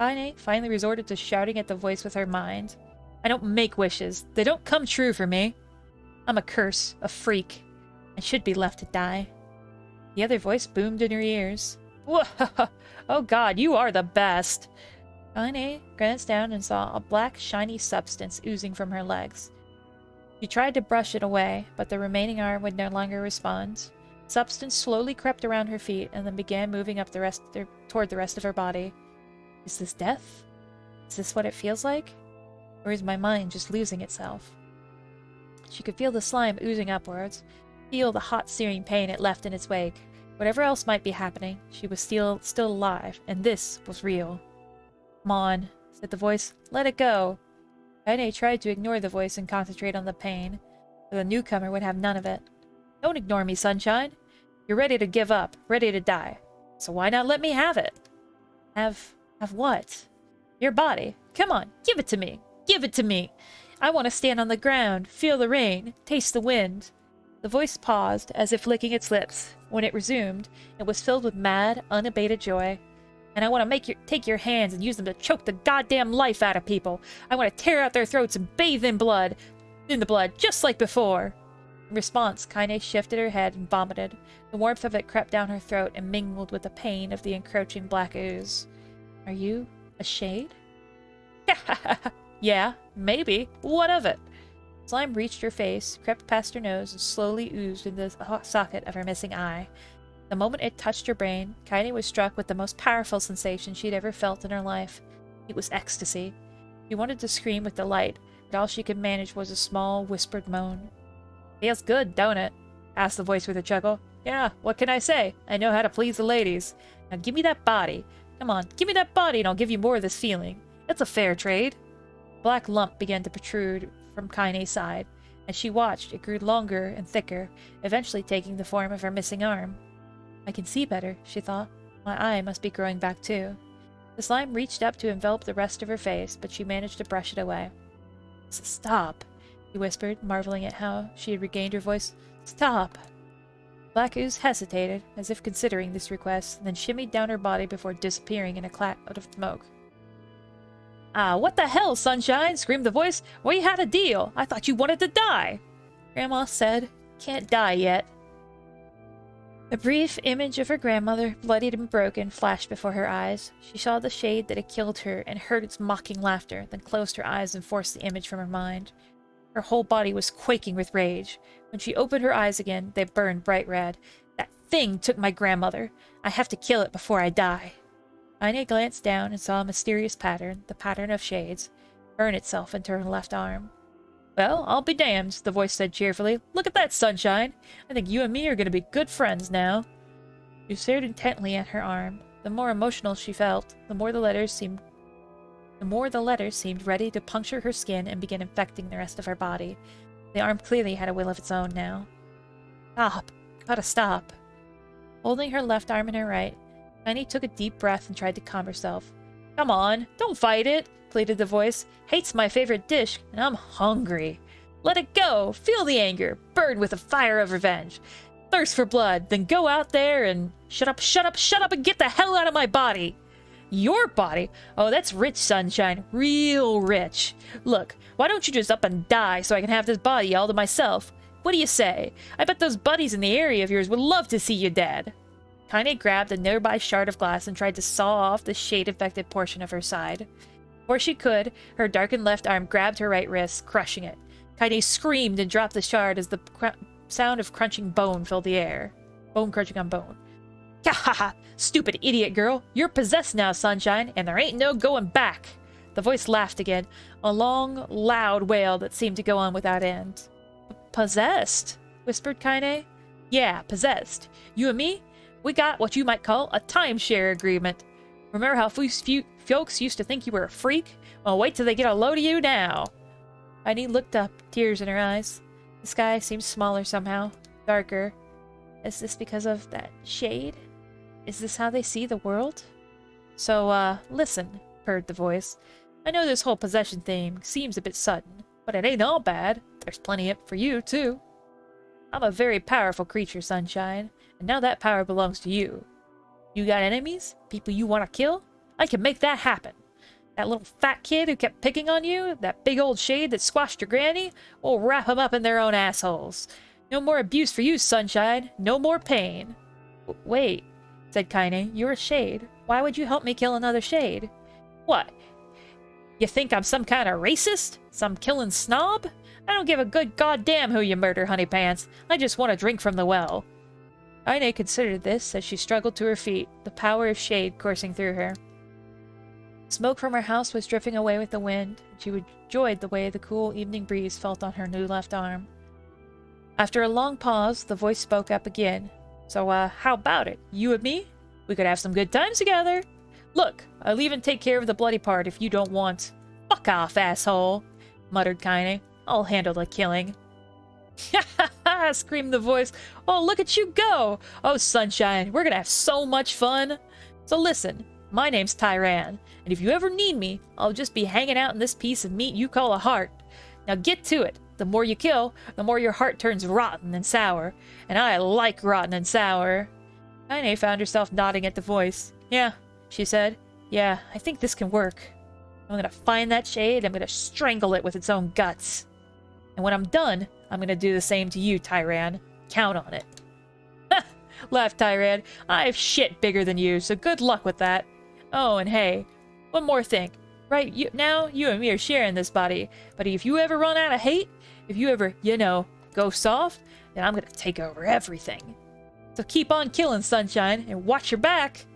Kaine finally resorted to shouting at the voice with her mind. "I don't make wishes. They don't come true for me. I'm a curse, a freak, and should be left to die." The other voice boomed in her ears. "Whoa! Oh God, you are the best!" Kaine glanced down and saw a black, shiny substance oozing from her legs. She tried to brush it away, but the remaining arm would no longer respond. Substance slowly crept around her feet and then began moving up toward the rest of her body. Is this death? Is this what it feels like? Or is my mind just losing itself? She could feel the slime oozing upwards, feel the hot searing pain it left in its wake. Whatever else might be happening, she was still alive, and this was real. "Come on," said the voice. "Let it go." Kaine tried to ignore the voice and concentrate on the pain, but the newcomer would have none of it. "Don't ignore me, sunshine. You're ready to give up, ready to die. So why not let me have it?" Have what? "Your body. Come on, give it to me. Give it to me. I want to stand on the ground, feel the rain, taste the wind." The voice paused, as if licking its lips. When it resumed, it was filled with mad, unabated joy. "And I want to take your hands and use them to choke the goddamn life out of people. I want to tear out their throats and bathe in the blood, just like before." In response, Kaine shifted her head and vomited. The warmth of it crept down her throat and mingled with the pain of the encroaching black ooze. "Are you a shade?" "Yeah, maybe. What of it?" Slime reached her face, crept past her nose, and slowly oozed into the socket of her missing eye. The moment it touched her brain, Kaine was struck with the most powerful sensation she'd ever felt in her life. It was ecstasy. She wanted to scream with delight, but all she could manage was a small, whispered moan. "Feels good, don't it?" asked the voice with a chuckle. "Yeah, what can I say? I know how to please the ladies. Now give me that body. Come on, give me that body and I'll give you more of this feeling. It's a fair trade." A black lump began to protrude from Kaine's side. As she watched, it grew longer and thicker, eventually taking the form of her missing arm. "I can see better," she thought. "My eye must be growing back too." The slime reached up to envelop the rest of her face, but she managed to brush it away. "Stop," he whispered, marveling at how she had regained her voice. Stop. Black Ooze hesitated, as if considering this request, then shimmied down her body before disappearing in a cloud of smoke. Ah, what the hell, Sunshine? Screamed the voice. We had a deal. I thought you wanted to die. Grandma said, can't die yet. A brief image of her grandmother, bloodied and broken, flashed before her eyes. She saw the shade that had killed her and heard its mocking laughter, then closed her eyes and forced the image from her mind. Her whole body was quaking with rage. When she opened her eyes again, they burned bright red. That thing took my grandmother. I have to kill it before I die. Ine glanced down and saw a mysterious pattern, the pattern of shades, burn itself into her left arm. Well, I'll be damned, the voice said cheerfully. Look at that, Sunshine. I think you and me are going to be good friends now. She stared intently at her arm. The more emotional she felt, the more the letters seemed ready to puncture her skin and begin infecting the rest of her body. The arm clearly had a will of its own now. Stop. Gotta stop. Holding her left arm in her right, Tiny took a deep breath and tried to calm herself. Come on, don't fight it, pleaded the voice. Hate's my favorite dish, and I'm hungry. Let it go. Feel the anger. Burn with the fire of revenge. Thirst for blood. Then go out there and... Shut up, and get the hell out of my body. Your body? Oh, that's rich, Sunshine. Real rich. Look, why don't you just up and die so I can have this body all to myself? What do you say? I bet those buddies in the area of yours would love to see you dead. Kaine grabbed a nearby shard of glass and tried to saw off the shade-infected portion of her side. Before she could, her darkened left arm grabbed her right wrist, crushing it. Kaine screamed and dropped the shard as the sound of crunching bone filled the air. Bone crunching on bone. Ha! Stupid idiot girl. You're possessed now, Sunshine, and there ain't no going back. The voice laughed again, a long, loud wail that seemed to go on without end. Possessed? Whispered Kaine. Yeah, possessed. You and me? We got what you might call a timeshare agreement. Remember how folks used to think you were a freak? Well, wait till they get a load of you now. Kaine looked up, tears in her eyes. The sky seemed smaller somehow, darker. Is this because of that shade? Is this how they see the world? So, listen, purred the voice. I know this whole possession thing seems a bit sudden, but it ain't all bad. There's plenty for you, too. I'm a very powerful creature, Sunshine, and now that power belongs to you. You got enemies? People you want to kill? I can make that happen. That little fat kid who kept picking on you? That big old shade that squashed your granny? We'll wrap them up in their own assholes. No more abuse for you, Sunshine. No more pain. Wait, said Kaine. You're a shade. Why would you help me kill another shade? What? You think I'm some kind of racist? Some killing snob? I don't give a good goddamn who you murder, honeypants. I just want to drink from the well. Kaine considered this as she struggled to her feet, the power of shade coursing through her. Smoke from her house was drifting away with the wind, and she enjoyed the way the cool evening breeze felt on her new left arm. After a long pause, the voice spoke up again. So, how about it? You and me? We could have some good times together. Look, I'll even take care of the bloody part if you don't want. Fuck off, asshole, muttered Kaine. I'll handle the killing. Ha ha ha! Screamed the voice. Oh, look at you go! Oh, Sunshine, we're gonna have so much fun. So listen, my name's Tyran, and if you ever need me, I'll just be hanging out in this piece of meat you call a heart. Now get to it. The more you kill, the more your heart turns rotten and sour. And I like rotten and sour. Kaine found herself nodding at the voice. Yeah, she said. Yeah, I think this can work. I'm gonna find that shade, I'm gonna strangle it with its own guts. And when I'm done, I'm gonna do the same to you, Tyran. Count on it. Laughed Tyran. I have shit bigger than you, so good luck with that. Oh, and hey, one more thing. Right, now, you and me are sharing this body, but if you ever run out of hate, if you ever, go soft, then I'm gonna take over everything. So keep on killing, Sunshine, and watch your back!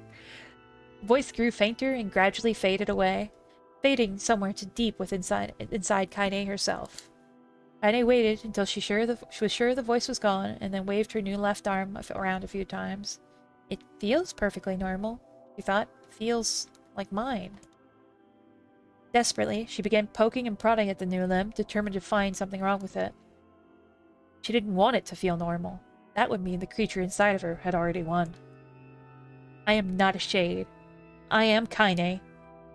The voice grew fainter and gradually faded away, fading somewhere to deep inside Kaine herself. Kaine waited until she was sure the voice was gone, and then waved her new left arm around a few times. It feels perfectly normal, she thought. It feels like mine. Desperately, she began poking and prodding at the new limb, determined to find something wrong with it. She didn't want it to feel normal. That would mean the creature inside of her had already won. I am not a shade. I am Kaine.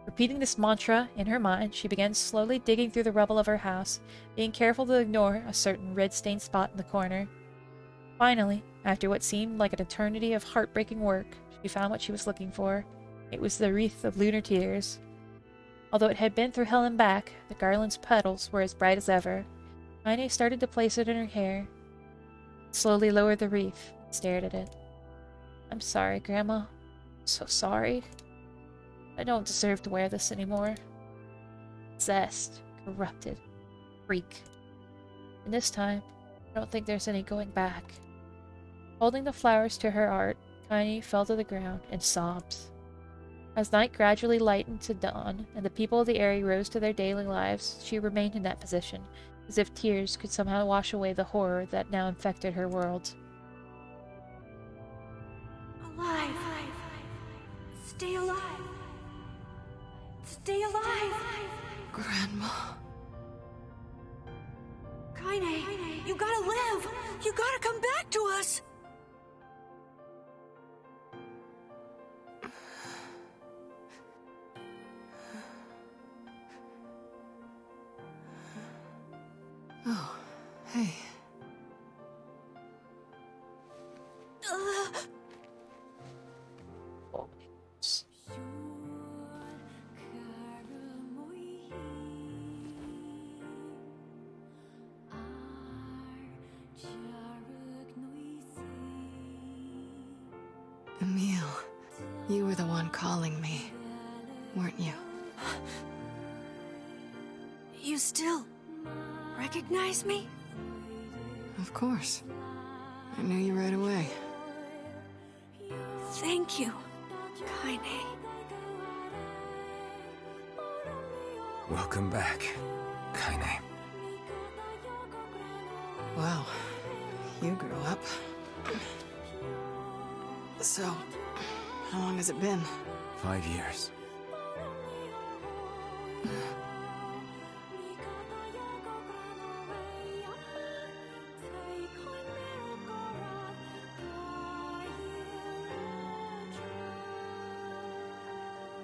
Repeating this mantra in her mind, she began slowly digging through the rubble of her house, being careful to ignore a certain red-stained spot in the corner. Finally, after what seemed like an eternity of heartbreaking work, she found what she was looking for. It was the wreath of lunar tears. Although it had been through hell and back, the garland's petals were as bright as ever. Kaine started to place it in her hair, slowly lowered the wreath, and stared at it. I'm sorry, Grandma. I'm so sorry. I don't deserve to wear this anymore. Possessed, corrupted, freak. And this time, I don't think there's any going back. Holding the flowers to her art, Kaine fell to the ground and sobbed. As night gradually lightened to dawn, and the people of the area rose to their daily lives, she remained in that position, as if tears could somehow wash away the horror that now infected her world. Alive! Stay alive! Stay alive! Grandma. Kaine, you gotta live! You gotta come back to us! Oh, hey. Emil, you were the one calling me, weren't you? You still recognize me? Of course. I knew you right away. Thank you, Kaine. Welcome back, Kaine. Wow, you grew up. So, how long has it been? 5 years.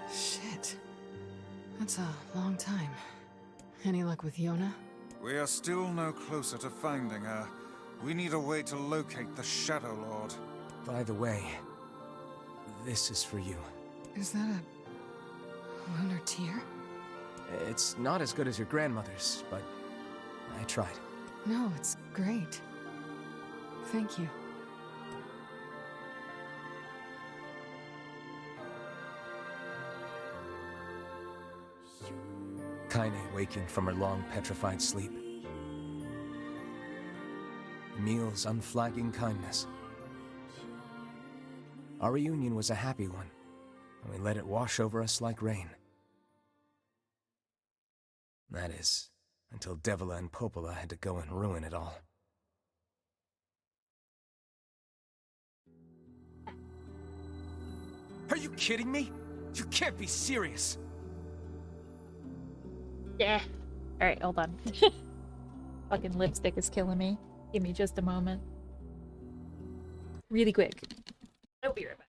Shit. That's a long time. Any luck with Yona? We are still no closer to finding her. We need a way to locate the Shadow Lord. By the way, this is for you. Is that a lunar tear? It's not as good as your grandmother's, but I tried. No, it's great. Thank you. Kaine waking from her long petrified sleep. Emil's unflagging kindness. Our reunion was a happy one, and we let it wash over us like rain. That is, until Devila and Popola had to go and ruin it all. Are you kidding me? You can't be serious! Yeah. Alright, hold on. Fucking lipstick is killing me. Give me just a moment. Really quick. I'll be right back.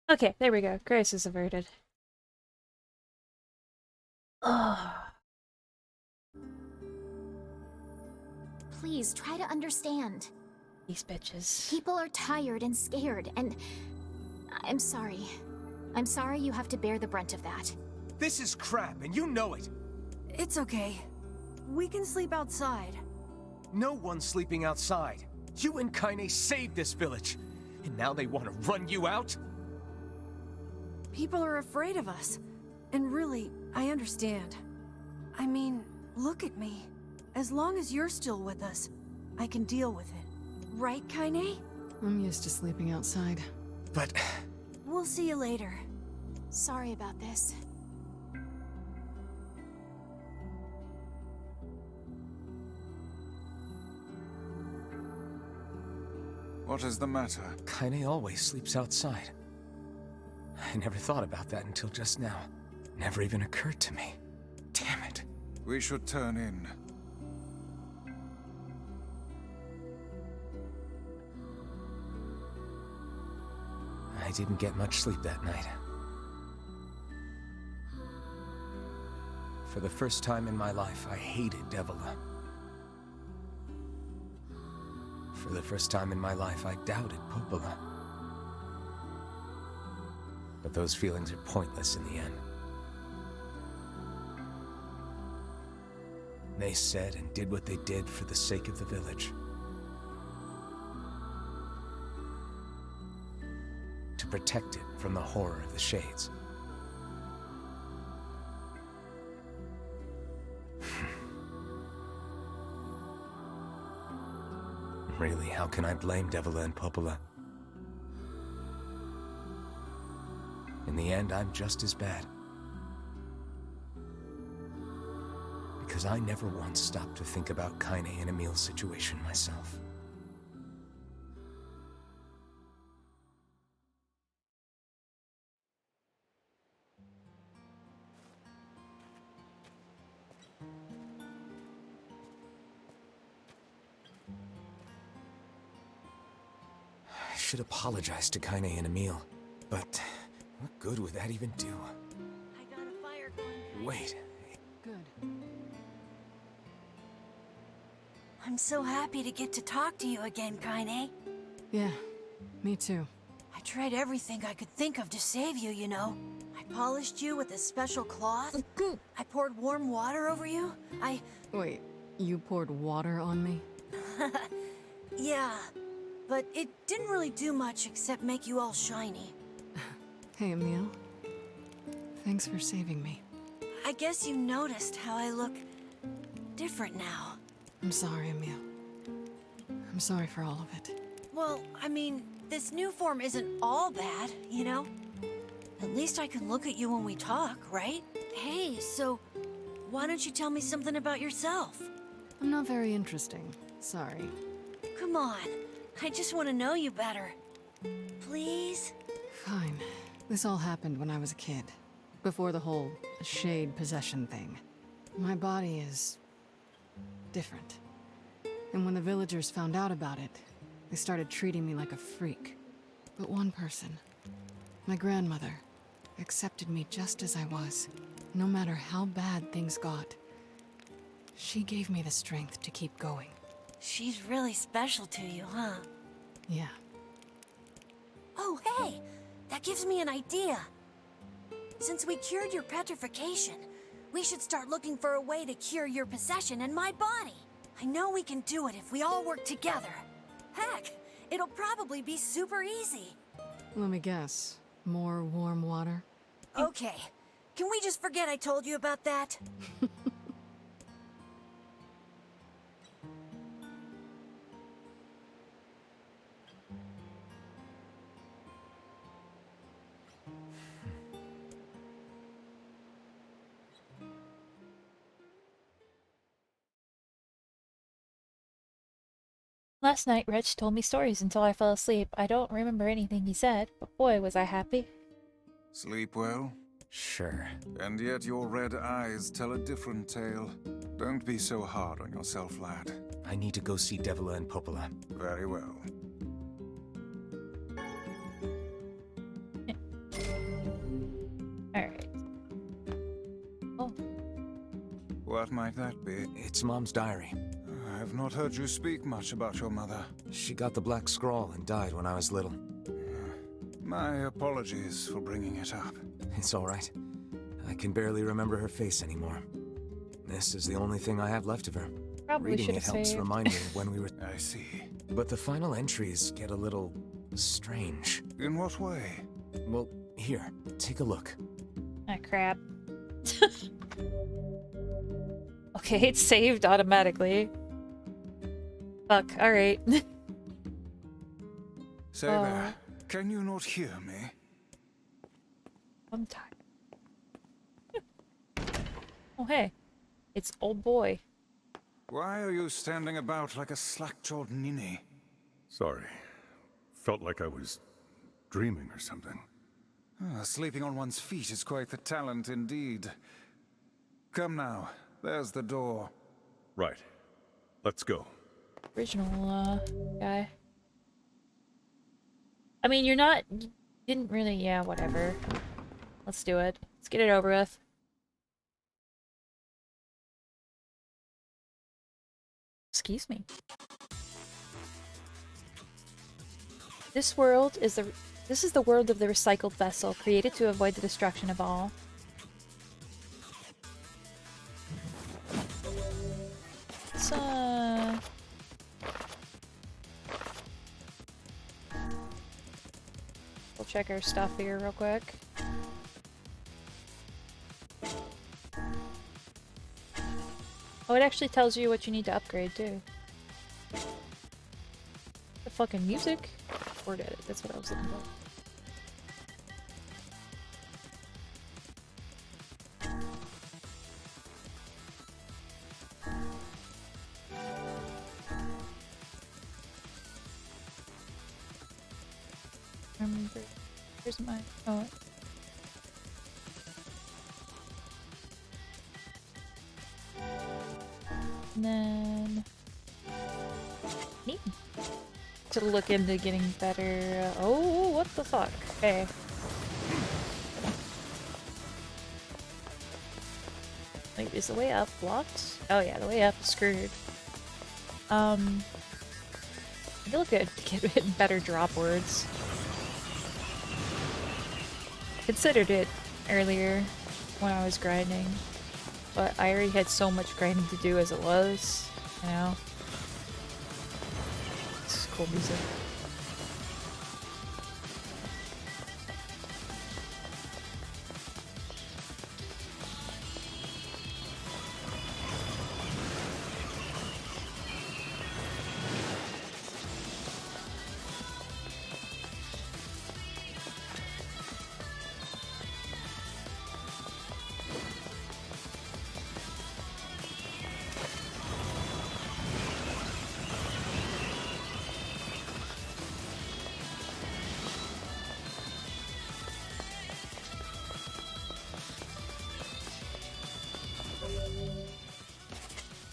Okay, there we go. Crisis averted. Ugh. Please try to understand. These bitches. People are tired and scared, and I'm sorry. I'm sorry you have to bear the brunt of that. This is crap, and you know it. It's okay. We can sleep outside. No one's sleeping outside. You and Kaine saved this village, and now they want to run you out? People are afraid of us. And really, I understand. I mean, look at me. As long as you're still with us, I can deal with it. Right, Kaine? I'm used to sleeping outside. But... We'll see you later. Sorry about this. What is the matter? Kaine always sleeps outside. I never thought about that until just now. Never even occurred to me. Damn it. We should turn in. I didn't get much sleep that night. For the first time in my life, I hated Devila. For the first time in my life, I doubted Popola. But those feelings are pointless in the end. They said and did what they did for the sake of the village. To protect it from the horror of the Shades. Really, how can I blame Devila and Popola? In the end, I'm just as bad. Because I never once stopped to think about Kaine and Emil's situation myself. I should apologize to Kaine and Emil, but what good would that even do? I got a fire going. Wait. Good. I'm so happy to get to talk to you again, Kaine. Yeah, me too. I tried everything I could think of to save you, you know. I polished you with a special cloth. I poured warm water over you. Wait, you poured water on me? Yeah, but it didn't really do much except make you all shiny. Hey, Emil. Thanks for saving me. I guess you noticed how I look different now. I'm sorry, Emil. I'm sorry for all of it. Well, I mean, this new form isn't all bad, you know? At least I can look at you when we talk, right? Hey, so why don't you tell me something about yourself? I'm not very interesting. Sorry. Come on, I just want to know you better. Please? Fine. This all happened when I was a kid. Before the whole shade possession thing. My body is different. And when the villagers found out about it, they started treating me like a freak. But one person, my grandmother, accepted me just as I was, no matter how bad things got. She gave me the strength to keep going. She's really special to you, huh? Yeah. Oh, hey! That gives me an idea. Since we cured your petrification, we should start looking for a way to cure your possession in my body. I know we can do it if we all work together. Heck, it'll probably be super easy. Let me guess. More warm water? Okay. Can we just forget I told you about that? Last night, Rich told me stories until I fell asleep. I don't remember anything he said, but boy, was I happy. Sleep well? Sure. And yet your red eyes tell a different tale. Don't be so hard on yourself, lad. I need to go see Devila and Popola. Very well. What might that be? It's Mom's diary. I have not heard you speak much about your mother. She got the Black Scrawl and died when I was little. My apologies for bringing it up. It's all right. I can barely remember her face anymore. This is the only thing I have left of her. Probably Reading should it have helps saved. remind me of when we were... I see. But the final entries get a little... strange. In what way? Well, here, take a look. Ah, crap. Okay, it's saved automatically. Fuck, alright. Say there, can you not hear me? I'm tired. Oh, hey. It's old boy. Why are you standing about like a slack-jawed ninny? Sorry. Felt like I was dreaming or something. Sleeping on one's feet is quite the talent indeed. Come now, there's the door. Right. Let's go. Original, guy. I mean, you're not... You didn't really... Yeah, whatever. Let's do it. Let's get it over with. Excuse me. This is the world of the recycled vessel, created to avoid the destruction of all. Let's, we'll check our stuff here real quick. Oh, it actually tells you what you need to upgrade, too. The fucking music? Word edit, that's what I was looking for. Remember, here's my... Oh. And then... Neat. To look into getting better... Oh, what the fuck? Okay. Wait, is the way up blocked? Oh yeah, the way up is screwed. I feel like I could get better drop words. Considered it earlier when I was grinding, but I already had so much grinding to do as it was, you know? This is cool music.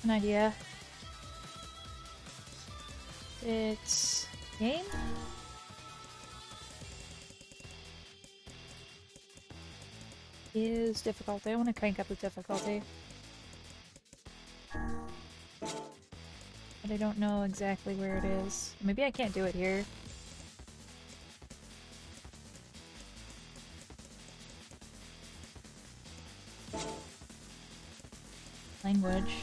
An idea. It's game? Is difficulty. I want to crank up the difficulty. But I don't know exactly where it is. Maybe I can't do it here. Language.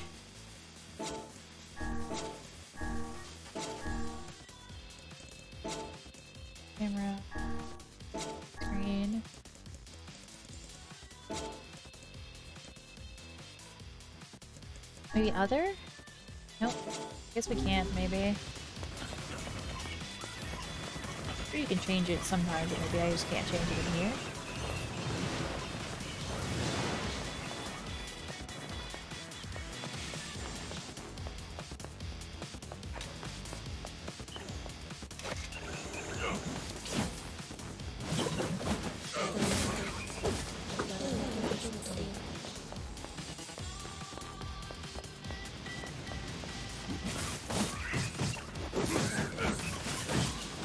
Camera. Screen. Maybe other? Nope. Guess we can't, maybe. Sure, you can change it sometimes, but maybe I just can't change it in here.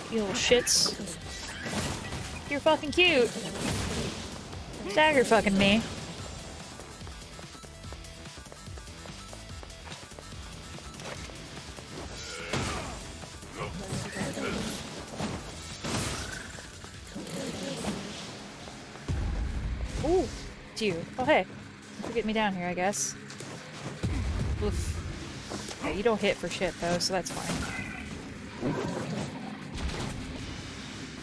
You little shits. You're fucking cute. Dagger fucking me. It's you. Oh, hey. Thanks for getting me down here, I guess. Oof. Yeah, you don't hit for shit, though, so that's fine.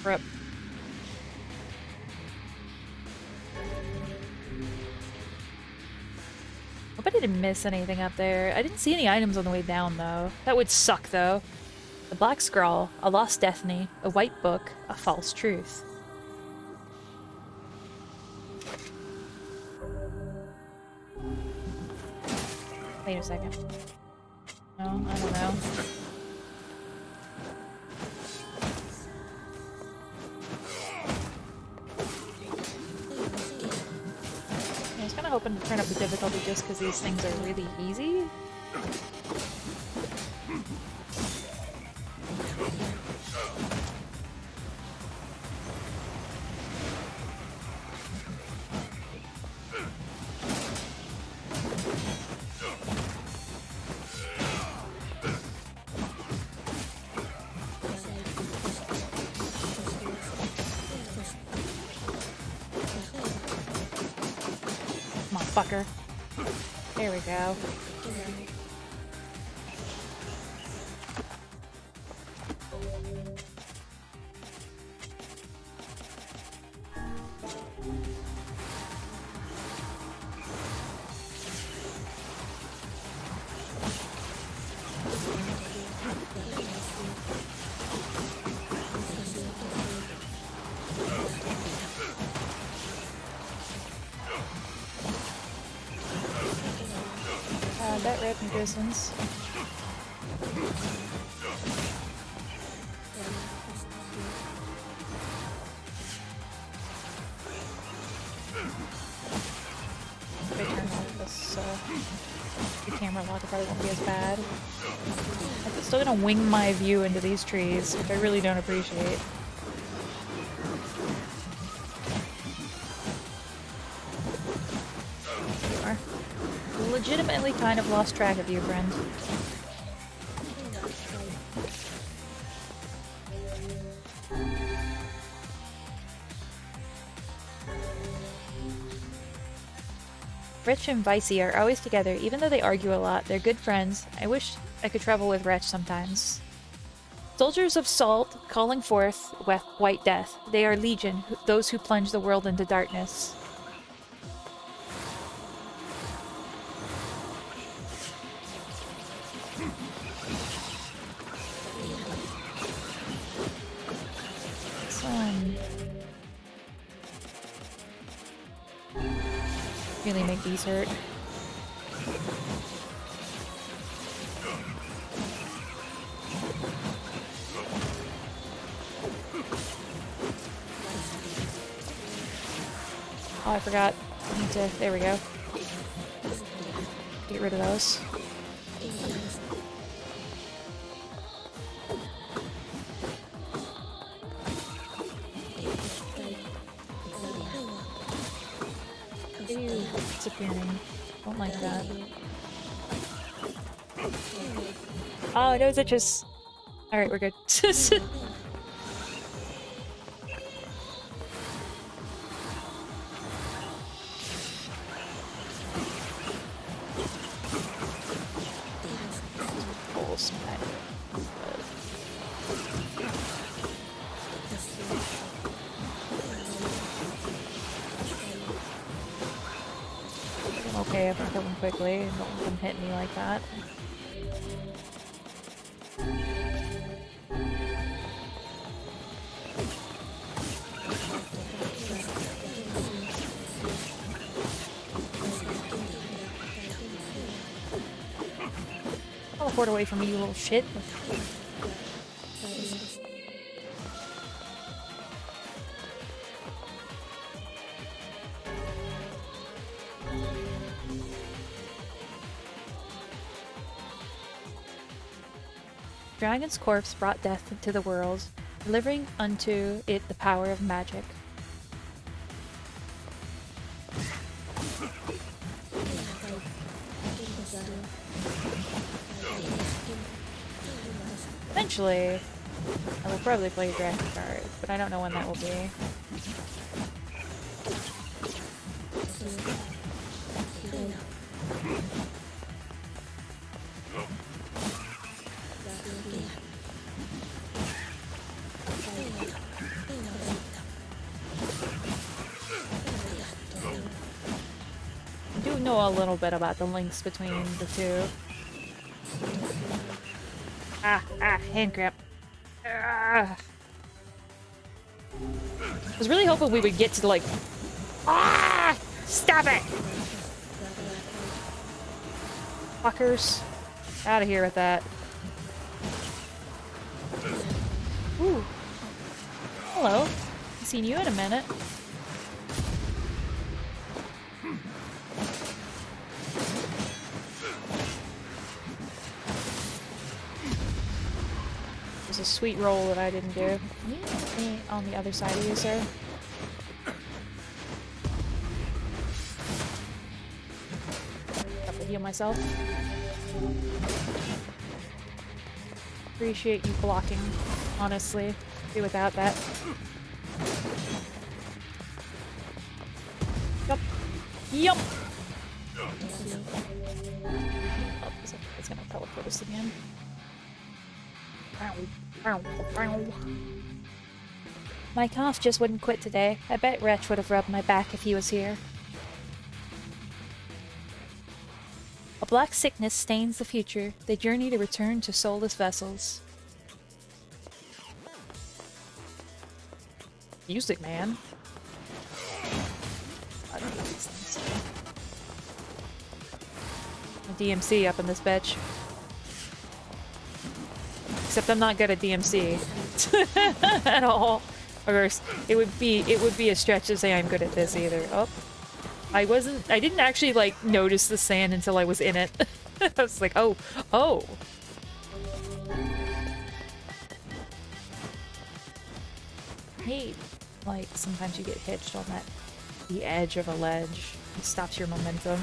Rip. Hope I didn't miss anything up there. I didn't see any items on the way down, though. That would suck, though. A black scrawl, a lost destiny, a white book, a false truth. Wait a second. No, I don't know. I was kind of hoping to turn up the difficulty just because these things are really easy. Fucker. There we go. That rep me distance. If I turn off this, the camera lock, it probably won't be as bad. I'm still gonna wing my view into these trees, which I really don't appreciate. Legitimately kind of lost track of you, friend. Wretch and Vicey are always together, even though they argue a lot. They're good friends. I wish I could travel with Wretch sometimes. Soldiers of Salt, calling forth white death. They are legion, those who plunge the world into darkness. Really make these hurt. Oh, I forgot. I need to. There we go. Get rid of those. Disappearing. Don't like that. Oh, no, it just. Alright, we're good. Okay, if I kill them quickly, don't let them hit me like that. Teleport away from me, you little shit. Dragon's corpse brought death into the world, delivering unto it the power of magic. Eventually, I will probably play a dragon card, but I don't know when that will be. I do know a little bit about the links between the two. Hand cramp. I was really hoping we would get to like... Stop it! Fuckers. Out of here with that. Ooh. Hello. Haven't seen you in a minute. There's a sweet roll that I didn't do. Me on the other side of you, sir. Have to heal myself. Appreciate you blocking, honestly. Do without that. Yup. Yup. Oh, it's gonna teleport us again. My cough just wouldn't quit today. I bet Wretch would have rubbed my back if he was here. A black sickness stains the future. They journey to return to soulless vessels. Music, man. I don't know these things. A DMC up in this bitch. Except I'm not good at DMC at all. Of course, it would be a stretch to say I'm good at this either. Oh, I didn't actually like notice the sand until I was in it. I was like, oh. Hey, like sometimes you get hitched on the edge of a ledge. It stops your momentum.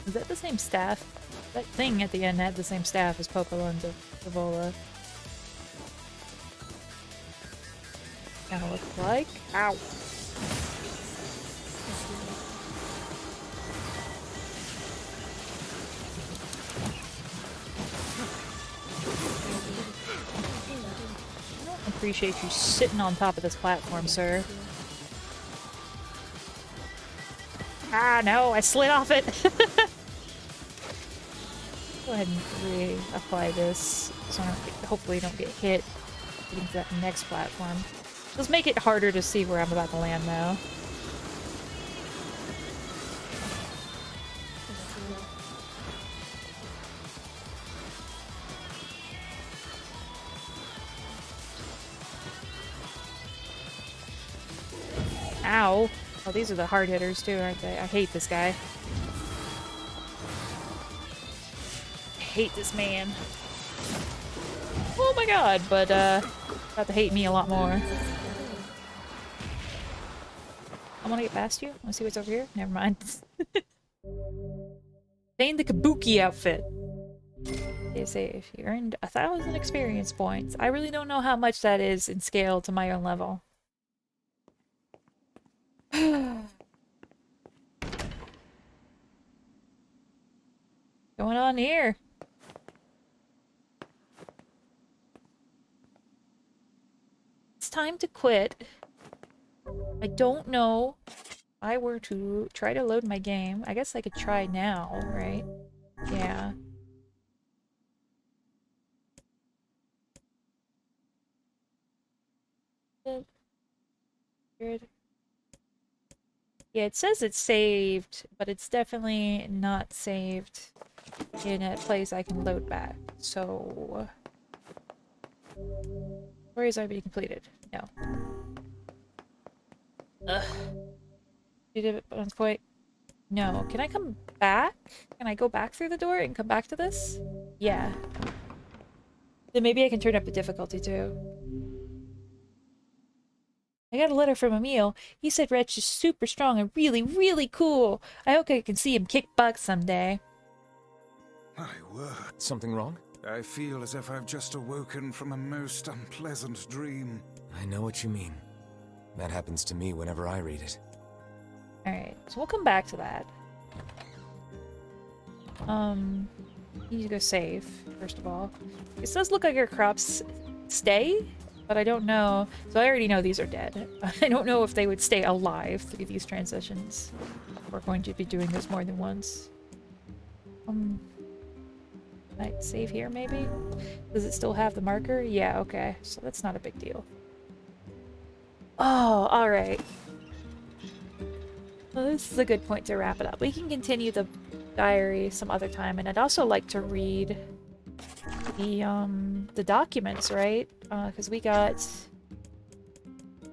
Is that the same staff? That thing at the end had the same staff as Popolo and Devola. Kinda look like. Ow! I don't appreciate you sitting on top of this platform, sir. Ah, no, I slid off it! Go ahead and reapply this, so I hopefully don't get hit getting to that next platform. Just make it harder to see where I'm about to land now. Ow! Oh, these are the hard hitters too, aren't they? I hate this guy. Hate this man. Oh my god, but about to hate me a lot more. I want to get past you. Want to see what's over here? Never mind. Stay the Kabuki outfit. They say if you earned 1,000 experience points. I really don't know how much that is in scale to my own level. Going on here? It's time to quit. I don't know if I were to try to load my game. I guess I could try now, right? Yeah. Weird. Yeah, it says it's saved, but it's definitely not saved in a place I can load back. So... Where is RB completed? No. Ugh. Did it on point? No. Can I come back? Can I go back through the door and come back to this? Yeah. Then maybe I can turn up the difficulty too. I got a letter from Emil. He said Wretch is super strong and really, really cool. I hope I can see him kick butt someday. My word. Something wrong? I feel as if I've just awoken from a most unpleasant dream. I know what you mean. That happens to me whenever I read it. Alright, so we'll come back to that. You need to go save, first of all. It does look like our crops stay, but I don't know. So I already know these are dead. I don't know if they would stay alive through these transitions. We're going to be doing this more than once. Might save here, maybe? Does it still have the marker? Yeah, okay. So that's not a big deal. Oh, alright. Well, this is a good point to wrap it up. We can continue the diary some other time, and I'd also like to read the documents, right? Because we got...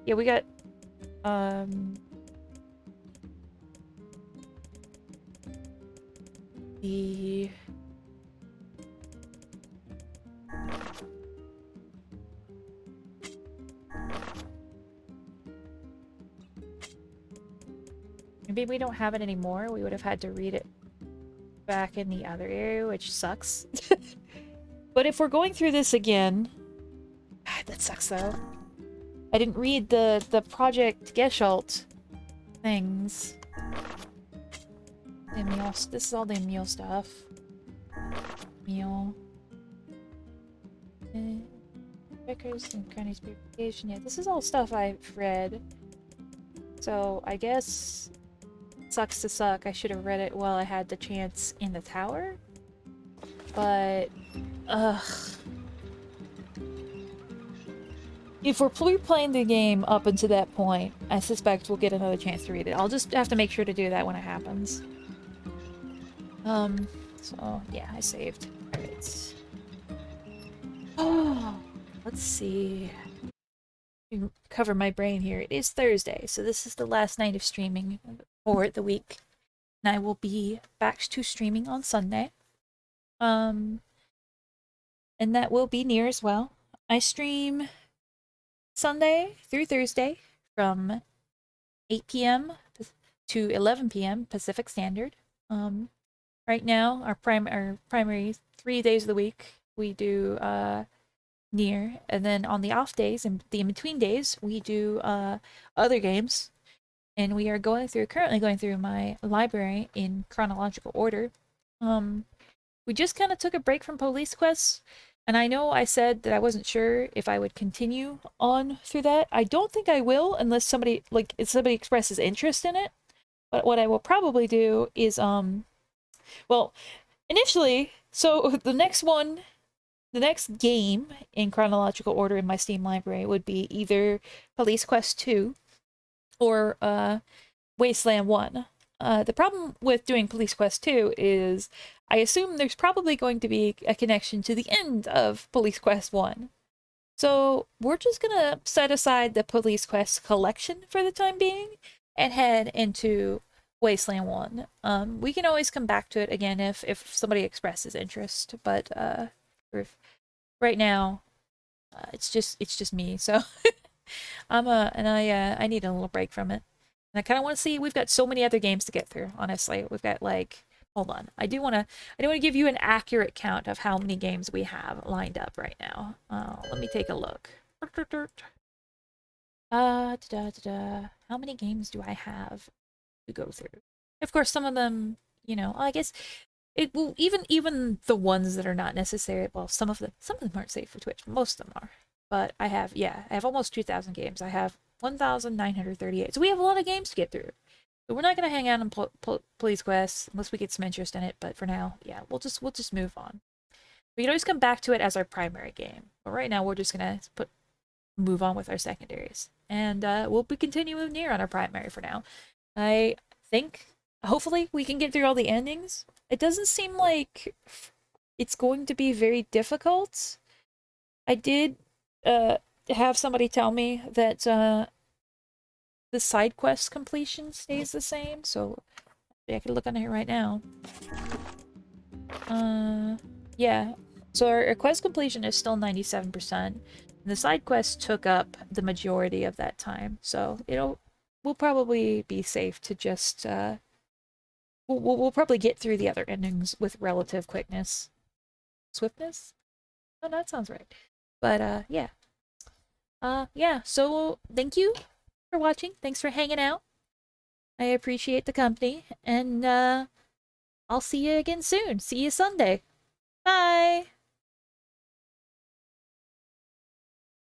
Yeah, we got... The... Maybe we don't have it anymore. We would have had to read it back in the other area, which sucks. But if we're going through this again... God, that sucks though. I didn't read the Project Geschalt things. This is all the Emil stuff. Emil. Records and Cranny's purification. Yeah, this is all stuff I've read. So I guess... Sucks to suck. I should have read it while I had the chance in the tower. But... Ugh. If we're replaying the game up until that point, I suspect we'll get another chance to read it. I'll just have to make sure to do that when it happens. So, yeah, I saved. Alright. Oh, let's see. Cover my brain here. It is Thursday, so this is the last night of streaming for the week. And I will be back to streaming on Sunday. And that will be NieR as well. I stream Sunday through Thursday from 8 p.m. to 11 p.m. Pacific Standard. Right now, our primary 3 days of the week, we do NieR, and then on the off days and the in-between days, we do other games. And we are currently going through my library in chronological order. We just kind of took a break from police quests, and I know I said that I wasn't sure if I would continue on through that. I don't think I will unless somebody expresses interest in it. But what I will probably do is well, initially, so the next game in chronological order in my Steam library would be either Police Quest 2 or Wasteland 1. The problem with doing Police Quest 2 is I assume there's probably going to be a connection to the end of Police Quest 1. So we're just gonna set aside the Police Quest collection for the time being and head into Wasteland 1. We can always come back to it again if somebody expresses interest, but right now it's just me, so I need a little break from it. And I kind of want to see, we've got so many other games to get through, honestly. We've got like, hold on. I do want to give you an accurate count of how many games we have lined up right now. Let me take a look. How many games do I have to go through? Of course, some of them, you know, I guess it will even the ones that are not necessary. Well, some of them aren't safe for Twitch. Most of them are. But I have almost 2,000 games. I have 1,938. So we have a lot of games to get through. So we're not going to hang out on Police Quest unless we get some interest in it. But for now, yeah, we'll just move on. We can always come back to it as our primary game. But right now, we're just going to move on with our secondaries. And we'll be continuing NieR on our primary for now. I think, hopefully, we can get through all the endings. It doesn't seem like it's going to be very difficult. I did have somebody tell me that the side quest completion stays the same, so I can look on here right now. Yeah, So our quest completion is still 97%. The side quest took up the majority of that time, so we'll probably be safe to just we'll probably get through the other endings with relative quickness, swiftness. Oh, that sounds right. But yeah, yeah. So thank you for watching. Thanks for hanging out. I appreciate the company, and I'll see you again soon. See you Sunday. Bye.